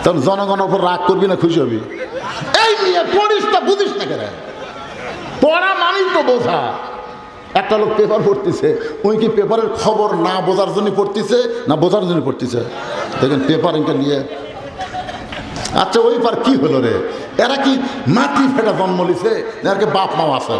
তখন জনগণের ওপর রাগ করবি না খুশি হবি? এই নিয়ে পড়িস তা বুঝিস না কেন? পড়া মানেই তো বোঝা। একটা লোক পেপার পড়তেছে, ওই কি পেপারের খবর না বোঝার জন্য পড়তেছে না বোঝার জন্য পড়তেছে? দেখেন পেপার ইনকা নিয়ে, আচ্ছা ওই পার কি হলো রে? এরা কি মাটি ফেটা জন্ম লিছে, এর কি বাপ মাও আছে?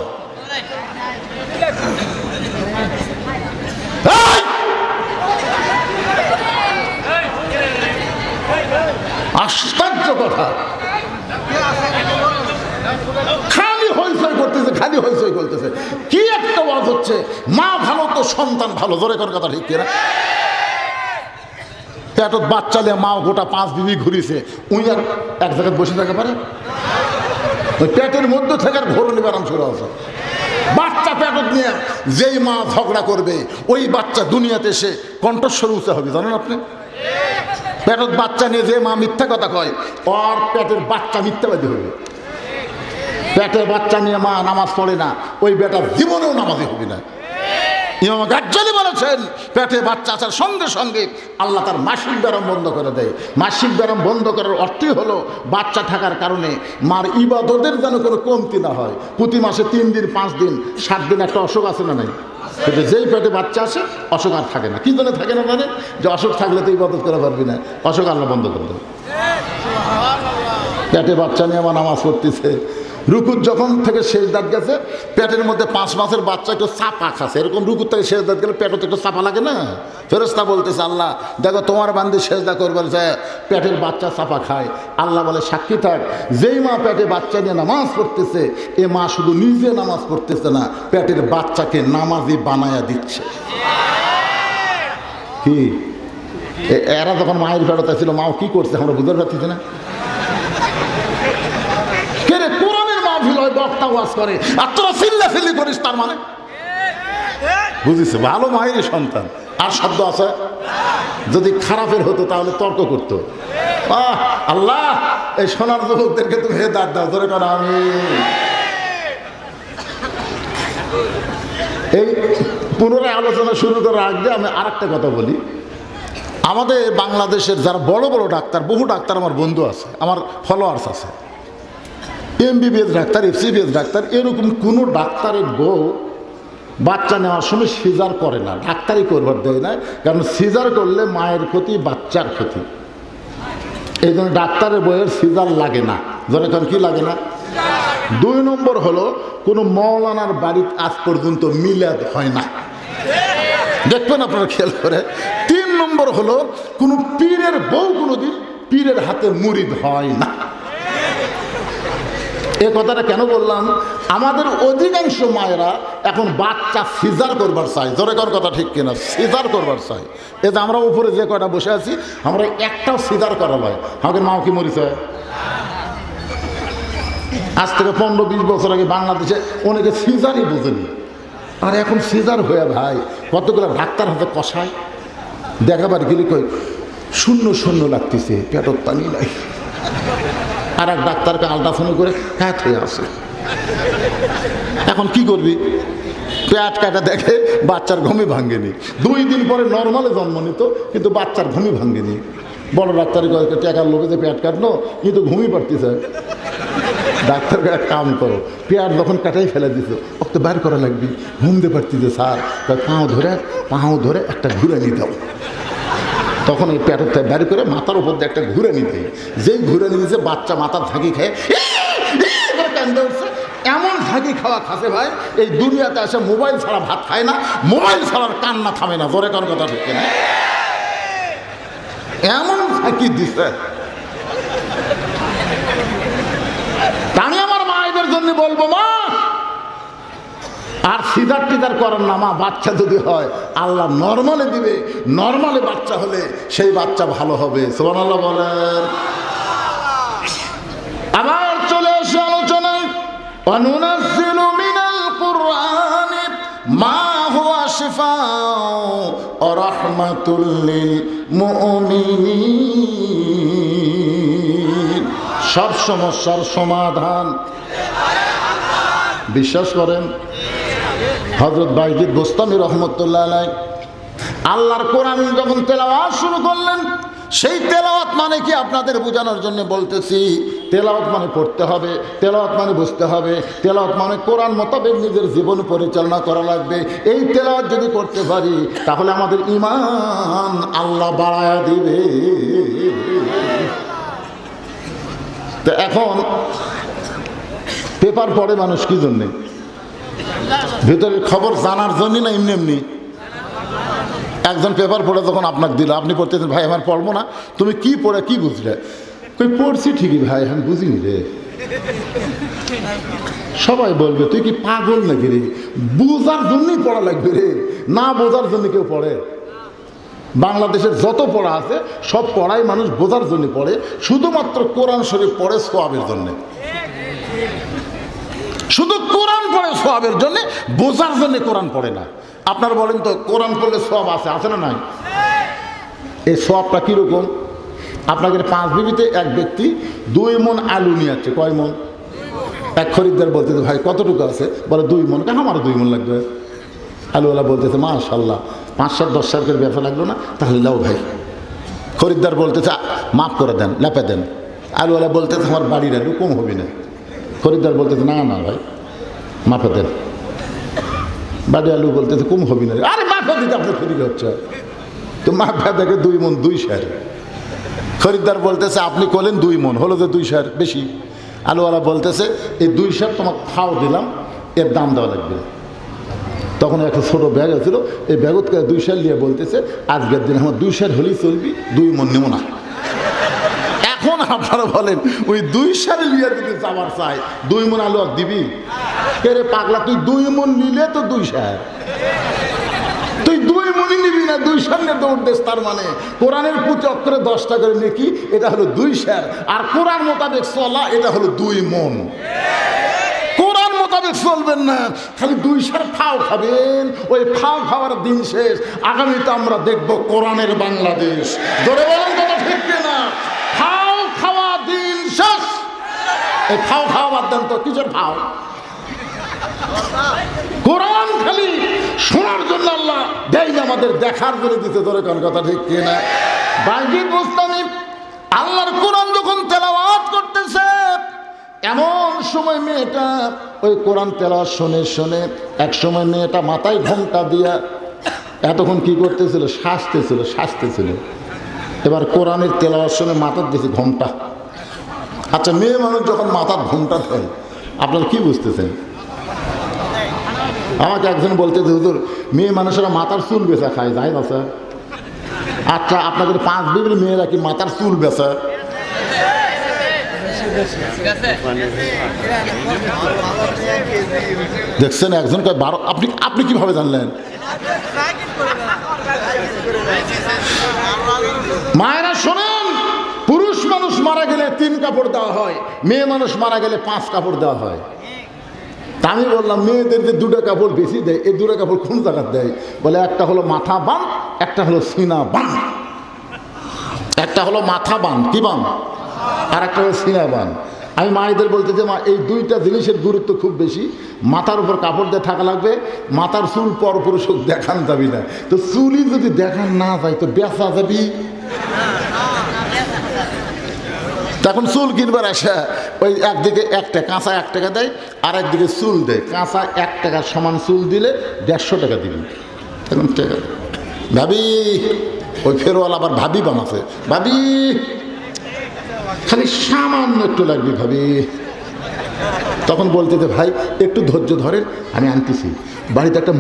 আশ্চর্য কথা, খালি হইচই করতেছে, খালি হইচই করতেছে। কি একটা ওয়াজ হচ্ছে, মা ভালো তো সন্তান ভালো। জোরে কর কথা ঠিক কিনা? পেটত বাচ্চা নিয়ে মা গোটা 5 বিবি ঘুরিছে, উই আর এক জায়গায় বসে থাকতে পারে? ওই পেটের মধ্যে থেকে আর ঘোরণি ব্যারাম শুরু আছে। বাচ্চা পেটত নিয়ে যেই মা ঝগড়া করবে, ওই বাচ্চা দুনিয়াতে এসে কণ্ঠস্বর উঁচা হবে, জানেন আপনি? পেটত বাচ্চা নিয়ে যে মা মিথ্যা কথা কয়, ওর পেটের বাচ্চা মিথ্যাবাদী হবে। পেটের বাচ্চা নিয়ে মা নামাজ পড়ে না, ওই বেটা জীবনেও নামাজি হবে না। ইমাম গাজ্জালী বলেছেন, পেটে বাচ্চা আসার সঙ্গে সঙ্গে আল্লাহ তার মাসিক ব্যারাম বন্ধ করে দেয়। মাসিক ব্যারাম বন্ধ করার অর্থই হলো বাচ্চা থাকার কারণে মার ইবাদতের যেন কোনো কমতি না হয়। প্রতি মাসে 3 দিন 5 দিন 7 দিন একটা অসুখ আছে না নাই? কিন্তু যেই পেটে বাচ্চা আসে অসুখ আর থাকে না। কি জন্য থাকে না জানেন? যে অসুখ থাকলে তো ইবাদত করা পারবি না, অসুখ আল্লাহ বন্ধ করে দেয়। পেটে বাচ্চা নিয়ে আমার নামাজ পড়তেছে, রুকুর যখন থেকে সেজদাত গেছে, পেটের মধ্যে 5 মাসের বাচ্চা একটু চাপা খাচ্ছে, এরকম রুকুর থেকে সেজদাত গেলে পেটে একটু চাপা লাগে না? ফেরেশতা বলতেছে, আল্লাহ দেখো তোমার বান্দি সেজদা করবার যায় পেটের বাচ্চা চাপা খায়। আল্লাহ বলে, সাক্ষী থাক, যেই মা পেটে বাচ্চা নিয়ে নামাজ পড়তেছে, এ মা শুধু নিজে নামাজ পড়তেছে না, পেটের বাচ্চাকে নামাজি বানায়া দিচ্ছে। কি এরা যখন মায়ের পেটে ছিল, মাও কি করছে আমরা বুঝতে পারছি না? বক্তা ওয়াজ করে আর তোরা চিল্লাচিল্লি করিস, তার মানে বুঝিস ভালো মায়ের সন্তান। আর শব্দ আছে? যদি খারাপের হতো তাহলে তর্ক করতো। আল্লাহ এই সোনার যুবকদেরকে তুমি হেদায়েত দাও, ধরে কর আমি। এই পুনরায় আলোচনা শুরু করার আগে আমি আর একটা কথা বলি। আমাদের বাংলাদেশের যারা বড় বড় ডাক্তার, বহু ডাক্তার আমার বন্ধু আছে, আমার ফলোয়ার্স আছে, MBBS ডাক্তার, FCBS ডাক্তার, এরকম কোনো ডাক্তারের বউ বাচ্চা নেওয়ার সময় সিজার করে না, ডাক্তারই করবার দেয় না। কারণ সিজার করলে মায়ের ক্ষতি, বাচ্চার ক্ষতি। এই জন্য ডাক্তারের বইয়ের সিজার লাগে না। যখন কি লাগে না? 2 নম্বর হলো কোনো মৌলানার বাড়িতে আজ পর্যন্ত মিলাদ হয় না, দেখবেন আপনারা খেয়াল করে। 3 নম্বর হলো কোনো পীরের বউ কোনোদিন পীরের হাতে মুরিদ হয় না। এ কথাটা কেন বললাম? আমাদের অধিকাংশ মায়েরা এখন বাচ্চা সিজার করবার চাই, জোরে কর কথা ঠিক কিনা? সিজার করবার চাই। এ যে আমরা উপরে যে কয়টা বসে আছি, আমরা একটাও সিজার করা হয়। আমাদের মাও কি মরিছে? আজ থেকে 15-20 বছর আগে বাংলাদেশে অনেকে সিজারই বোঝেনি, আর এখন সিজার হয়ে ভাই কতগুলো ডাক্তার হাতে কষায়। দেখাবার গেলে কই শূন্য শূন্য লাগতেছে, পেটত পানি নাই। আর এক ডাক্তারকে আল্ট্রাসাউন্ড করে কাট হয়ে আসে। এখন কি করবি? পেট কাটা দেখে বাচ্চার ঘুমই ভাঙ্গেনি। 2 দিন পরে নর্মালে জন্ম নিত, কিন্তু বাচ্চার ঘুমই ভাঙ্গেনি। বড় ডাক্তার টাকার লোভে যে পেট কাটলো, কিন্তু ঘুমই পারতেছে। ডাক্তারকে এক কাম করো, পেট যখন কাটাই ফেলে দিত, ওকে বার করা লাগবি, ঘুমতে পারতেছে স্যার, পাও ধরে একটা ঘুরে নিয়ে দাও। তখন এই পেটটা বের করে মাথার উপর দিয়ে একটা ঘুরে নিতে, যেই ঘুরে নিয়েছে বাচ্চা মাথার ঝাঁকি খেয়ে কান্দে উঠছে। এমন ঝাঁকি খাওয়া খাসে ভাই, এই দুনিয়াতে আসে মোবাইল ছাড়া ভাত খায় না, মোবাইল ছাড়ার কান্না থামে না, জোরে কোন কথা ঠিক না? এমন ঝাঁকি দিছে। আমি আমার মায়েদের জন্য বলবো, মা আর সিজার টিজার করেন না, মা বাচ্চা যদি হয় আল্লাহ নর্মালে দিবে, নর্মালে বাচ্চা হলে সেই বাচ্চা ভালো হবে। সুবহানাল্লাহ বলেন। আবার চলে আসে আলোচনায়, অনুনাজ্জিলু মিনাল কুরআনি মা হুয়া শিফাউ ওয়া রাহমাতুল লিল মুমিনিন। সব সমস্যার সমাধান বিশ্বাস করেন হযরত বাইজিদ বোস্তামি রহমতুল্লাহ আলাইহি আল্লাহর কোরআন যখন তেলাওয়াত শুরু করলেন, সেই তেলাওয়াত মানে কি আপনাদের বোঝানোর জন্য বলতেছি। তেলাওয়াত মানে পড়তে হবে, তেলাওয়াত মানে বুঝতে হবে, তেলাওয়াত মানে কোরআন মোতাবেক নিজের জীবন পরিচালনা করা লাগবে। এই তেলাওয়াত যদি করতে পারি তাহলে আমাদের ঈমান আল্লাহ বাড়ায়া দিবে। তো এখন পেপার পড়ে মানুষ কি জন্যে? ভিতরের খবর জানার জন্য না এমনি এমনি? একজন পেপার পড়ে যখন আপনাকে দিল, আপনি পড়তেছেন, ভাই আমার পড়বো না, তুমি কি পড়ে কি বুঝলে? কই পড়ছি ঠিকই ভাই, আমি বুঝিনি রে। সবাই বলবে তুই কি পাগল নাকি রে? বোঝার জন্যই পড়া লাগবে রে, না বোঝার জন্য কেউ পড়ে? বাংলাদেশের যত পড়া আছে সব পড়াই মানুষ বোঝার জন্য পড়ে, শুধুমাত্র কোরআন শরীফ পড়ে সওয়াবের জন্য। শুধু কোরআন পড়ে সওয়াবের জন্য, বোঝার জন্য কোরআন পড়ে না। আপনারা বলেন তো কোরআন পড়লে সওয়াব আছে না নাই? এই সওয়াবটা কীরকম? আপনাকে 5 বিবিতে এক ব্যক্তি 2 মণ আলু নিয়ে যাচ্ছে। কয় মণ? এক খরিদ্দার বলতেছে ভাই কতটুকু আছে? বলে 2 মণ। কেন আমারও 2 মণ লাগবে? আলুওয়ালা বলতেছে মাশাআল্লাহ 5-7 10 করে ব্যবসা লাগলো না, তাহলে লাও ভাই। খরিদ্দার বলতেছে মাফ করে দেন, লেপে দেন। আলুওয়ালা বলতেছে আমার বাড়ির আলু কম হবে না। খরিদ্দার বলতেছে না না ভাই মাফে দেন। বাড়ি আলু বলতেছে কম হবে না। আরে মাফে দিতে আপনার ক্ষতি হচ্ছে, তো মাফে দেখে 2 মণ 2 সের। খরিদ্দার বলতেছে আপনি করলেন 2 মণ, হলো যে 2 সের বেশি। আলুওয়ালা বলতেছে এই 2 সের তোমাকে খাও দিলাম, এর দাম দেওয়া লাগবে। তখন একটা ছোটো ব্যাগ আছিল, এই ব্যাগত 2 সের নিয়ে বলতেছে আজকের দিন আমার 2 সের হলেই চলবি, 2 মণ নেব না। এখন আপনারা বলেন ওই 2 সের নিয়ে যদি যাবার চাই 2 মণ আলু আর দিবি? কে রে পাগলা, তুই 2 মণ নিলে তো 2 সের, তুই 2 মণই নিবি না, 2 সের নিয়ে দৌড় দেশ। তার মানে কোরআনের প্রতি অক্ষরে 10টা করে নেকি, এটা হলো 2 সের। আর কোরআন মোতাবেক চলা এটা হলো 2 মণ। কোরআন মোতাবেক চলবেন না, খালি 2 সের ফাও খাবেন। ওই ফাও খাওয়ার দিন শেষ। আগামীতে আমরা দেখব কোরআনের বাংলাদেশ। ধরে বলেন কথা ঠিক না? ফাও খাওয়া দিন শেষ। এই ফাও খাওয়া বাদ দেন তো, কিসের ফাও? কোরআন খালি শোনার জন্য আল্লাহ দেয় না, আমাদের দেখার জন্য দিতে। ধরে কোন কথা ঠিক কিনা? বাইজিদ বুস্তামি আল্লাহর কোরআন যখন তেলাওয়াত করতেছে, এমন সময় মেয়েটা ওই কোরআন তেলাওয়াত শুনে শুনে এক সময় মেয়েটা মাথায় ঘোমটা দিয়া এতক্ষণ কি করতেছিল? শাসতেছিল। এবার কোরআনের তেলাওয়াত শুনে মাথার দিয়েছে ঘোমটা। আচ্ছা, মেয়ে মানুষ যখন মাথার ঘোমটা দেয় আপনারা কি বুঝতেছেন? আমাকে একজন বলতেছে হুজুর মেয়ে মানুষেরা মাথার চুল বেচা খায়, যায় না স্যার? আচ্ছা, আপনাদের 5 বিবির মেয়েরা কি মাথার চুল বেচা? দেখছেন একজন কয় 12। আপনি কিভাবে জানলেন? মায়েরা শোনেন, পুরুষ মানুষ মারা গেলে 3 কাপড় দেওয়া হয়, মেয়ে মানুষ মারা গেলে 5 কাপড় দেওয়া হয়। তা আমি বললাম মেয়েদের যে 2টা কাপড় বেশি দেয়, এই 2টা কাপড় কোন জায়গায় দেয়? বলে একটা হলো মাথা বান, একটা হলো সিনা বান। একটা হলো মাথা বান, কি বান? আর একটা হলো সিনা বান। আমি মায়েদের বলতে যে মা এই 2টা জিনিসের গুরুত্ব খুব বেশি। মাথার উপর কাপড় দিয়ে থাকা লাগবে, মাথার চুল পরপুরুষ দেখান যাবি না। তো চুলই যদি দেখান না যায় তো বেচা যাবি। তখন চুল কিনবার আসা ওই একদিকে 1 টাকা কাঁচা 1 টাকা দেয়, আর একদিকে চুল দেয়। কাঁচা 1 টাকার সমান চুল দিলে 150 টাকা দিবি। এখন টাকা ভাবি, ওই ফেরওয়ালা আবার ভাবি বানাছে, ভাবি খালি সামান্য একটু লাগবে ভাবি। তখন বলতে যে ভাই একটু ধৈর্য ধরেন, আমি আনতেছি। বাড়িতে একটা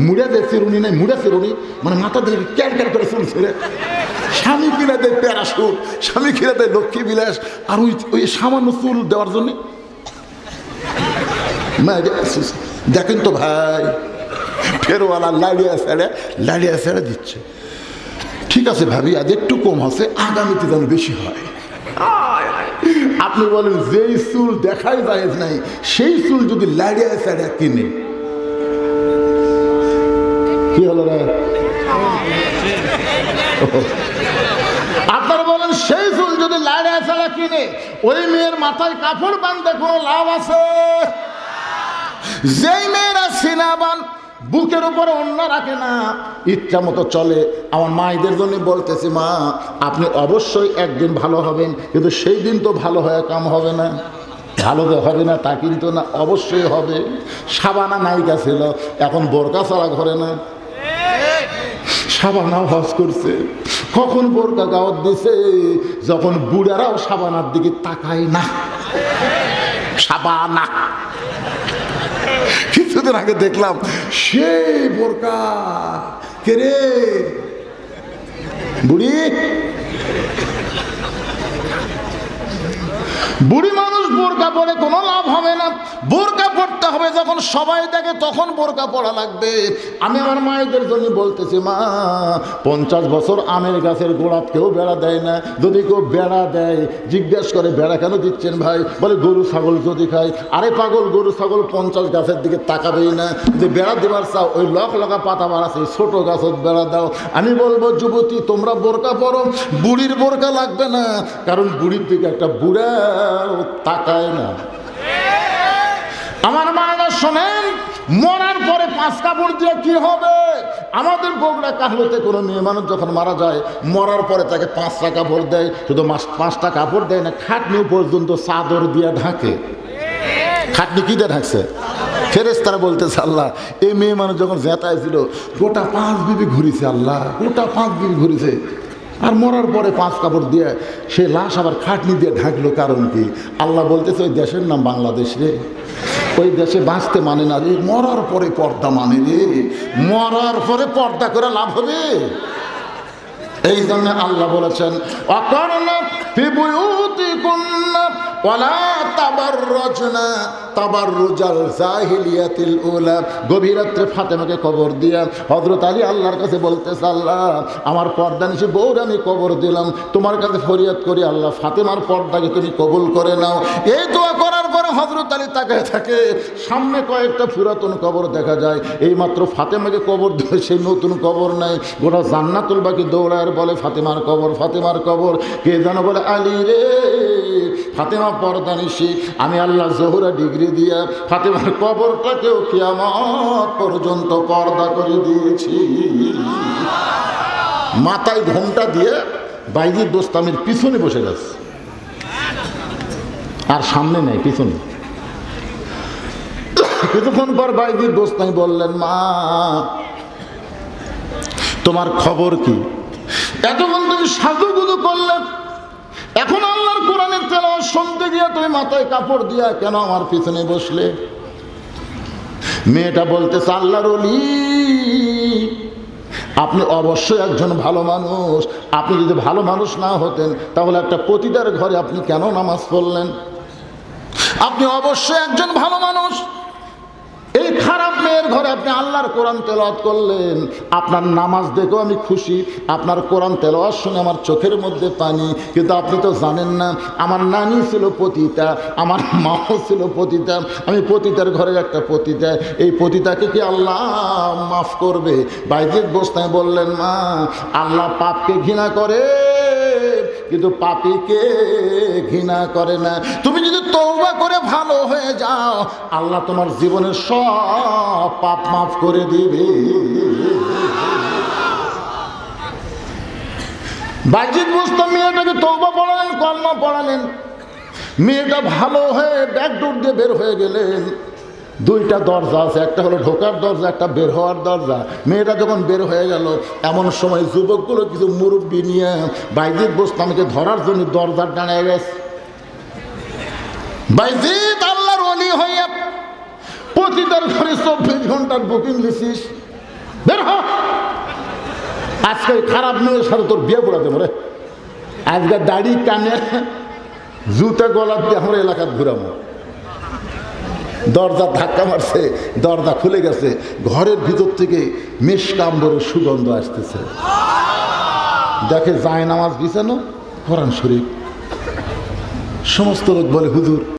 মুড়া দেয় চিরুনি নাই, মুড়া চিরুনি মানে মাথা দিয়ে ক্যার করে চুল ছেড়ে। স্বামী কিনা দেয় প্যারাশুট, স্বামী কিনা দেয় লক্ষ্মী বিলাস, আর ওই সামান্য চুল দেওয়ার জন্যে। দেখেন তো ভাই, ফেরওয়ালা লাড়িয়া ছেড়ে দিচ্ছে। ঠিক আছে ভাবি, আজ একটু কম আছে, আগামীতে যেন বেশি হয়। আপনি বলেন যেই চুল দেখাই যায় নাই, সেই চুল যদি লাড়িয়া ছেড়ে কিনে কি হলো রে? আপনারা বলেন সেই চুল যদি লাড়িয়া ছাড়া কিনে, ওই মেয়ের মাথায় কাপড় বাঁধতে কোনো লাভ আছে? যেই মেয়েরা সিনাবান বুকের উপরে অন্য রাখে না, ইচ্ছা মতো চলে। আমার মায়েদের জন্য বলতেছি, মা আপনি অবশ্যই একদিন ভালো হবেন, কিন্তু সেই দিন তো ভালো হয়ে কাম হবে না। ভালো হবে না তা কিন্তু না, অবশ্যই হবে। সাবানা নায়িকা ছিল, এখন বোরকা ছাড়া ঘরে না। সাবানাও হজ করছে, কখন বোরকা গাওয়াত দিছে, যখন বুড়ারাও সাবানার দিকে তাকায় না। সাবানা কিছুদিন আগে দেখলাম সেই বোরকা, কে রে বুড়ি মানুষ বোরকা পরে কোনো লাভ হবে না। বোরকা পড়তে হবে যখন সবাই দেখে, তখন বোরকা পড়া লাগবে। আমি আমার মায়েদের জন্য বলতেছি, মা 50 বছর আমের গাছের গোড়াত কেউ বেড়া দেয় না। যদি কেউ বেড়া দেয়, জিজ্ঞেস করে বেড়া কেন দিচ্ছেন ভাই? বলে গরু ছাগল যদি খায়। আরে পাগল, গরু ছাগল 50 গাছের দিকে তাকাবেই না। যে বেড়া দেবার চাও, ওই লগা পাতা বাড়াচ্ছে ছোট গাছত বেড়া দাও। আমি বলবো, যুবতী তোমরা বোরকা পরো, বুড়ির বোরকা লাগবে না, কারণ বুড়ির দিকে একটা বুড়া তাকায় না। আমার মায়েরা শোনেন, মরার পরে 5 কাপড় দিয়ে কি হবে? আমাদের বগুড়া কাহলতে কোনো মেয়ে মানুষ যখন মারা যায়, মরার পরে তাকে 5টা কাপড় দেয়। শুধু 5টা কাপড় দেয় না, খাটনি পর্যন্ত চাদর দিয়ে ঢাকে। খাটনি কি দিয়ে ঢাকছে? ফেরেশতারা বলতেছে, আল্লাহ এই মেয়ে মানুষ যখন জেতায় ছিল, গোটা 5 বিবি ঘুরিছে, আল্লাহ গোটা 5 বিবি ঘুরিছে। আর মরার পরে 5 কাপড় দিয়ে সে লাশ আবার খাটনি দিয়ে ঢাকলো, কারণ কি? আল্লাহ বলতেছে, ওই দেশের নাম বাংলাদেশ রে, ওই দেশে বাঁচতে মানে না রে, মরার পরে পর্দা মানে রে। মরার পরে পর্দা করে লাভ হবে? এই জন্য আল্লাহ বলেছেন, অকর্ণা ফি বুয়ুতিকুন্না ওয়ালা তাবাররাজনা তাবাররুজাল জাহিলিয়াতিল উলা। গভীর রাত্রে ফাতেমাকে কবর দিয়া হযরত আলী আল্লাহর কাছে বলতেছে, আল্লাহ আমার পর্দানিশী বউরে আমি কবর দিলাম, তোমার কাছে ফরিয়াদ করি আল্লাহ ফাতেমার পর্দাকে তুমি কবুল করে নাও। এই দোয়া করার পরে হযরত আলী তাকায় থাকে, সামনে কয়েকটা পুরাতন কবর দেখা যায়। এই মাত্র ফাতেমাকে কবর দিয়ে সেই নতুন কবর নাই, গোটা জান্নাতুল বাকি দৌড়ায় বলে ফাতেমার কবর, ফাতেমার কবর। কে যেন বলে, আলী রে, ফাতেমা পর্দানিশী, আমি আল্লাহ জোহরা ডিগ্রি দিয়া ফাতেমার কবরটাকেও কিয়ামত পর্যন্ত পর্দা করে দিয়েছি। মাথায় ঘোমটা দিয়ে বাইজিদ বোস্তামির পিছনে বসে গেছে, আর সামনে নেই, পিছনে। কিছুক্ষণ পর বাইজিদ বোস্তামি বললেন, মা তোমার খবর কি? এতক্ষণ তুমি সাজুগুজু করলে, এখন আল্লাহর কোরআনের তেলাওয়াত শুনতে গিয়ে তুমি মাথায় কাপড় দিয়া কেন আমার পিছনে বসলে? মেয়েটা বলতেছে, আল্লাহর ওলি, আপনি অবশ্যই একজন ভালো মানুষ। আপনি যদি ভালো মানুষ না হতেন, তাহলে একটা পতিতার ঘরে আপনি কেন নামাজ পড়লেন? আপনি অবশ্যই একজন ভালো মানুষ। এই খারাপ মেয়ের ঘরে আপনি আল্লাহর কোরআন তেলাওয়াত করলেন। আপনার নামাজ দেখেও আমি খুশি, আপনার কোরআন তেলাওয়াত শুনে আমার চোখের মধ্যে পানি। কিন্তু আপনি তো জানেন না, আমার নানি ছিল পতিতা, আমার মাও ছিল পতিতা, আমি পতিতার ঘরের একটা পতিতা। এই পতিতাকে কি আল্লাহ মাফ করবে? বাইজিদ বোস্তামি বললেন, মা আল্লাহ পাপকে ঘৃণা করে, কিন্তু পাপীকে ঘৃণা করে না। তুমি যদি তওবা করে ভালো হয়ে যাও, আল্লাহ তোমার জীবনের সব পাপ মাফ করে দিবে। বাইজিদ বোস্তামি মেয়েটাকে তওবা পড়ালেন, কলমা পড়ালেন। মেয়েটা ভালো হয়ে ব্যাকডোর দিয়ে বের হয়ে গেলেন। 2টা দরজা আছে, একটা হলো ঢোকার দরজা, একটা বের হওয়ার দরজা। মেয়েটা যখন বের হয়ে গেল, এমন সময় যুবকগুলো কিছু মুরব্বী নিয়ে বাইজিদ বোস্তামিকে ধরার জন্য দরজার ডানায় গেছে। বাইজিদ আল্লাহর ওলি হইয়া পতিতার ঘরে 24 ঘন্টার বুকিং দিছিস, বের হ। আজকে খারাপ মেয়ের সাথে তোর বিয়ে পড়াতে পারে। আজকে দাড়ি কানে জুতা গলার দিয়ে আমরা এলাকার ঘুরাবো। দরজা ধাক্কা মারছে, দরজা খুলে গেছে, ঘরের ভিতর থেকে মেশকাম্বরের সুগন্ধ আসতেছে। দেখে যায় নামাজ বিছানো, কোরআন শরীফ। সমস্ত লোক বলে, হুজুর